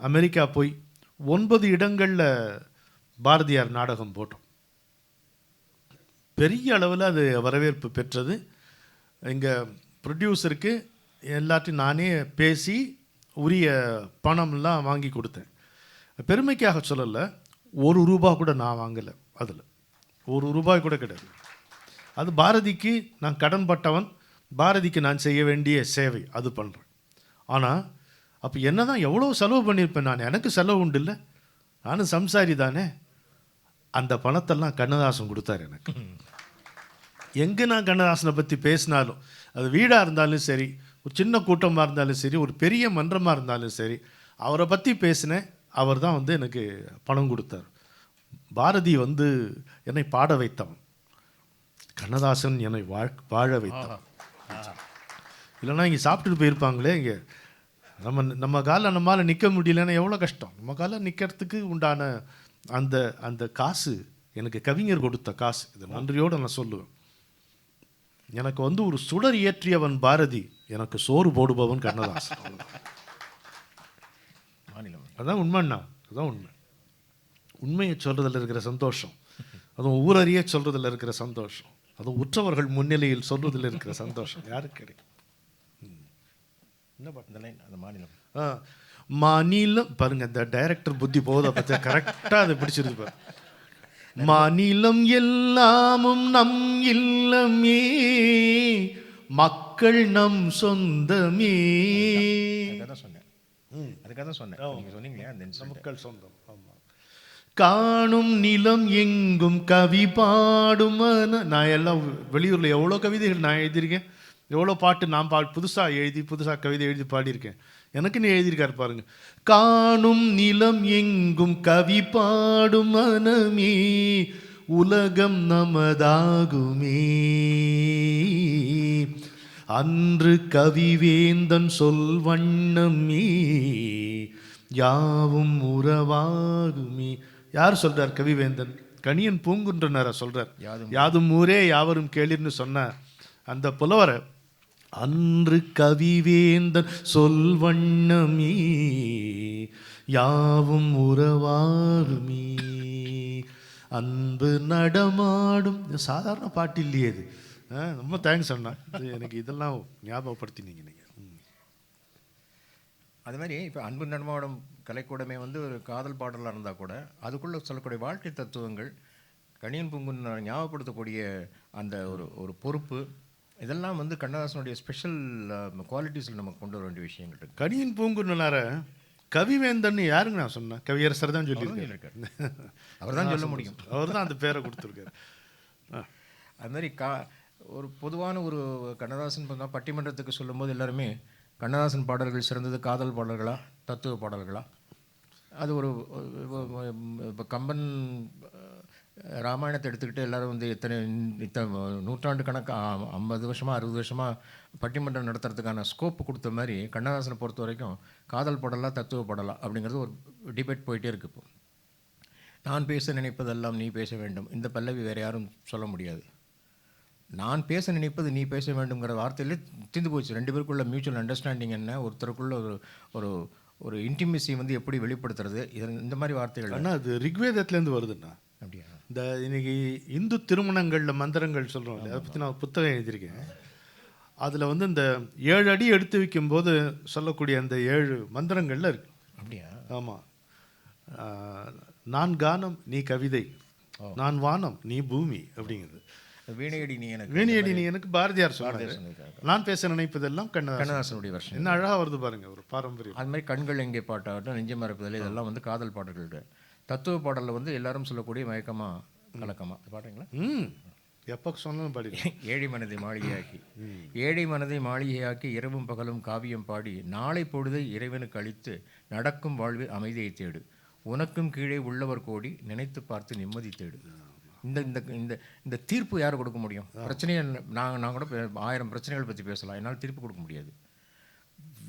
அமெரிக்கா போய் 9 இடங்களில் பாரதியார் நாடகம் போட்டோம். பெரிய அளவில் அது வரவேற்பு பெற்றது. எங்கள் ப்ரொடியூசருக்கு எல்லாத்தையும் நானே பேசி உரிய பணம்லாம் வாங்கி கொடுத்தேன். பெருமைக்காக சொல்லலை, ₹1 கூட நான் வாங்கலை. அதில் ₹1 கூட கிடையாது. அது பாரதிக்கு நான் கடன்பட்டவன், பாரதிக்கு நான் செய்ய வேண்டிய சேவை, அது பண்ணுறேன். ஆனால் அப்போ என்ன தான் எவ்வளோ செலவு பண்ணியிருப்பேன் நான். எனக்கு செலவு உண்டு இல்லை, நானும் சம்சாரி தானே. அந்த பணத்தெல்லாம் கண்ணதாசன் கொடுத்தார் எனக்கு. எங்கே நான் கண்ணதாசனை பற்றி பேசினாலும், அது வீடாக இருந்தாலும் சரி, ஒரு சின்ன கூட்டமாக இருந்தாலும் சரி, ஒரு பெரிய மன்றமாக இருந்தாலும் சரி, அவரை பற்றி பேசினேன். அவர் தான் எனக்கு பணம் கொடுத்தார். பாரதி என்னை பாட வைத்தவன், கண்ணதாசன் என்னை வாழ வைத்தவன். இல்லைன்னா இங்கே சாப்பிட்டுட்டு போயிருப்பாங்களே. இங்கே நம்ம காலில் நம்மளால் நிற்க முடியலன்னா எவ்வளோ கஷ்டம். நம்ம காலில் நிற்கிறதுக்கு உண்டான அந்த அந்த காசு எனக்கு கவிஞர் கொடுத்த காசு. இது நன்றியோடு நான் சொல்லுவேன். எனக்கு ஒரு சுடர் இயற்றியவன் பாரதி, எனக்கு சோறு போடுபவன் கண்ணதாசன். அதான் உண்மைண்ணா, அதுதான் உண்மை. உண்மையை சொல்கிறதில் இருக்கிற சந்தோஷம், அதுவும் ஊரறிய சொல்கிறதில் இருக்கிற சந்தோஷம், அதுவும் உற்றவர்கள் முன்னிலையில் சொல்வதில் இருக்கிற சந்தோஷம் யாருக்கு கிடைக்கும்? என்ன பாட்டு இந்த லைன்? அந்த மாநிலம் மாநிலம் பாருங்க, இந்த டைரக்டர் புத்தி போதை பற்றி கரெக்டாக அதை பிடிச்சிருக்கு பாரு. மாநிலம் எல்லாமும் நம் இல்லமே, மக்கள் நம் சொந்தமே. அதுக்காக தான் சொன்னேன். நீங்கள் சொன்னீங்களே அந்த மக்கள் சொந்தம். ஆமாம். காணும் நிலம் எங்கும் கவி பாடும் நான் எல்லாம் வெளியூரில் எவ்வளோ கவிதைகள் நான் எழுதியிருக்கேன், எவ்வளோ பாட்டு நான் புதுசாக எழுதி புதுசாக கவிதை எழுதி பாடியிருக்கேன். எனக்கு நீ எழுதியிருக்காரு பாருங்க. காணும் நிலம் எங்கும் கவி பாடும் மனமே, உலகம் நமதாகுமே. அன்று கவிவேந்தன் சொல் வண்ணமே, யாவும் உறவாகுமே. யார் சொல்றார்? கவிவேந்தன் கணியன் பூங்குன்றனார சொல்றார். யாதும் ஊரே யாவரும் கேளிர்னு சொன்ன அந்த புலவரை, அன்று கவிவேந்தன் சொல் வண்ணமே, யாவும் உறவாகுமே, அன்பு நடமாடும். சாதாரண பாட்டு இல்லையே இது. ரொம்ப தேங்க்ஸ் அண்ணா, எனக்கு இதெல்லாம் ஞாபகப்படுத்தினீங்க நீங்கள். அது மாதிரி இப்போ அன்பு நடமாடும் கலைக்கூடமே வந்து ஒரு காதல் பாடலாக இருந்தால் கூட அதுக்குள்ளே சொல்லக்கூடிய வாழ்க்கை தத்துவங்கள், கணியன் பூங்குன் ஞாபகப்படுத்தக்கூடிய அந்த ஒரு பொறுப்பு, இதெல்லாம் வந்து கண்ணதாசனுடைய ஸ்பெஷல் குவாலிட்டிஸில் நம்ம கொண்டு வர வேண்டிய விஷயங்கள் இருக்குது. கணியன் பூங்குன்றனார கவிவேந்தன் யாருங்க நான் சொன்னேன்? கவியரசர் தான் சொல்லியிருக்காரு. அவர் தான் சொல்ல முடியும். அவர் தான் அந்த பேரை கொடுத்துருக்காரு. அது மாதிரி ஒரு பொதுவான ஒரு கண்ணதாசன் பட்டிமன்றத்துக்கு சொல்லும்போது எல்லாருமே கண்ணதாசன் பாடல்கள் சிறந்தது காதல் பாடல்களா தத்துவ பாடல்களா? அது ஒரு இப்போ கம்பன் ராமாயணத்தை எடுத்துக்கிட்டு எல்லோரும் வந்து இத்தனை நூற்றாண்டு கணக்காக 50 வருஷமாக 60 வருஷமாக பட்டிமன்றம் நடத்துறதுக்கான ஸ்கோப் கொடுத்த மாதிரி கண்ணதாசனை பொறுத்த வரைக்கும் காதல் பாடலாம் தத்துவ பாடலாம் அப்படிங்கிறது ஒரு டிபேட் போயிட்டே இருக்குது. இப்போ நான் பேச நினைப்பதெல்லாம் நீ பேச வேண்டும், இந்த பல்லவி வேறு யாரும் சொல்ல முடியாது. நான் பேச நினைப்பது நீ பேச வேண்டுங்கிற வார்த்தையிலே தீர்ந்து போச்சு. 2 பேருக்குள்ள மியூச்சுவல் அண்டர்ஸ்டாண்டிங் என்ன, ஒருத்தருக்குள்ள ஒரு ஒரு இன்டிமேசி வந்து எப்படி வெளிப்படுத்துறது, இந்த மாதிரி வார்த்தைகள். ஆனால் அது ரிக்வேதத்துலேருந்து வருதுண்ணா. அப்படியா? இந்த இன்னைக்கு இந்து திருமணங்களில் மந்திரங்கள் சொல்கிறோம் இல்லையா, அதை பற்றி நான் புத்தகம் எழுதியிருக்கேன். அதில் வந்து இந்த 7 அடி எடுத்து வைக்கும்போது சொல்லக்கூடிய அந்த 7 மந்திரங்களில் இருக்கு. அப்படியா? ஆமாம். நான் கானம் நீ கவிதை, நான் வானம் நீ பூமி அப்படிங்கிறது. வீணையடி நீ எனக்கு, வீணையடி நீ எனக்கு பாரதியார் சொன்னார். நான் பேச நினைப்பதெல்லாம் கண்ணதாசனுடைய வருஷம். என்ன அழகாக வருது பாருங்க, ஒரு பாரம்பரியம். அது மாதிரி கண்கள் எங்கே பாட்டாகட்டும், நெஞ்சம் மறப்பதில்லை, இதெல்லாம் வந்து காதல் பாடல்கள். தத்துவ பாடலில் வந்து எல்லாரும் சொல்லக்கூடிய மயக்கமா கலக்கமா பாடுறீங்களா? எப்போ சொன்னாலும் பாடி. ஏழை மனதை மாளிகையாக்கி, ஏழை மனதை மாளிகையாக்கி இரவும் பகலும் காவியம் பாடி, நாளை பொழுதை இறைவனுக்கு அளித்து நடக்கும் வாழ்வில் அமைதியை தேடு, உனக்கும் கீழே உள்ளவர் கோடி நினைத்து பார்த்து நிம்மதி தேடு. இந்த இந்த இந்த இந்த தீர்ப்பு யார் கொடுக்க முடியும்? பிரச்சனையை நான் கூட 1000 பிரச்சனைகள் பற்றி பேசலாம், என்னால் தீர்ப்பு கொடுக்க முடியாது.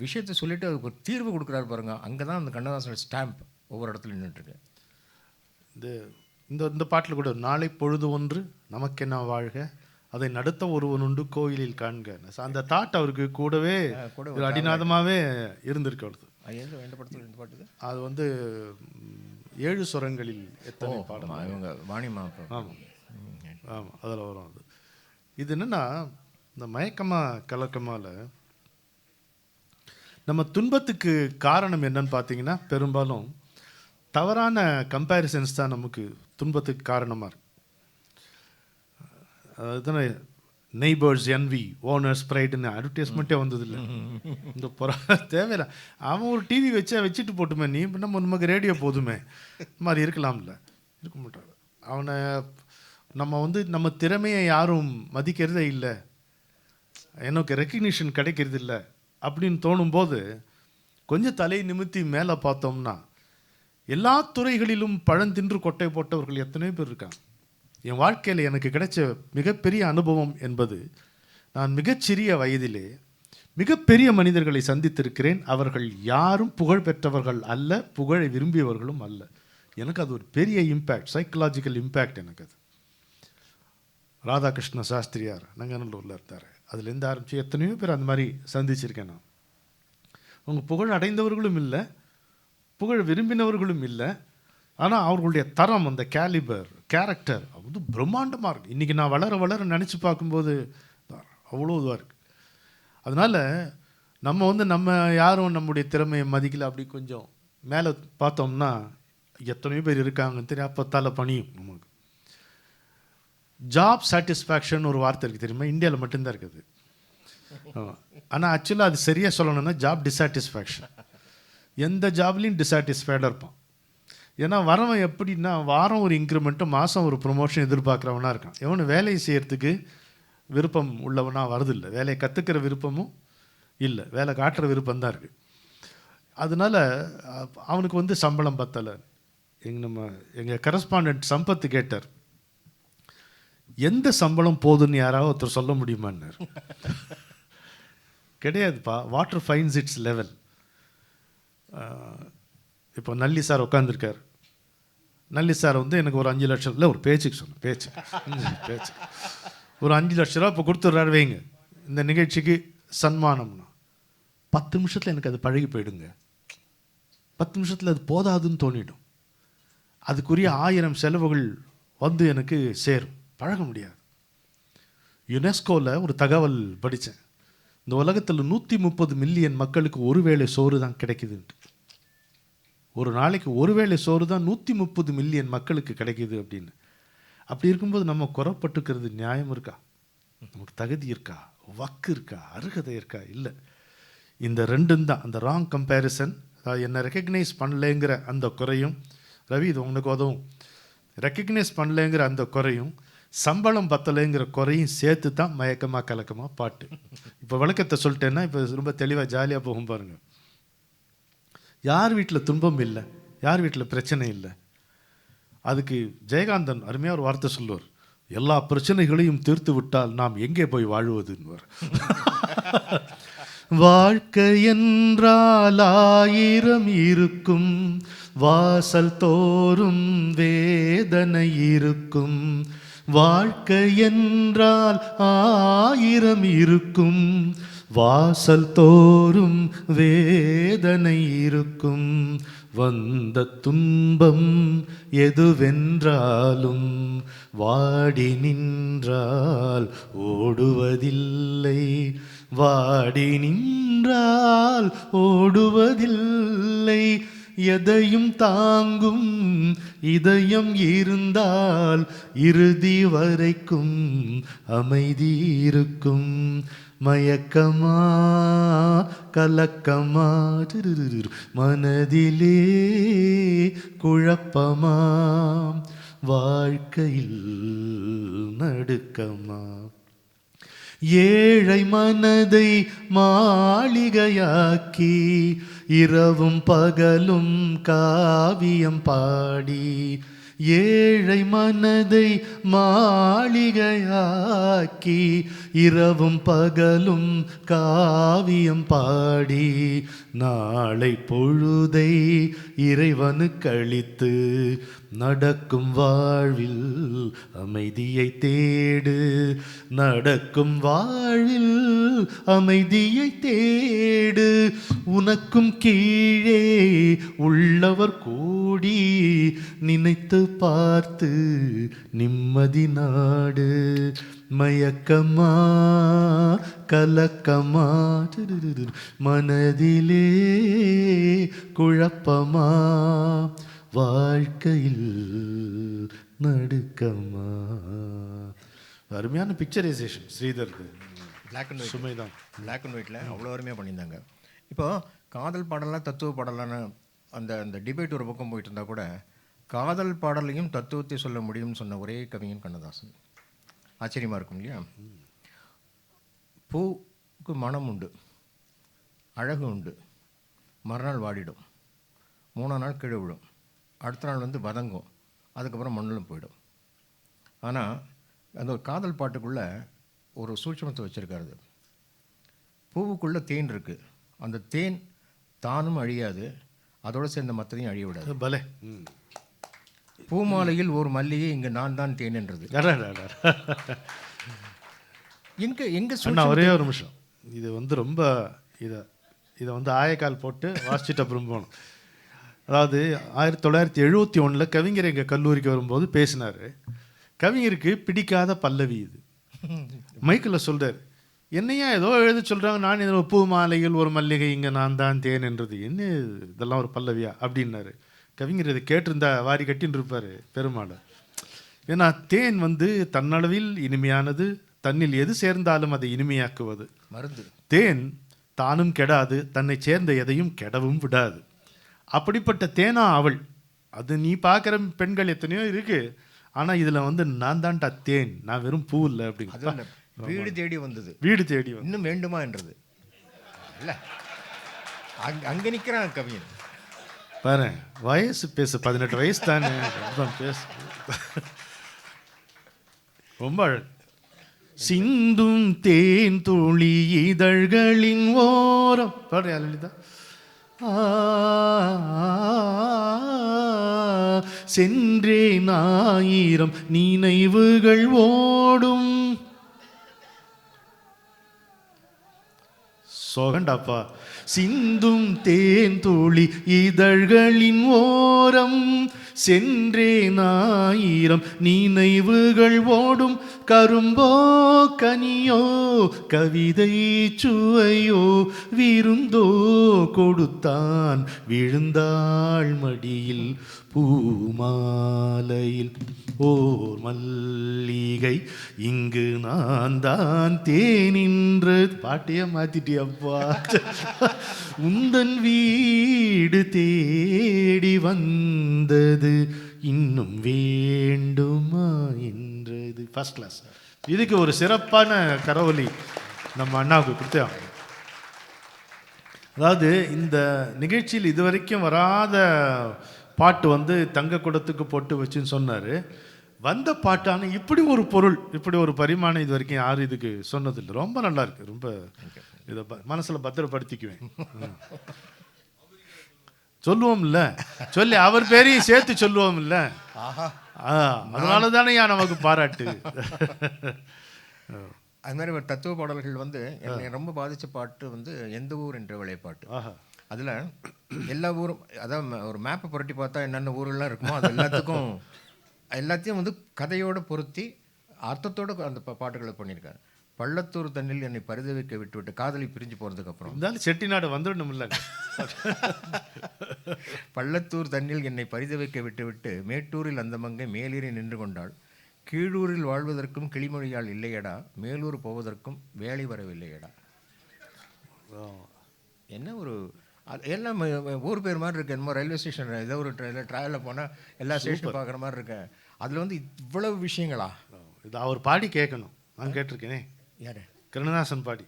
விஷயத்தை சொல்லிவிட்டு அதுக்கு ஒரு தீர்வு கொடுக்குறாரு பாருங்க, அங்கே தான் அந்த கண்ணதாசனோட ஸ்டாம்ப் ஒவ்வொரு இடத்துல நின்றுட்டுருக்கு. இந்த இந்த பாட்டில் கூட நாளை பொழுது ஒன்று நமக்கென்ன வாழ்க, அதை நடத்த ஒருவன் உண்டு கோயிலில் காண்க. அந்த தாட் அவருக்கு கூடவே அடிநாதமாகவே இருந்திருக்கு. அவருக்கு அது வந்து 7 சுரங்களில் எத்தனை பாடம் இவங்க வாணிமா. ஆமாம் ஆமாம், அதில் வரும். அது இது என்னென்னா, இந்த மயக்கமா கலக்கமால நம்ம துன்பத்துக்கு காரணம் என்னன்னு பார்த்தீங்கன்னா, பெரும்பாலும் தவறான கம்பேரிசன்ஸ் தான் நமக்கு துன்பத்துக்கு காரணமாக இருக்கு. அதுதானே நெய்பர்ஸ் என்வி, ஓனர்ஸ் ப்ரைடுன்னு அட்வர்டைஸ்மெண்ட்டே வந்ததில்லை. இந்த தேவையில்லை, அவன் ஒரு டிவி வச்சுட்டு போட்டுமே, நீ நமக்கு ரேடியோ போதுமே மாதிரி இருக்கலாம்ல, இருக்க மாட்டாங்க. அவனை நம்ம வந்து நம்ம திறமையை யாரும் மதிக்கிறதே இல்லை, எனக்கு ரெக்கக்னிஷன் கிடைக்கிறது இல்லை அப்படின்னு தோணும்போது கொஞ்சம் தலை நிமித்தி மேலே பார்த்தோம்னா எல்லா துறைகளிலும் பழந்தின்று கொட்டை போட்டவர்கள் எத்தனையோ பேர் இருக்காங்க. என் வாழ்க்கையில் எனக்கு கிடைச்ச மிகப்பெரிய அனுபவம் என்பது, நான் மிகச்சிறிய வயதிலே மிகப்பெரிய மனிதர்களை சந்தித்திருக்கிறேன். அவர்கள் யாரும் புகழ் பெற்றவர்கள் அல்ல, புகழை விரும்பியவர்களும் அல்ல. எனக்கு அது ஒரு பெரிய இம்பேக்ட், சைக்கலாஜிக்கல் இம்பேக்ட் எனக்கு அது. ராதாகிருஷ்ண சாஸ்திரியார் நங்கநல்லூரில் இருந்தார். அதுலேருந்து ஆரம்பித்து எத்தனையோ பேர் அந்த மாதிரி சந்திச்சிருக்கேன் நான். அவங்க புகழ் அடைந்தவர்களும் இல்லை, புகழ் விரும்பினவர்களும் இல்லை, ஆனால் அவர்களுடைய தரம், அந்த கேலிபர், கேரக்டர் அது பிரம்மாண்டமாக இருக்குது. இன்றைக்கி நான் வளர வளர நினச்சி பார்க்கும்போது அவ்வளோ இதுவாக இருக்குது. அதனால் நம்ம யாரும் நம்முடைய திறமையை மதிக்கல, அப்படி கொஞ்சம் மேலே பார்த்தோம்னா எத்தனையோ பேர் இருக்காங்கன்னு தெரியும். அப்போ தலை பணியும் நமக்கு. ஜாப் சாட்டிஸ்ஃபேக்ஷன் ஒரு வார்த்தை இருக்குது தெரியுமா? இந்தியாவில் மட்டும்தான் இருக்குது. ஆனால் ஆக்சுவலாக அது சரியாக சொல்லணும்னா ஜாப் டிசாட்டிஸ்ஃபேக்ஷன். எந்த ஜாப்லேயும் டிசாட்டிஸ்ஃபைடாக இருப்பான். ஏன்னா வரவன் எப்படின்னா வாரம் ஒரு இன்க்ரிமெண்ட்டு, மாதம் ஒரு ப்ரொமோஷன் எதிர்பார்க்குறவனாக இருக்கான். எவனு வேலையை செய்கிறதுக்கு விருப்பம் உள்ளவனாக வரதில்லை. வேலையை கற்றுக்கிற விருப்பமும் இல்லை, வேலை காட்டுற விருப்பம்தான் இருக்குது. அதனால் அவனுக்கு சம்பளம் பத்தலை. எங்கள் கரஸ்பாண்டன்ட் சம்பத்து கேட்டார், எந்த சம்பளம் போதுன்னு யாராவது ஒருத்தர் சொல்ல முடியுமான்னார். கிடையாதுப்பா, வாட்டர் ஃபைன்ஸ் இட்ஸ் லெவல். இப்போ நல்லி சார் உட்காந்துருக்கார். நல்லி சார் எனக்கு ஒரு 5 லட்சம் இல்லை, ஒரு பேச்சுக்கு சொன்னேன், பேச்சு ஒரு 5 லட்ச ரூபா இப்போ கொடுத்துட்றாரு வைங்க, இந்த நிகழ்ச்சிக்கு சன்மானம்னா 10 நிமிஷத்தில் எனக்கு அது பழகி போயிடுங்க. 10 நிமிஷத்தில் அது போதாதுன்னு தோணிடும். அதுக்குரிய 1000 செலவுகள் எனக்கு சேரும். பழக முடியாது. யுனெஸ்கோவில் ஒரு தகவல் படித்தேன். இந்த உலகத்தில் 130 மில்லியன் மக்களுக்கு ஒருவேளை சோறு தான் கிடைக்குதுன்ட்டு. ஒரு நாளைக்கு ஒருவேளை சோறு தான் 130 மில்லியன் மக்களுக்கு கிடைக்கிது அப்படின்னு. அப்படி இருக்கும்போது நம்ம குறப்பட்டுக்கிறது நியாயம் இருக்கா? நமக்கு தகுதி இருக்கா? வக்கு இருக்கா? அருகதை இருக்கா? இல்லை. இந்த ரெண்டும் தான் அந்த ராங் கம்பேரிசன். என்னை ரெக்கக்னைஸ் பண்ணலைங்கிற அந்த குறையும், ரவி இது உங்களுக்கு உதவும், ரெக்கக்னைஸ் பண்ணலைங்கிற அந்த குறையும், சம்பளம் பத்தலைங்கிற குறையும் சேர்த்து தான் மயக்கமாக கலக்கமாக பாட்டு. இப்போ விளக்கத்தை சொல்லிட்டேன்னா இப்போ ரொம்ப தெளிவாக ஜாலியாக போகும் பாருங்கள். யார் வீட்டில் துன்பம் இல்லை, யார் வீட்டில் பிரச்சனை இல்லை? அதுக்கு ஜெயகாந்தன் அருமையாக ஒரு வார்த்தை சொல்லுவார், எல்லா பிரச்சனைகளையும் தீர்த்து விட்டால் நாம் எங்கே போய் வாழ்வதுன்னு. வாழ்க்கை என்றால் 1000 இருக்கும், வாசல் தோறும் வேதனை இருக்கும். வாழ்க்கை என்றால் 1000 இருக்கும், வாசல் தோறும் வேதனை இருக்கும். வந்த துன்பம் எதுவென்றாலும் வாடி நின்றால் ஓடுவதில்லை, வாடி நின்றால் ஓடுவதில்லை. எதையும் தாங்கும் இதயம் இருந்தால் இறுதி வரைக்கும் அமைதி இருக்கும். மயக்கமா கலக்கமா மனதிலே குழப்பமா வாழ்க்கையில் நடுக்கமா. ஏழை மனதை மாளிகையாக்கி இரவும் பகலும் காவியம் பாடி, ஏழை மனதை மாளிகையாக்கி இரவும் பகலும் காவியம் பாடி, நாளை பொழுதை இறைவனுக்கு அளித்து நடக்கும் வாழ்வில் அமைதியை தேடு, நடக்கும் வாழ்வில் அமைதியை தேடு. உனக்கும் கீழே உள்ளவர் கூடி நினைத்து பார்த்து நிம்மதி நாடு. மயக்கமா கலக்கமா மனதிலே குழப்பமா வாழ்க்கையில் நடுக்கமா. அருமையான picturisation Sridhar. Black and white சுமைதான். பிளாக் அண்ட் ஒயிட்டில் அவ்வளோ அருமையாக பண்ணியிருந்தாங்க. இப்போ காதல் பாடலாம் தத்துவ பாடலான்னு அந்த அந்த டிபேட் ஒரு பக்கம் போயிட்டு இருந்தால் கூட, காதல் பாடலையும் தத்துவத்தை சொல்ல முடியும்னு சொன்ன ஒரே கவிஞன் கண்ணதாசன். ஆச்சரியமாக இருக்கும் இல்லையா? பூவுக்கு மனம் உண்டு, அழகு உண்டு, மறுநாள் வாடிடும், 3ஆம் நாள் கீழே விடும், அடுத்த நாள் வதங்கும், அதுக்கப்புறம் மண்ணிலும் போயிடும். ஆனால் அந்த ஒரு காதல் பாட்டுக்குள்ளே ஒரு சூட்சமத்தை வச்சுருக்காரு. பூவுக்குள்ளே தேன் இருக்குது, அந்த தேன் தானும் அழியாது, அதோடு சேர்ந்த மற்றதையும் அழிய விடாது. பலே. பூமாலையில் ஒரு மல்லிகை இங்கே நான் தான் தேன் என்றது. எங்கே ஒரே ஒரு நிமிஷம், இது ரொம்ப இதை ஆயக்கால் போட்டு வாசிச்சுட்டு அப்புறம் போகணும். அதாவது 1971 கவிஞர் எங்கள் கல்லூரிக்கு வரும்போது பேசினார். கவிஞருக்கு பிடிக்காத பல்லவி இது. மைக்கில் சொல்கிறார், என்னையா ஏதோ எழுத சொல்கிறாங்க, நான் இதில் பூ மாலையில் ஒரு மல்லிகை இங்கே நான் தான் தேன் என்றது, என்ன இதெல்லாம் ஒரு பல்லவியா அப்படின்னாரு. கவிஞர் இதை கேட்டிருந்தா வாரி கட்டின்னு இருப்பார் பெருமாள். ஏன்னா தேன் தன்னளவில் இனிமையானது, தன்னில் எது சேர்ந்தாலும் அதை இனிமையாக்குவது மருந்து. தேன் தானும் கெடாது, தன்னை சேர்ந்த எதையும் கெடவும் விடாது. அப்படிப்பட்ட தேனா அவள். அது நீ பார்க்குற பெண்கள் எத்தனையோ இருக்கு, ஆனால் இதில் நான் தான்டா தேன், நான் வெறும் பூ இல்லை அப்படிங்கிற. வீடு தேடி வந்தது, வீடு தேடி இன்னும் வேண்டுமா என்றது இல்லை. அங்கே நிற்கிறான் கவிஞன் பாரு. வயசு பேசு, 18 வயசு தானே பேசு. ரொம்ப அழகு. சிந்தும் தேன் துளி இதழ்களின் ஓரம் பாரு லலிதா. சென்றேன் ஆயிரம் நினைவுகள் ஓடும். சோகண்டாப்பா. சிந்தும் தேன் துளி இதழ்களின் ஓரம், சென்றேன் ஆயிரம் நினைவுகள் ஓடும். கரும்போ கனியோ கவிதை சுவையோ விருந்தோ கொடுத்தான் விழுந்தாள் மடியில் பூமாலையில் ஓர் மல்லிகை இங்கு நான் தான் தேனின்று. பாட்டையே மாத்திட்டியப்பா. உந்தன் வீடு தேடி வந்தது இன்னும் வேண்டுமா என்றது. First class. இதுக்கு ஒரு சிறப்பான கரவொலி நம்ம அண்ணாவுக்கு கொடுத்தோம். அதாவது இந்த நிகழ்ச்சியில் இதுவரைக்கும் வராத பாட்டு தங்க குடத்துக்கு போட்டு வச்சுன்னு சொன்னார். வந்த பாட்டான இப்படி ஒரு பொருள், இப்படி ஒரு பரிமாணம் இது வரைக்கும் யாரும் இதுக்கு சொன்னதில்லை. ரொம்ப நல்லா இருக்கு. ரொம்ப இதை மனசில் பத்திரப்படுத்திக்குவேன். சொல்லுவோம்ல, சொல்லி அவர் பேரையும் சேர்த்து சொல்லுவோம்ல. அதனால தானே நமக்கு பாராட்டு. அது மாதிரி ஒரு தத்துவ பாடல்கள் என்னை ரொம்ப பாதித்த பாட்டு எந்த ஊர் என்ற விளையாட்டு. அதில் எல்லா ஊரும், அதான் ஒரு மேப்பை புரட்டி பார்த்தா என்னென்ன ஊரெல்லாம் இருக்குமோ அது எல்லாத்தையும் கதையோடு பொருத்தி அர்த்தத்தோடு அந்த பாட்டுகளை பண்ணியிருக்காரு. பள்ளத்தூர் தண்ணில் என்னை பரிதவிக்க விட்டு காதலி பிரிஞ்சு போகிறதுக்கு அப்புறம் செட்டிநாடு வந்துடணும் இல்லை. பள்ளத்தூர் தண்ணில் என்னை பரிதவிக்க விட்டு மேட்டூரில் அந்த மங்கை மேலேறி நின்று கொண்டாள். கீழூரில் வாழ்வதற்கும் கிளிமொழியால் இல்லையடா, மேலூர் போவதற்கும் வேலை வரவில்லையடா. என்ன ஒரு எல்லாம் ஊர் பேர் மாதிரி இருக்கு. என்னமோ ரயில்வே ஸ்டேஷன் ஏதோ ஒரு ட்ராவலில் போனால் எல்லா ஸ்டேஷனும் பார்க்குற மாதிரி இருக்கேன். அதில் இவ்வளவு விஷயங்களா? இது அவர் பாடி கேட்கணும். நான் கேட்டிருக்கேனே. யார்? கருணாசன் பாடி.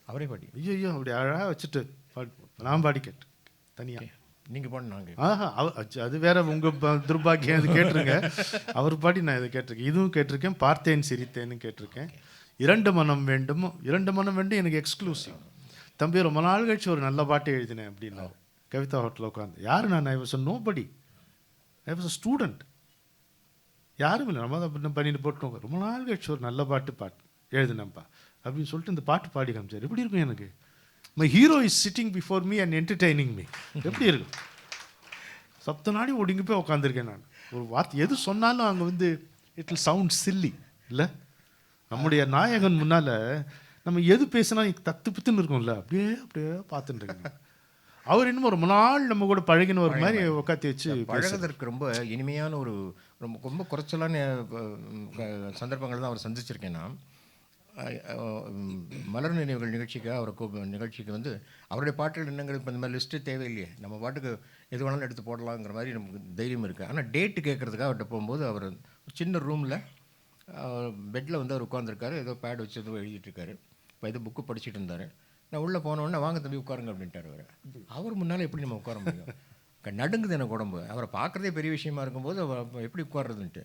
அவரே பாடி. ஐயோ அப்படி அழகாக வச்சுட்டு பாடி. நான் பாடி கேட்டேன் தனியாக. நீங்கள் பாடினாங்க. அது வேற உங்கள் துர்பாக்கியம். அது கேட்டிருங்க. அவர் பாடி நான் இதை கேட்டிருக்கேன். இதுவும் கேட்டிருக்கேன். பார்த்தேன் சிரித்தேன்னு கேட்டிருக்கேன். இரண்டு மனம் வேண்டும் எனக்கு எக்ஸ்க்ளூசிவ். தம்பி ரொம்ப நாள் கழிச்சு ஒரு நல்ல பாட்டு எழுதினேன் அப்படின்னா கவிதா ஹோட்டலில் உட்காந்து. யார் நான்? I was a nobody. I was a student. யாரும் இல்லை. நம்ம தான் பண்ணிட்டு போட்டோம். ரொம்ப நாள் கழிச்சு ஒரு நல்ல பாட்டு எழுதினேன்ப்பா அப்படின்னு சொல்லிட்டு இந்த பாட்டு பாடி காமிச்சார். எப்படி இருக்கும் எனக்கு? My hero is sitting before me and entertaining me. எப்படி இருக்கும்? சப்த நாடி ஒடுங்கி போய் உட்காந்துருக்கேன் நான். ஒரு வார்த்தை எது சொன்னாலும் அங்கே இட் வில் சவுண்ட் சில்லி இல்லை. நம்முடைய நாயகன் முன்னால் நம்ம எது பேசினா தத்து பித்துன்னு இருக்கும்ல, அப்படியே பார்த்துட்டு இருக்கேன். அவர் இன்னும் ரொம்ப நாள் நம்ம கூட பழகின ஒரு மாதிரி உட்காந்து வச்சு பழகுவதற்கு ரொம்ப இனிமையான ஒரு ரொம்ப குறைச்சலான சந்தர்ப்பங்கள் தான் அவர் சந்திச்சிருக்கேன். நான் மலர் நினைவுகள் நிகழ்ச்சிக்கு அவரை நிகழ்ச்சிக்கு அவருடைய பாட்டுகள் என்னங்கிறது இப்போ இந்த மாதிரி லிஸ்ட்டு தேவையில்லையே, நம்ம பாட்டுக்கு எது வேணாலும் எடுத்து போடலாங்கிற மாதிரி நமக்கு தைரியம் இருக்குது. ஆனால் டேட்டு கேட்குறதுக்காக அவர்கிட்ட போகும்போது அவர் ஒரு சின்ன ரூமில் பெட்டில் அவர் உட்காந்துருக்காரு. ஏதோ பேட் வச்சு எதுவும் எழுதிட்டுருக்காரு. இப்போ இது புக்கு படிச்சுட்டு இருந்தார். நான் உள்ளே போனோடனே வாங்க தம்பி உட்காருங்க அப்படின்ட்டார். அவர் முன்னால் எப்படி நம்ம உட்கார முடியும்? நடுங்குது எனக்கு உடம்பு. அவரை பார்க்குறதே பெரிய விஷயமா இருக்கும்போது அவர் எப்படி உட்கார்றதுன்ட்டு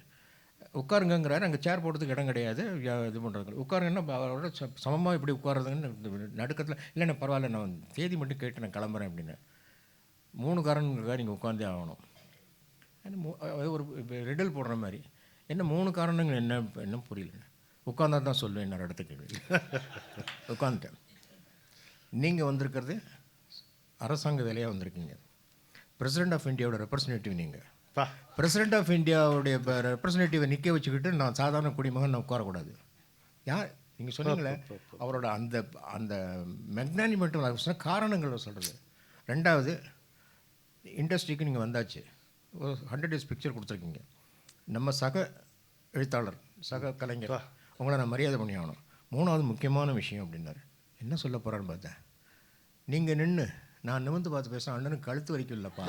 உட்காருங்கிறாரு. அங்கே சேர் போடுறதுக்கு இடம் கிடையாது. இது பண்ணுறது உட்காருங்கன்னா அவரோட சமமாக இப்படி உட்காருறதுன்னு நடுக்கத்தில் இல்லைண்ணா பரவாயில்ல நான் தேதி மட்டும் கேட்டு நான் கிளம்புறேன் அப்படின்னு. 3 காரணங்களுக்காக நீங்கள் உட்காந்தே ஆகணும். ஒரு ரெடல் போடுற மாதிரி. என்ன 3 காரணங்கள் என்ன புரியல. உட்காந்தா தான் சொல்லுவேன். நான் இடத்துக்கு உட்காந்துட்டேன். நீங்கள் வந்திருக்கிறது அரசாங்க வேலையாக வந்திருக்கீங்க. பிரசிடென்ட் ஆஃப் இந்தியாவோட ரெப்ரசன்டேட்டிவ் நீங்கள். பா பிரசிடென்ட் ஆஃப் இந்தியாவுடைய ரெப்ரசன்டேட்டிவை நிற்க வச்சுக்கிட்டு நான் சாதாரண குடிமகன் நான் உட்காரக்கூடாது. யார் நீங்கள் சொன்னீங்களே அவரோட அந்த அந்த மெக்னானிமெண்ட்டு காரணங்கள் சொல்கிறது. ரெண்டாவது, இண்டஸ்ட்ரிக்கு நீங்கள் வந்தாச்சு, ஒரு 100 days பிக்சர் கொடுத்துருக்கீங்க. நம்ம சக எழுத்தாளர், சக கலைஞர், உங்களை நான் மரியாதை பண்ணி ஆகணும். மூணாவது முக்கியமான விஷயம் அப்படின்னாரு. என்ன சொல்ல போகிறான்னு பார்த்தேன். நீங்கள் நின்று நான் நிமிர்ந்து பார்த்து பேசுகிறேன், அண்ணனுக்கு கழுத்து வரைக்கும் இல்லைப்பா.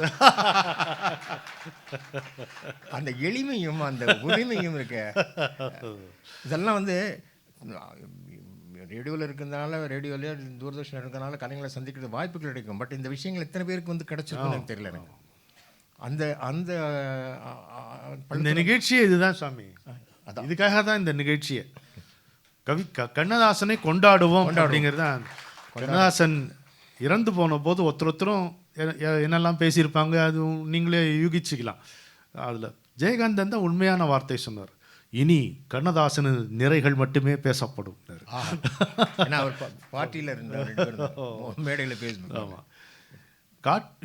அந்த எளிமையும் அந்த உரிமையும் இருக்க, இதெல்லாம் வந்து ரேடியோவில் இருக்கிறதுனால, ரேடியோவிலே தூர்தர்ஷன் இருக்கிறதுனால கலைஞர்களை சந்திக்கிறது வாய்ப்புகள் கிடைக்கும். பட் இந்த விஷயங்கள் எத்தனை பேருக்கு வந்து கிடைச்சிருக்குன்னு எனக்கு தெரியல. எனக்கு அந்த அந்த இந்த நிகழ்ச்சியே இதுதான் சாமி. இதுக்காக தான் இந்த நிகழ்ச்சியை கண்ணதாசனை கொண்டாடுவோம் அப்படிங்கிறது தான். கண்ணதாசன் இறந்து போன போது ஒருத்தரும் என்னெல்லாம் பேசியிருப்பாங்க, அது நீங்களே யூகிச்சுக்கலாம். அதில் ஜெயகாந்தன் தான் உண்மையான வார்த்தை சொன்னார். இனி கண்ணதாசன் நிறைகள் மட்டுமே பேசப்படும். அவர் பார்ட்டியில் இருந்தார், மேடையில் பேசணும். ஆமாம்.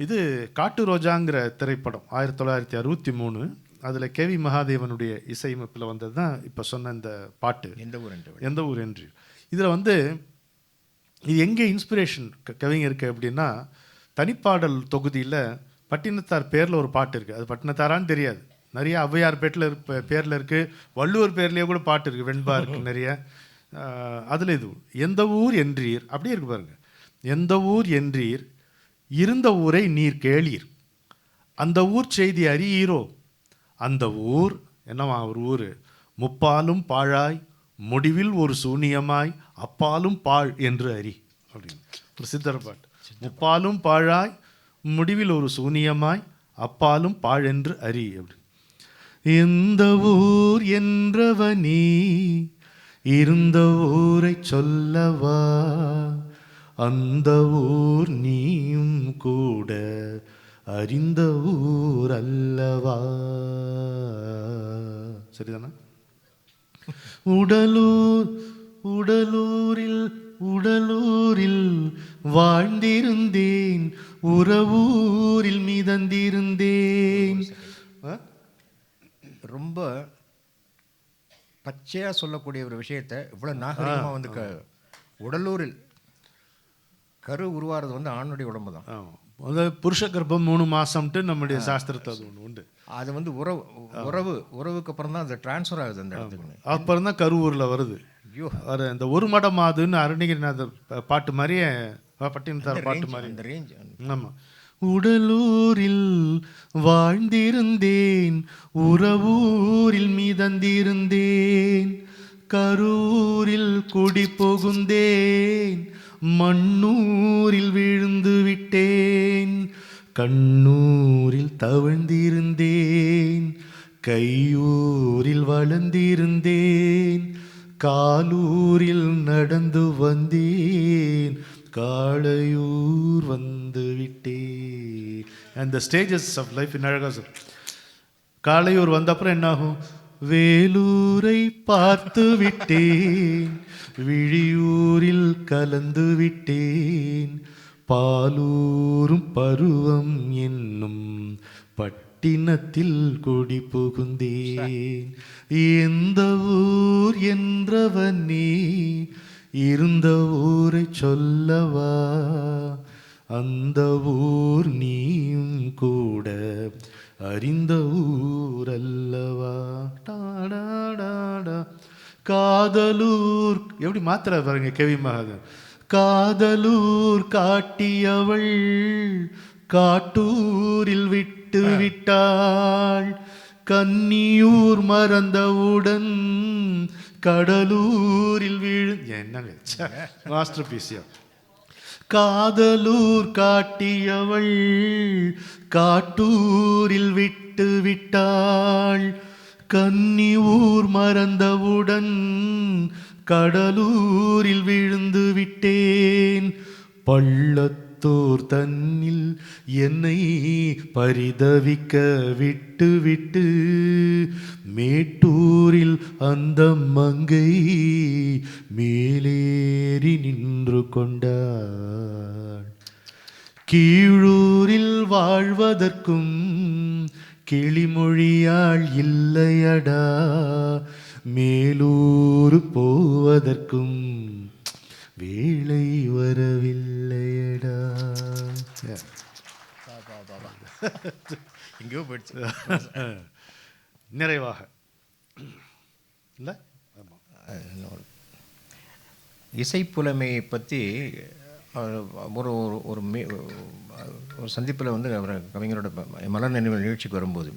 இது காட்டு ரோஜாங்கிற திரைப்படம் 1963. அதில் கேவி மகாதேவனுடைய இசையமைப்பில் வந்தது தான் இப்போ சொன்ன இந்த பாட்டு எந்த ஊர் என்று. இதில் வந்து இது எங்கே இன்ஸ்பிரேஷன் கவிஞருக்கு அப்படின்னா, தனிப்பாடல் தொகுதியில் பட்டினத்தார் பேரில் ஒரு பாட்டு இருக்குது. அது பட்டினத்தாரான்னு தெரியாது, நிறைய ஔவையார் பேரில் இருக்குது, வள்ளுவர் பேர்லேயே கூட பாட்டு இருக்குது, வெண்பா இருக்குது நிறைய. அதில் இது எந்த ஊர் என்றீர் அப்படியே இருக்கு பாருங்க. எந்த ஊர் என்றீர், இருந்த ஊரை நீர் கேளீர், அந்த ஊர் செய்தி அறியீரோ, அந்த ஊர் என்னவா ஒரு ஊர், முப்பாலும் பாழாய் முடிவில் ஒரு சூனியமாய் அப்பாலும் பாழ் என்று அறி அப்படின்னு ஒரு சித்தர் பாட்டு. முப்பாலும் பாழாய் முடிவில் ஒரு சூனியமாய் அப்பாலும் பாழ் என்று அறி அப்படின்னு. எந்த ஊர் என்றவனே இருந்த ஊரை சொல்லவா, அந்த ஊர் நீயும் கூட அறிந்த ஊர் அல்லவா. சரிதானா? உடலூரில் வாழ்ந்திருந்தேன், உறவூரில் மிதந்திருந்தேன். ரொம்ப பச்சையாக சொல்லக்கூடிய ஒரு விஷயத்தை இவ்வளோ நாகரிகமாக வந்து உடலூரில் கரு உருவாகிறது வந்து ஆணுடைய உடம்பு தான். புருஷ கர்ப்பம் 3 மாதம்ட்டு நம்முடைய சாஸ்திரத்தை அது ஒன்று உண்டு. அது வந்து உறவுக்கு அப்புறம் தான் அது டிரான்ஸ்ஃபர் ஆகுது அந்த இடத்துக்கு. அப்புறம் தான் கருவூரில் வருது. ஐயோ அது இந்த ஒரு மடமாதுன்னு அருணகிரிநாதர் பாட்டு மாதிரியே, பட்டினத்தார் பாட்டு மாதிரி அந்த ரேஞ்ச். ஆமாம். உடலூரில் வாழ்ந்திருந்தேன், உறவூரில் மிதந்திருந்தேன், கரூரில் குடி புகுந்தேன், மண்ணூரில் விழுந்து விட்டேன், கண்ணூரில் தவழ்ந்திருந்தேன், கையூரில் வளர்ந்திருந்தேன், காலூரில் நடந்து வந்தேன், காளையூர் வந்து விட்டேன். அந்த ஸ்டேஜஸ் ஆஃப் லைஃப் இன் அழகா சார். காளையூர் வந்த அப்புறம் என்னாகும், வேலூரை பார்த்து விட்டேன், விழியூரில் கலந்து விட்டேன், பாலூரும் பருவம் என்னும் பட்டினத்தில் குடி புகுந்தேன், எந்த ஊர் என்றவனே இருந்த ஊரை சொல்லவா, அந்த ஊர் நீயும் கூட அறிந்த ஊர் அல்லவா. காதலூர் எப்படி மாத்திர பாருங்க கேவி மகாதேவன். காதலூர் காட்டியவள் காட்டூரில் விட்டு விட்டாள், கன்னியூர் மறந்தவுடன் கடலூரில் என்னங்க மாஸ்டர் பீஸியா. காதலூர் காட்டியவள் காட்டூரில் விட்டு விட்டாள், கன்னி ஊர் மறந்தவுடன் கடலூரில் விழுந்து விட்டேன், பள்ளத்தூர் தன்னில் என்னை பரிதவிக்க விட்டு விட்டு மேட்டூரில் அந்த மங்கை மேலேறி நின்று கொண்டாள், கீழூரில் வாழ்வதற்கும் கிளிமொழியாள் இல்லையடா, மேலூர் போவதற்கும் வேளை வரவில்லையடா. எங்கேயோ போயிடுச்சு. நிறைவாக இல்லை, இசைப்புலமையை பற்றி ஒரு ஒரு ஒரு சந்திப்பில் வந்து அவர் கவிஞரோட மலர் நினைவு நிகழ்ச்சிக்கு வரும்போது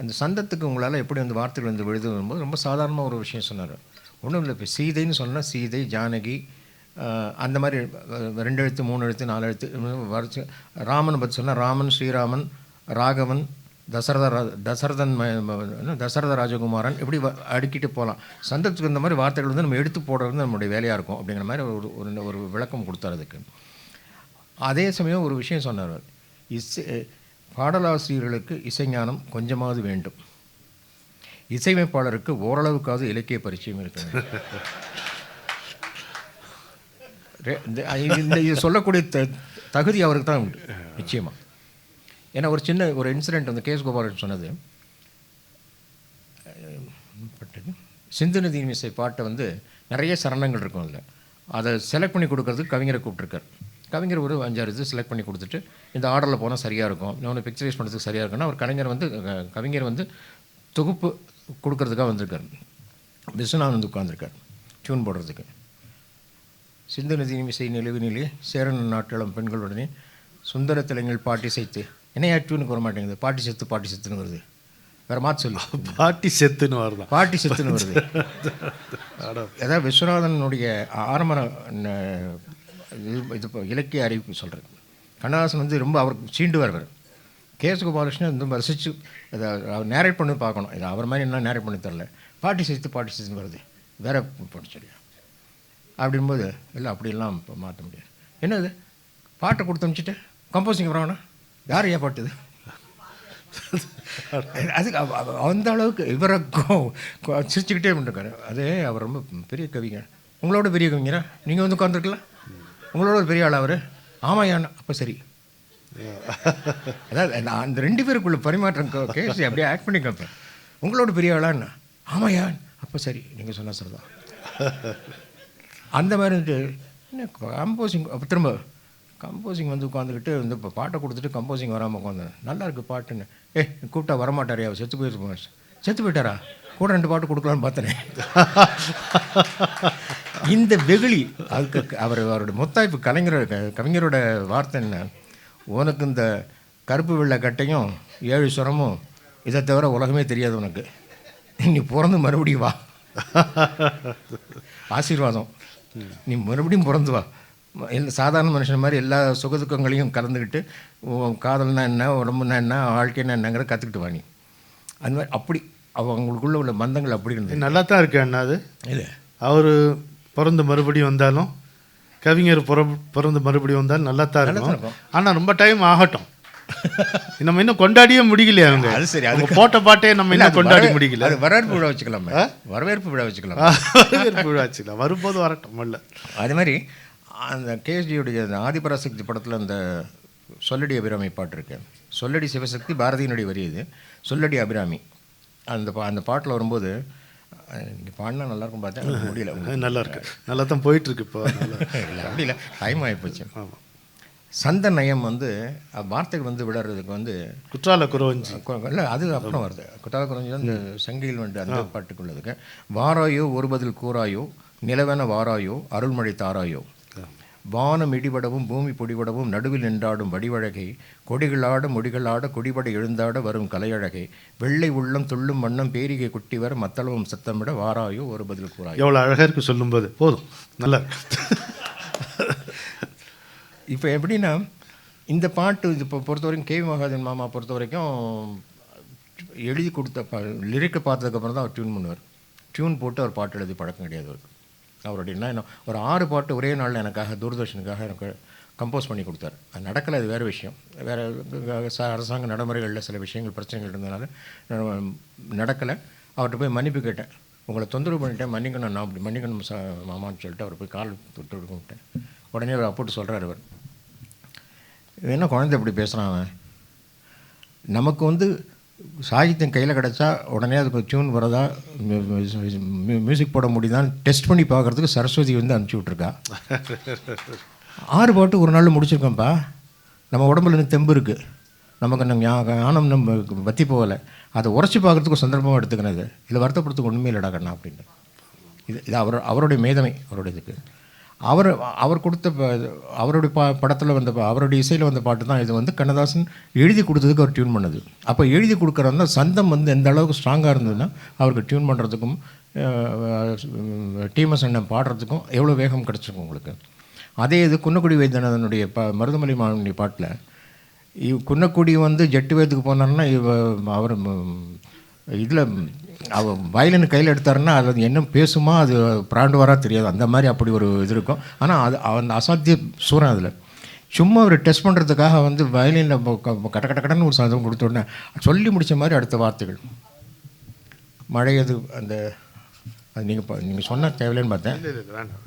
அந்த சந்தத்துக்கு உங்களால் எப்படி வந்து வார்த்தைகள் வந்து விழுது வரும்போது ரொம்ப சாதாரணமாக ஒரு விஷயம் சொன்னார். ஒன்றும் இல்லை, இப்போ சீதைன்னு சொன்னால் சீதை, ஜானகி, அந்த மாதிரி 2 எழுத்து 3 எழுத்து 4 எழுத்து வரைச்சு. ராமன் பற்றி சொன்னால் ராமன், ஸ்ரீராமன், ராகவன், தசரத ராஜகுமாரன், இப்படி அடுக்கிட்டு போகலாம். சந்தத்துக்கு இந்த மாதிரி வார்த்தைகள் வந்து நம்ம எடுத்து போடுறது நம்மளுடைய வேலையாக இருக்கும் அப்படிங்கிற மாதிரி ஒரு விளக்கம் கொடுத்தார் அதுக்கு. அதே சமயம் ஒரு விஷயம் சொன்னார், பாடலாசிரியர்களுக்கு இசைஞானம் கொஞ்சமாவது வேண்டும், இசையமைப்பாளருக்கு ஓரளவுக்காவது இலக்கிய பரிச்சயம் இருக்கணும். இது சொல்லக்கூடிய தகுதி அவருக்கு தான் உண்டு நிச்சயமாக. ஏன்னா ஒரு சின்ன ஒரு இன்சிடெண்ட் வந்து கேஎஸ் கோபாலன் சொன்னது, சிந்து நதி இசை பாட்டை வந்து நிறைய சரணங்கள் இருக்கும் அதில், அதை செலக்ட் பண்ணி கொடுக்கறதுக்கு கவிஞரை கூப்பிட்ருக்கார். கவிஞர் ஒரு 5-6 இது செலக்ட் பண்ணி கொடுத்துட்டு இந்த ஆர்டரில் போனால் சரியாக இருக்கும், இன்னொன்று பிக்சரைஸ் பண்ணுறதுக்கு சரியாக இருக்குன்னா அவர் கவிஞர் வந்து தொகுப்பு கொடுக்கறதுக்காக வந்திருக்கார். விஸ்வநாதன் வந்து உட்காந்துருக்கார் டியூன் போடுறதுக்கு. சிந்து நதி இசை நிலவினிலே சேரன் நாட்டிலம் பெண்களுடனே சுந்தர திளைங்கள் பாட்டி சேர்த்து, என்னையா டியூனுக்கு வர மாட்டேங்குது, பாட்டி செத்துன்னு வருது, வேறு மாற்றி சொல்லு, பாட்டி செத்துன்னு வருது. அதாவது விஸ்வநாதனுடைய ஆரம்ப இது இலக்கிய அறிவிப்பு சொல்கிறது. கண்ணதாசன் வந்து ரொம்ப அவருக்கு சீண்டுவார். கேஎஸ் கோபாலகிருஷ்ணன் வந்து ரசித்து அதை அவர் நேரேட் பண்ணி பார்க்கணும், இது அவர் மாதிரி என்ன நேரேட் பண்ணி தரல, பாட்டி செத்துன்னு வருது, வேற போட்டு சொல்லியா அப்படின்போது இல்லை அப்படிலாம் இப்போ மாற்ற முடியாது. என்னது பாட்டை கொடுத்து அனுப்பிச்சிட்டு கம்போசிங் வரானா யார் ஏன் பாட்டுது, அதுக்கு அந்த அளவுக்கு இவரை சிரிச்சுக்கிட்டே பண்ணிருக்காரு. அதே அவர் ரொம்ப பெரிய கவிஞர், உங்களோட பெரிய கவிஞரா நீங்கள் வந்து உட்காந்துருக்கலாம், உங்களோட ஒரு பெரிய ஆள் அவர். ஆமாயான் அப்போ சரி. அதாவது நான் அந்த 2 பேருக்குள்ள பரிமாற்றம் கேசி அப்படியே ஆக்ட் பண்ணி கேட்பேன். உங்களோட பெரிய ஆளான்னா ஆமாயான் அப்போ சரி, நீங்கள் சொன்னால் சரிதான். அந்த மாதிரி வந்துட்டு என்ன கம்போசிங், அப்போ திரும்ப கம்போசிங் வந்து உட்காந்துக்கிட்டு வந்து இப்போ பாட்டை கொடுத்துட்டு கம்போசிங் வராமல் உட்காந்தேன். நல்லா இருக்குது பாட்டுன்னு, கூப்பிட்டா வரமாட்டாரே, அவர் செத்து போயிட்டாரா, கூட 2 பாட்டு கொடுக்கலான்னு பார்த்தனே. இந்த வெகுளி அதுக்கு அவரோட முத்தாய்ப்பு கவிஞரோட வார்த்தை என்ன, உனக்கு இந்த கருப்பு வெள்ளை கட்டையும் 7 சுரமும் இதை தவிர உலகமே தெரியாது உனக்கு, நீ பிறந்து மறுபடியும் வா, ஆசீர்வாதம், நீ மறுபடியும் பிறந்து வா, சாதாரண மனுஷன் மாதிரி எல்லா சுகதுக்கங்களையும் கலந்துக்கிட்டு காதல்னா என்ன, உடம்புனா என்ன, வாழ்க்கைன்னா என்னங்கிற கற்றுக்கிட்டு வாணி. அந்த மாதிரி அப்படி அவங்களுக்குள்ள உள்ள பந்தங்கள் அப்படி இருந்தது. நல்லா தான் இருக்கு அண்ணா. அது இல்லை அவர் பிறந்து மறுபடியும் வந்தாலும், கவிஞர் பிறந்து மறுபடியும் வந்தாலும் நல்லா தான் இருக்கும். ஆனால் ரொம்ப டைம் ஆகட்டும், நம்ம இன்னும் கொண்டாடியே முடியலையே அவங்க. அது சரி, அது போட்ட பாட்டே நம்ம இன்னும் கொண்டாடி முடியல. அது வரவேற்பு விழா வச்சுக்கலாம், வரவேற்பு விழா வச்சுக்கலாம், வரும்போது வரட்டும். இல்லை அது மாதிரி அந்த கேஎஸ்டியுடைய ஆதிபராசக்தி படத்தில் அந்த சொல்லடி அபிராமி பாட்டு இருக்கு. சொல்லடி சிவசக்தி பாரதியினுடைய வரி இது, சொல்லடி அபிராமி. அந்த பாட்டில் வரும்போது இங்கே பாடினா நல்லாயிருக்கும் பார்த்தேன், முடியல. நல்லா இருக்கு, நல்லா தான் போயிட்டுருக்கு இப்போ. இல்லை அப்படி இல்லை, டைம் ஆகிப்போச்சு. ஆமாம், சந்த நயம் வந்து வார்த்தைகள் வந்து விடுறதுக்கு வந்து குற்றால குறவஞ்சி இல்லை, அது அப்புறம் வருது. குற்றால குறவஞ்சி தான் இந்த சங்கியில் வந்து அந்த பாட்டுக்குள்ளதுக்கு. வாராயோ ஒரு பதில் கூறாயோ, நிலவென வாராயோ அருள்மழை தாராயோ, வானம் இடிபடவும் பூமி பொடிபடவும் நடுவில் நின்றாடும் வடிவழகை, கொடிகளாட முடிகளாட குடிபடை எழுந்தாட வரும் கலையழகை, வெள்ளை உள்ளம் துள்ளும் வண்ணம் பேரிகை குட்டி வர மத்தளவும் சத்தமிட வாராயோ ஒரு பதில் கூறாயோ. எவ்வளோ அழகாக இருக்கு சொல்லும்போது, போதும், நல்லா. இப்போ எப்படின்னா இந்த பாட்டு இப்போ பொறுத்த வரைக்கும் கேவி மகாதேவன் மாமா பொறுத்த வரைக்கும் எழுதி கொடுத்த லிரிக்கை பார்த்ததுக்கப்புறம் தான் அவர் டியூன் பண்ணுவார். டியூன் போட்டு அவர் பாட்டு எழுதி பழக்கம் கிடையாது அவருக்கு. அவருடைய என்ன ஒரு 6 பாட்டு ஒரே நாளில் எனக்காக தூர்தர்ஷனுக்காக எனக்கு கம்போஸ் பண்ணி கொடுத்தார். அது நடக்கலை, அது வேறு விஷயம். வேறு அரசாங்க நடைமுறைகளில் சில விஷயங்கள் பிரச்சனைகள் இருந்ததுனால நடக்கலை. அவர்கிட்ட போய் மன்னிப்பு கேட்டேன், உங்களை தொந்தரவு பண்ணிட்டேன், மன்னிக்கணும், நான் அப்படி மன்னிக்கணும் மாமான்னு சொல்லிட்டு அவர் போய் கால் தொட்டு விட்டேன். உடனே அவர் அப்போட்டு சொல்கிறார், அவர் என்ன குழந்தை இப்படி பேசுகிறான் அவன். நமக்கு வந்து சாகித்யம் கையில் கிடச்சா உடனே அதுக்கு டியூன் வரதா, மியூசிக் போட முடியுதான்னு டெஸ்ட் பண்ணி பார்க்குறதுக்கு சரஸ்வதி வந்து அனுப்பிச்சி விட்ருக்கா. 6 பாட்டு ஒரு நாள் முடிச்சிருக்கோம்ப்பா. நம்ம உடம்புல இன்னும் தெம்பு இருக்குது, நமக்கு நம்ம ஞானம் நம்ம வத்தி போகலை, அதை உரைச்சி பார்க்குறதுக்கு ஒரு சந்தர்ப்பமாக எடுத்துக்கிறது. இதில் வருத்தப்படுறதுக்கு ஒன்றுமே இல்லைடா கண்ணா அப்படின்னு. இது அவருடைய மேதமை, அவருடைய இதுக்கு அவர் கொடுத்த அவருடைய படத்தில் வந்த அவருடைய இசையில் வந்த பாட்டு தான் இது. வந்து கண்ணதாசன் எழுதி கொடுத்ததுக்கு அவர் டியூன் பண்ணது. அப்போ எழுதி கொடுக்குறதா சந்தம் வந்து எந்த அளவுக்கு ஸ்ட்ராங்காக இருந்ததுன்னா அவருக்கு டியூன் பண்ணுறதுக்கும் டிஎம்எஸ் அண்ணன் பாடுறதுக்கும் எவ்வளோ வேகம் கிடச்சிருக்கும் உங்களுக்கு. அதே இது குன்னக்குடி வைத்தியநாதனுடைய மருதமலை மாவனுடைய பாட்டில் குன்னக்குடி வந்து ஜெட்டு வேத்துக்கு போனார்னா அவர் இதில் வயலின் கையில் எடுத்தாருன்னா அது என்ன பேசுமா, அது பிராண்டுவாரா தெரியாது, அந்த மாதிரி அப்படி ஒரு இது இருக்கும். ஆனால் அது அந்த அசாத்திய சூறன் அதில் சும்மா ஒரு டெஸ்ட் பண்ணுறதுக்காக வந்து வயலினில் கட்ட கட்டன்னு ஒரு சதம் கொடுத்த உடனே சொல்லி முடித்த மாதிரி அடுத்த வார்த்தைகள் மழையது. அந்த அது நீங்கள் சொன்ன தேவையில்லைன்னு பார்த்தேன்.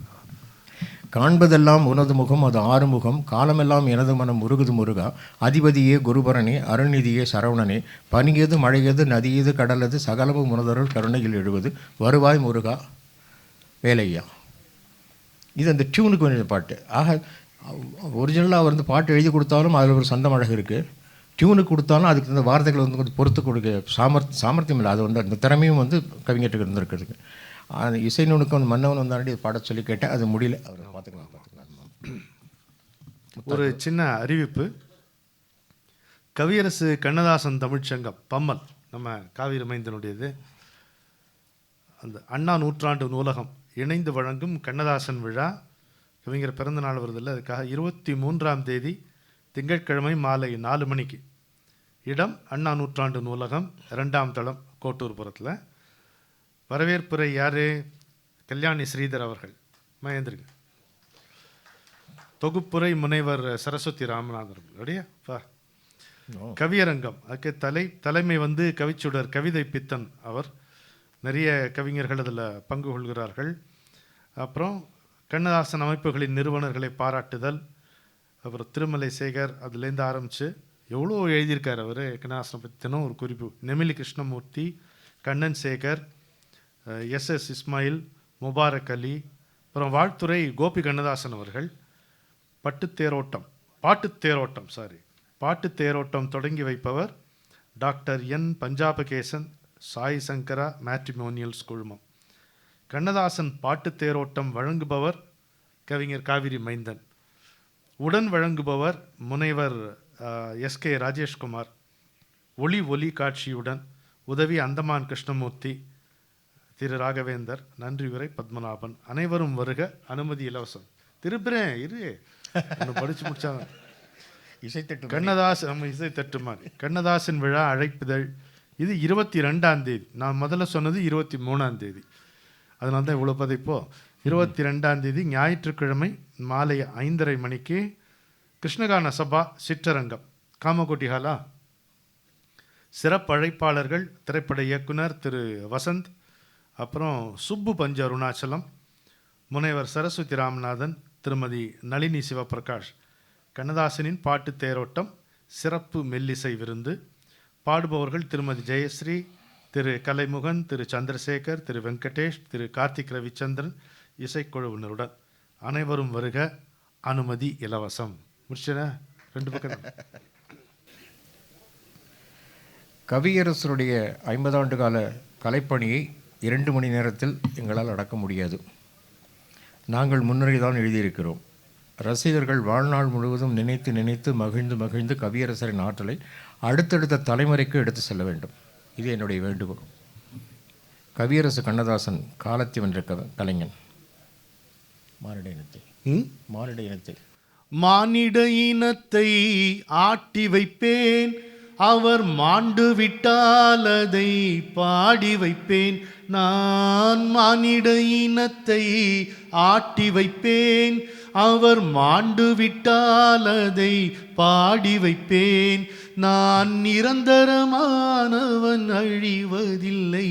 காண்பதெல்லாம் உனது முகம் அது ஆறுமுகம், காலமெல்லாம் எனது மனம் முருகுது முருகா, அதிபதியே குருபரனே அருள்நிதியே சரவணனே, பனியது மழையது நதியது கடலது சகலமும் உனதருள் கருணையில் எழுவது வருவாய் முருகா வேலையா. இது அந்த டியூனுக்கு வேண்டிய பாட்டு. ஆக ஒரிஜினலாக வந்து பாட்டு எழுதி கொடுத்தாலும் அதில் ஒரு சொந்த அழகு இருக்குது. டியூனுக்கு கொடுத்தாலும் அதுக்கு இந்த வார்த்தைகளை வந்து கொஞ்சம் பொறுத்து கொடுக்க சாமர்த்தியம் இல்லை. அது வந்து அந்த திறமையும் வந்து கவிஞர்கிட்ட இருந்திருக்கிறதுக்கு. அந்த இசை நுணுக்கம் வந்து மன்னவன் வந்தாண்டி பாட சொல்லி கேட்டேன், அது முடியல. அவர் பார்த்துக்கலாம். ஒரு சின்ன அறிவிப்பு. கவியரசு கண்ணதாசன் தமிழ்ச்சங்கம் பம்மல், நம்ம காவிரி மைந்தனுடையது, அந்த அண்ணா நூற்றாண்டு நூலகம் இணைந்து வழங்கும் கண்ணதாசன் விழா. கவிஞர் பிறந்த நாள் வருதில்லை, அதுக்காக 23ஆம் தேதி திங்கட்கிழமை மாலை 4 மணிக்கு. இடம் அண்ணா நூற்றாண்டு நூலகம், 2ஆம் தளம், கோட்டூர்புரத்தில். வரவேற்புரை யார்? கல்யாணி ஸ்ரீதர் அவர்கள். மகேந்திரங்க. தொகுப்புரை முனைவர் சரஸ்வதி ராமநாதன் அப்படியா. கவியரங்கம் அதுக்கு தலைமை வந்து கவிச்சுடர் கவிதை பித்தன் அவர். நிறைய கவிஞர்கள் அதில் பங்கு கொள்கிறார்கள். அப்புறம் கண்ணதாசன் அமைப்புகளின் நிறுவனர்களை பாராட்டுதல். அப்புறம் திருமலை சேகர் அதுலேருந்து ஆரம்பித்து எவ்வளோ எழுதியிருக்கார் அவர் கண்ணதாசனை பற்றினும் ஒரு குறிப்பு. நெமிலி கிருஷ்ணமூர்த்தி, கண்ணன் சேகர், எஸ்எஸ் இஸ்மாயில், முபாரக் அலி, அப்புறம் வாழ்த்துறை கோபி கண்ணதாசன் அவர்கள். பாட்டுத் தேரோட்டம் தொடங்கி வைப்பவர் டாக்டர் என் பஞ்சாபகேசன், சாய் சங்கரா மேட்ரிமோனியல்ஸ் குழுமம். கண்ணதாசன் பாட்டுத் தேரோட்டம் வழங்குபவர் கவிஞர் காவிரி மைந்தன். உடன் வழங்குபவர் முனைவர் எஸ்கே ராஜேஷ்குமார். ஒளி காட்சியுடன் உதவி அந்தமான் கிருஷ்ணமூர்த்தி, திரு ராகவேந்தர், நன்றி உரை பத்மநாபன். அனைவரும் வருக, அனுமதி இலவசம். திருப்புறேன் இரு படித்து முடிச்சாங்க. கண்ணதாசன் இசைத்தட்டு மாதிரி கண்ணதாசன் விழா அழைப்புதழ். இது 22ஆம் தேதி. நான் முதல்ல சொன்னது 23ஆம் தேதி, அதனால தான் இவ்வளோ பதைப்போ. 22ஆம் தேதி ஞாயிற்றுக்கிழமை மாலை 5:30 மணிக்கு கிருஷ்ணகான சபா சிற்றரங்கம், காமகோட்டி ஹாலா. சிறப்பு அழைப்பாளர்கள் திரைப்பட இயக்குனர் திரு வசந்த், அப்புறம் சுப்பு பஞ்ச அருணாச்சலம், முனைவர் சரஸ்வதி ராமநாதன், திருமதி நளினி சிவபிரகாஷ். கண்ணதாசனின் பாட்டு தேரோட்டம் சிறப்பு மெல்லிசை விருந்து. பாடுபவர்கள் திருமதி ஜெயஸ்ரீ, திரு கலைமுகன், திரு சந்திரசேகர், திரு வெங்கடேஷ், திரு கார்த்திக் ரவிச்சந்திரன் இசைக்குழுவினருடன். அனைவரும் வருக, அனுமதி இலவசம். முடிச்சா 2 பக்கம். கவியரசருடைய 50 ஆண்டு கால கலைப்பணியை 2 மணி நேரத்தில் எங்களால் அடக்க முடியாது. நாங்கள் முன்னரே தான் எழுதியிருக்கிறோம். ரசிகர்கள் வாழ்நாள் முழுவதும் நினைத்து நினைத்து மகிழ்ந்து மகிழ்ந்து கவியரசரின் ஆற்றலை அடுத்தடுத்த தலைமுறைக்கு எடுத்து செல்ல வேண்டும். இது என்னுடைய வேண்டுகோள். கவியரசு கண்ணதாசன் காலத்தை வென்ற கலைஞன். மானிட இனத்தை ஆட்டி வைப்பேன், அவர் மாண்டு விட்டால் அதை பாடி வைப்பேன். நான் மானிட இனத்தை ஆட்டி வைப்பேன், அவர் மாண்டு விட்டால் அதை பாடி வைப்பேன். நான் நிரந்தரமானவன், அழிவதில்லை,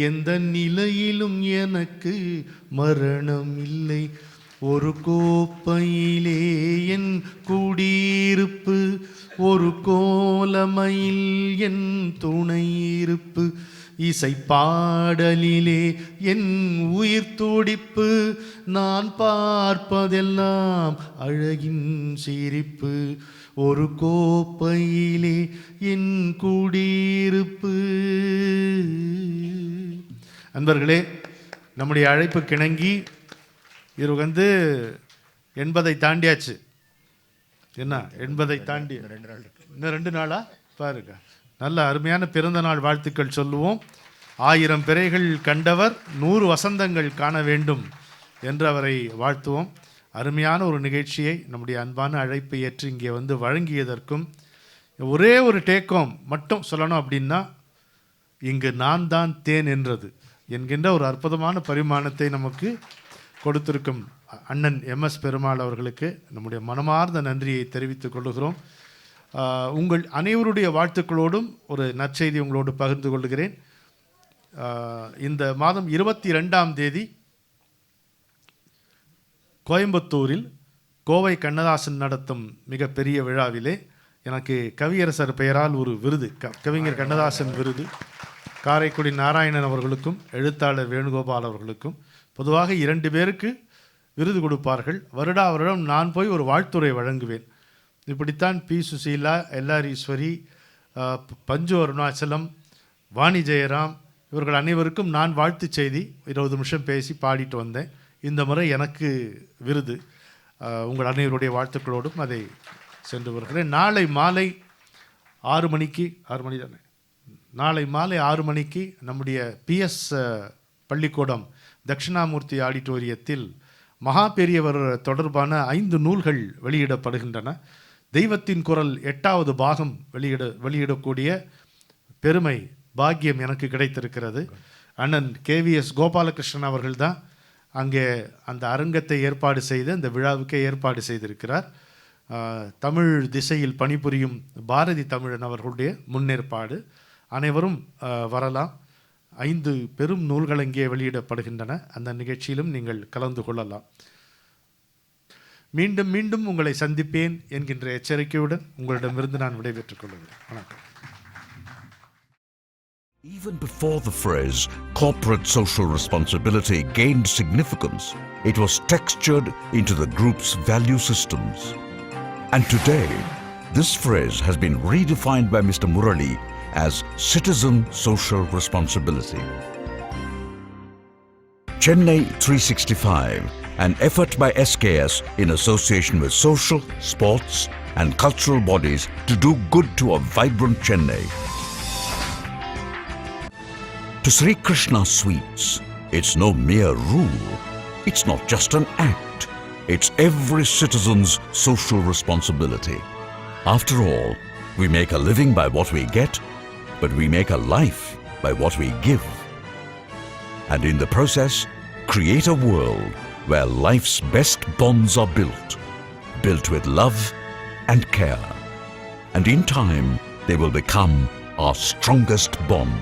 எந்த நிலையிலும் எனக்கு மரணம் இல்லை. ஒரு கோப்பையிலே என் குடியிருப்பு, ஒரு கோலமையில் என் துணையிருப்பு, இசை பாடலிலே என் உயிர் துடிப்பு, நான் பார்ப்பதெல்லாம் அழகின் சிரிப்பு, ஒரு கோப்பையிலே என் குடியிருப்பு. அன்பர்களே, நம்முடைய அழைப்பு கிணங்கி இது 80 தாண்டியாச்சு. என்ன 80 தாண்டி இன்னும் 2 நாளா பாருங்க. நல்ல அருமையான பிறந்த நாள் வாழ்த்துக்கள் சொல்லுவோம். 1000 பிறைகள் கண்டவர் 100 வசந்தங்கள் காண வேண்டும் என்று அவரை வாழ்த்துவோம். அருமையான ஒரு நிகழ்ச்சியை நம்முடைய அன்பான அழைப்பை ஏற்று இங்கே வழங்கியதற்கும், ஒரே ஒரு டேக்கோம் மட்டும் சொல்லணும் அப்படின்னா, இங்கு நான் தான் தேன் என்றது என்கின்ற ஒரு அற்புதமான பரிமாணத்தை நமக்கு கொடுத்திருக்கும் அண்ணன் MS பெருமாள் அவர்களுக்கு நம்முடைய மனமார்ந்த நன்றியை தெரிவித்துக் கொள்கிறோம். உங்கள் அனைவருடைய வாழ்த்துக்களோடும் ஒரு நற்செய்தி உங்களோடு பகிர்ந்து கொள்கிறேன். இந்த மாதம் 22ஆம் தேதி கோயம்புத்தூரில் கோவை கண்ணதாசன் நடத்தும் மிகப்பெரிய விழாவிலே எனக்கு கவியரசர் பெயரால் ஒரு விருது, கவிஞர் கண்ணதாசன் விருது, காரைக்குடி நாராயணன் அவர்களுக்கும் எழுத்தாளர் வேணுகோபால் அவர்களுக்கும் பொதுவாக 2 பேருக்கு விருது கொடுப்பார்கள். வருடா வருடம் நான் போய் ஒரு வாழ்த்துரை வழங்குவேன். இப்படித்தான் பி. சுசீலா, LR ஈஸ்வரி, பஞ்சு அருணாச்சலம், வாணி ஜெயராம் இவர்கள் அனைவருக்கும் நான் வாழ்த்து செய்தி 20 நிமிஷம் பேசி பாடிட்டு வந்தேன். இந்த முறை எனக்கு விருது. உங்கள் அனைவருடைய வாழ்த்துக்களோடும் அதை சென்று வருகிறேன். நாளை மாலை 6 மணிக்கு, 6 மணி தானே, நாளை மாலை 6 மணிக்கு நம்முடைய PS பள்ளிக்கூடம் தட்சிணாமூர்த்தி ஆடிட்டோரியத்தில் மகா பெரியவர் தொடர்பான 5 நூல்கள் வெளியிடப்படுகின்றன. தெய்வத்தின் குரல் 8வது பாகம் வெளியிடக்கூடிய பெருமை பாக்கியம் எனக்கு கிடைத்திருக்கிறது. அண்ணன் KVS கோபாலகிருஷ்ணன் அவர்கள் தான் அங்கே அந்த அரங்கத்தை ஏற்பாடு செய்து அந்த விழாவுக்கே ஏற்பாடு செய்திருக்கிறார். தமிழ் திசையில் பணிபுரியும் பாரதி தமிழன் அவர்களுடைய முன்னேற்பாடு. அனைவரும் வரலாம். 5 பெரும் நூல்கள் அங்கே வெளியிடப்படுகின்றன. அந்த நிகழ்ச்சியிலும் நீங்கள் கலந்து கொள்ளலாம். மீண்டும் மீண்டும் உங்களை சந்திப்பேன் என்கின்ற எச்சரிக்கையுடன் உங்களிடமிருந்து நான் விடைபெற்றுக் கொள்கிறேன். வணக்கம். Even before the phrase corporate social responsibility gained significance, it was textured into the group's value systems. And today, this phrase has been redefined by Mr. Murali as citizen social responsibility. Chennai 365, an effort by SKS in association with social, sports and cultural bodies to do good to a vibrant Chennai. To Sri Krishna Sweets, it's no mere rule. It's not just an act. It's every citizen's social responsibility. After all, we make a living by what we get, but we make a life by what we give. And in the process, create a world where life's best bonds are built with love and care. And in time, they will become our strongest bond.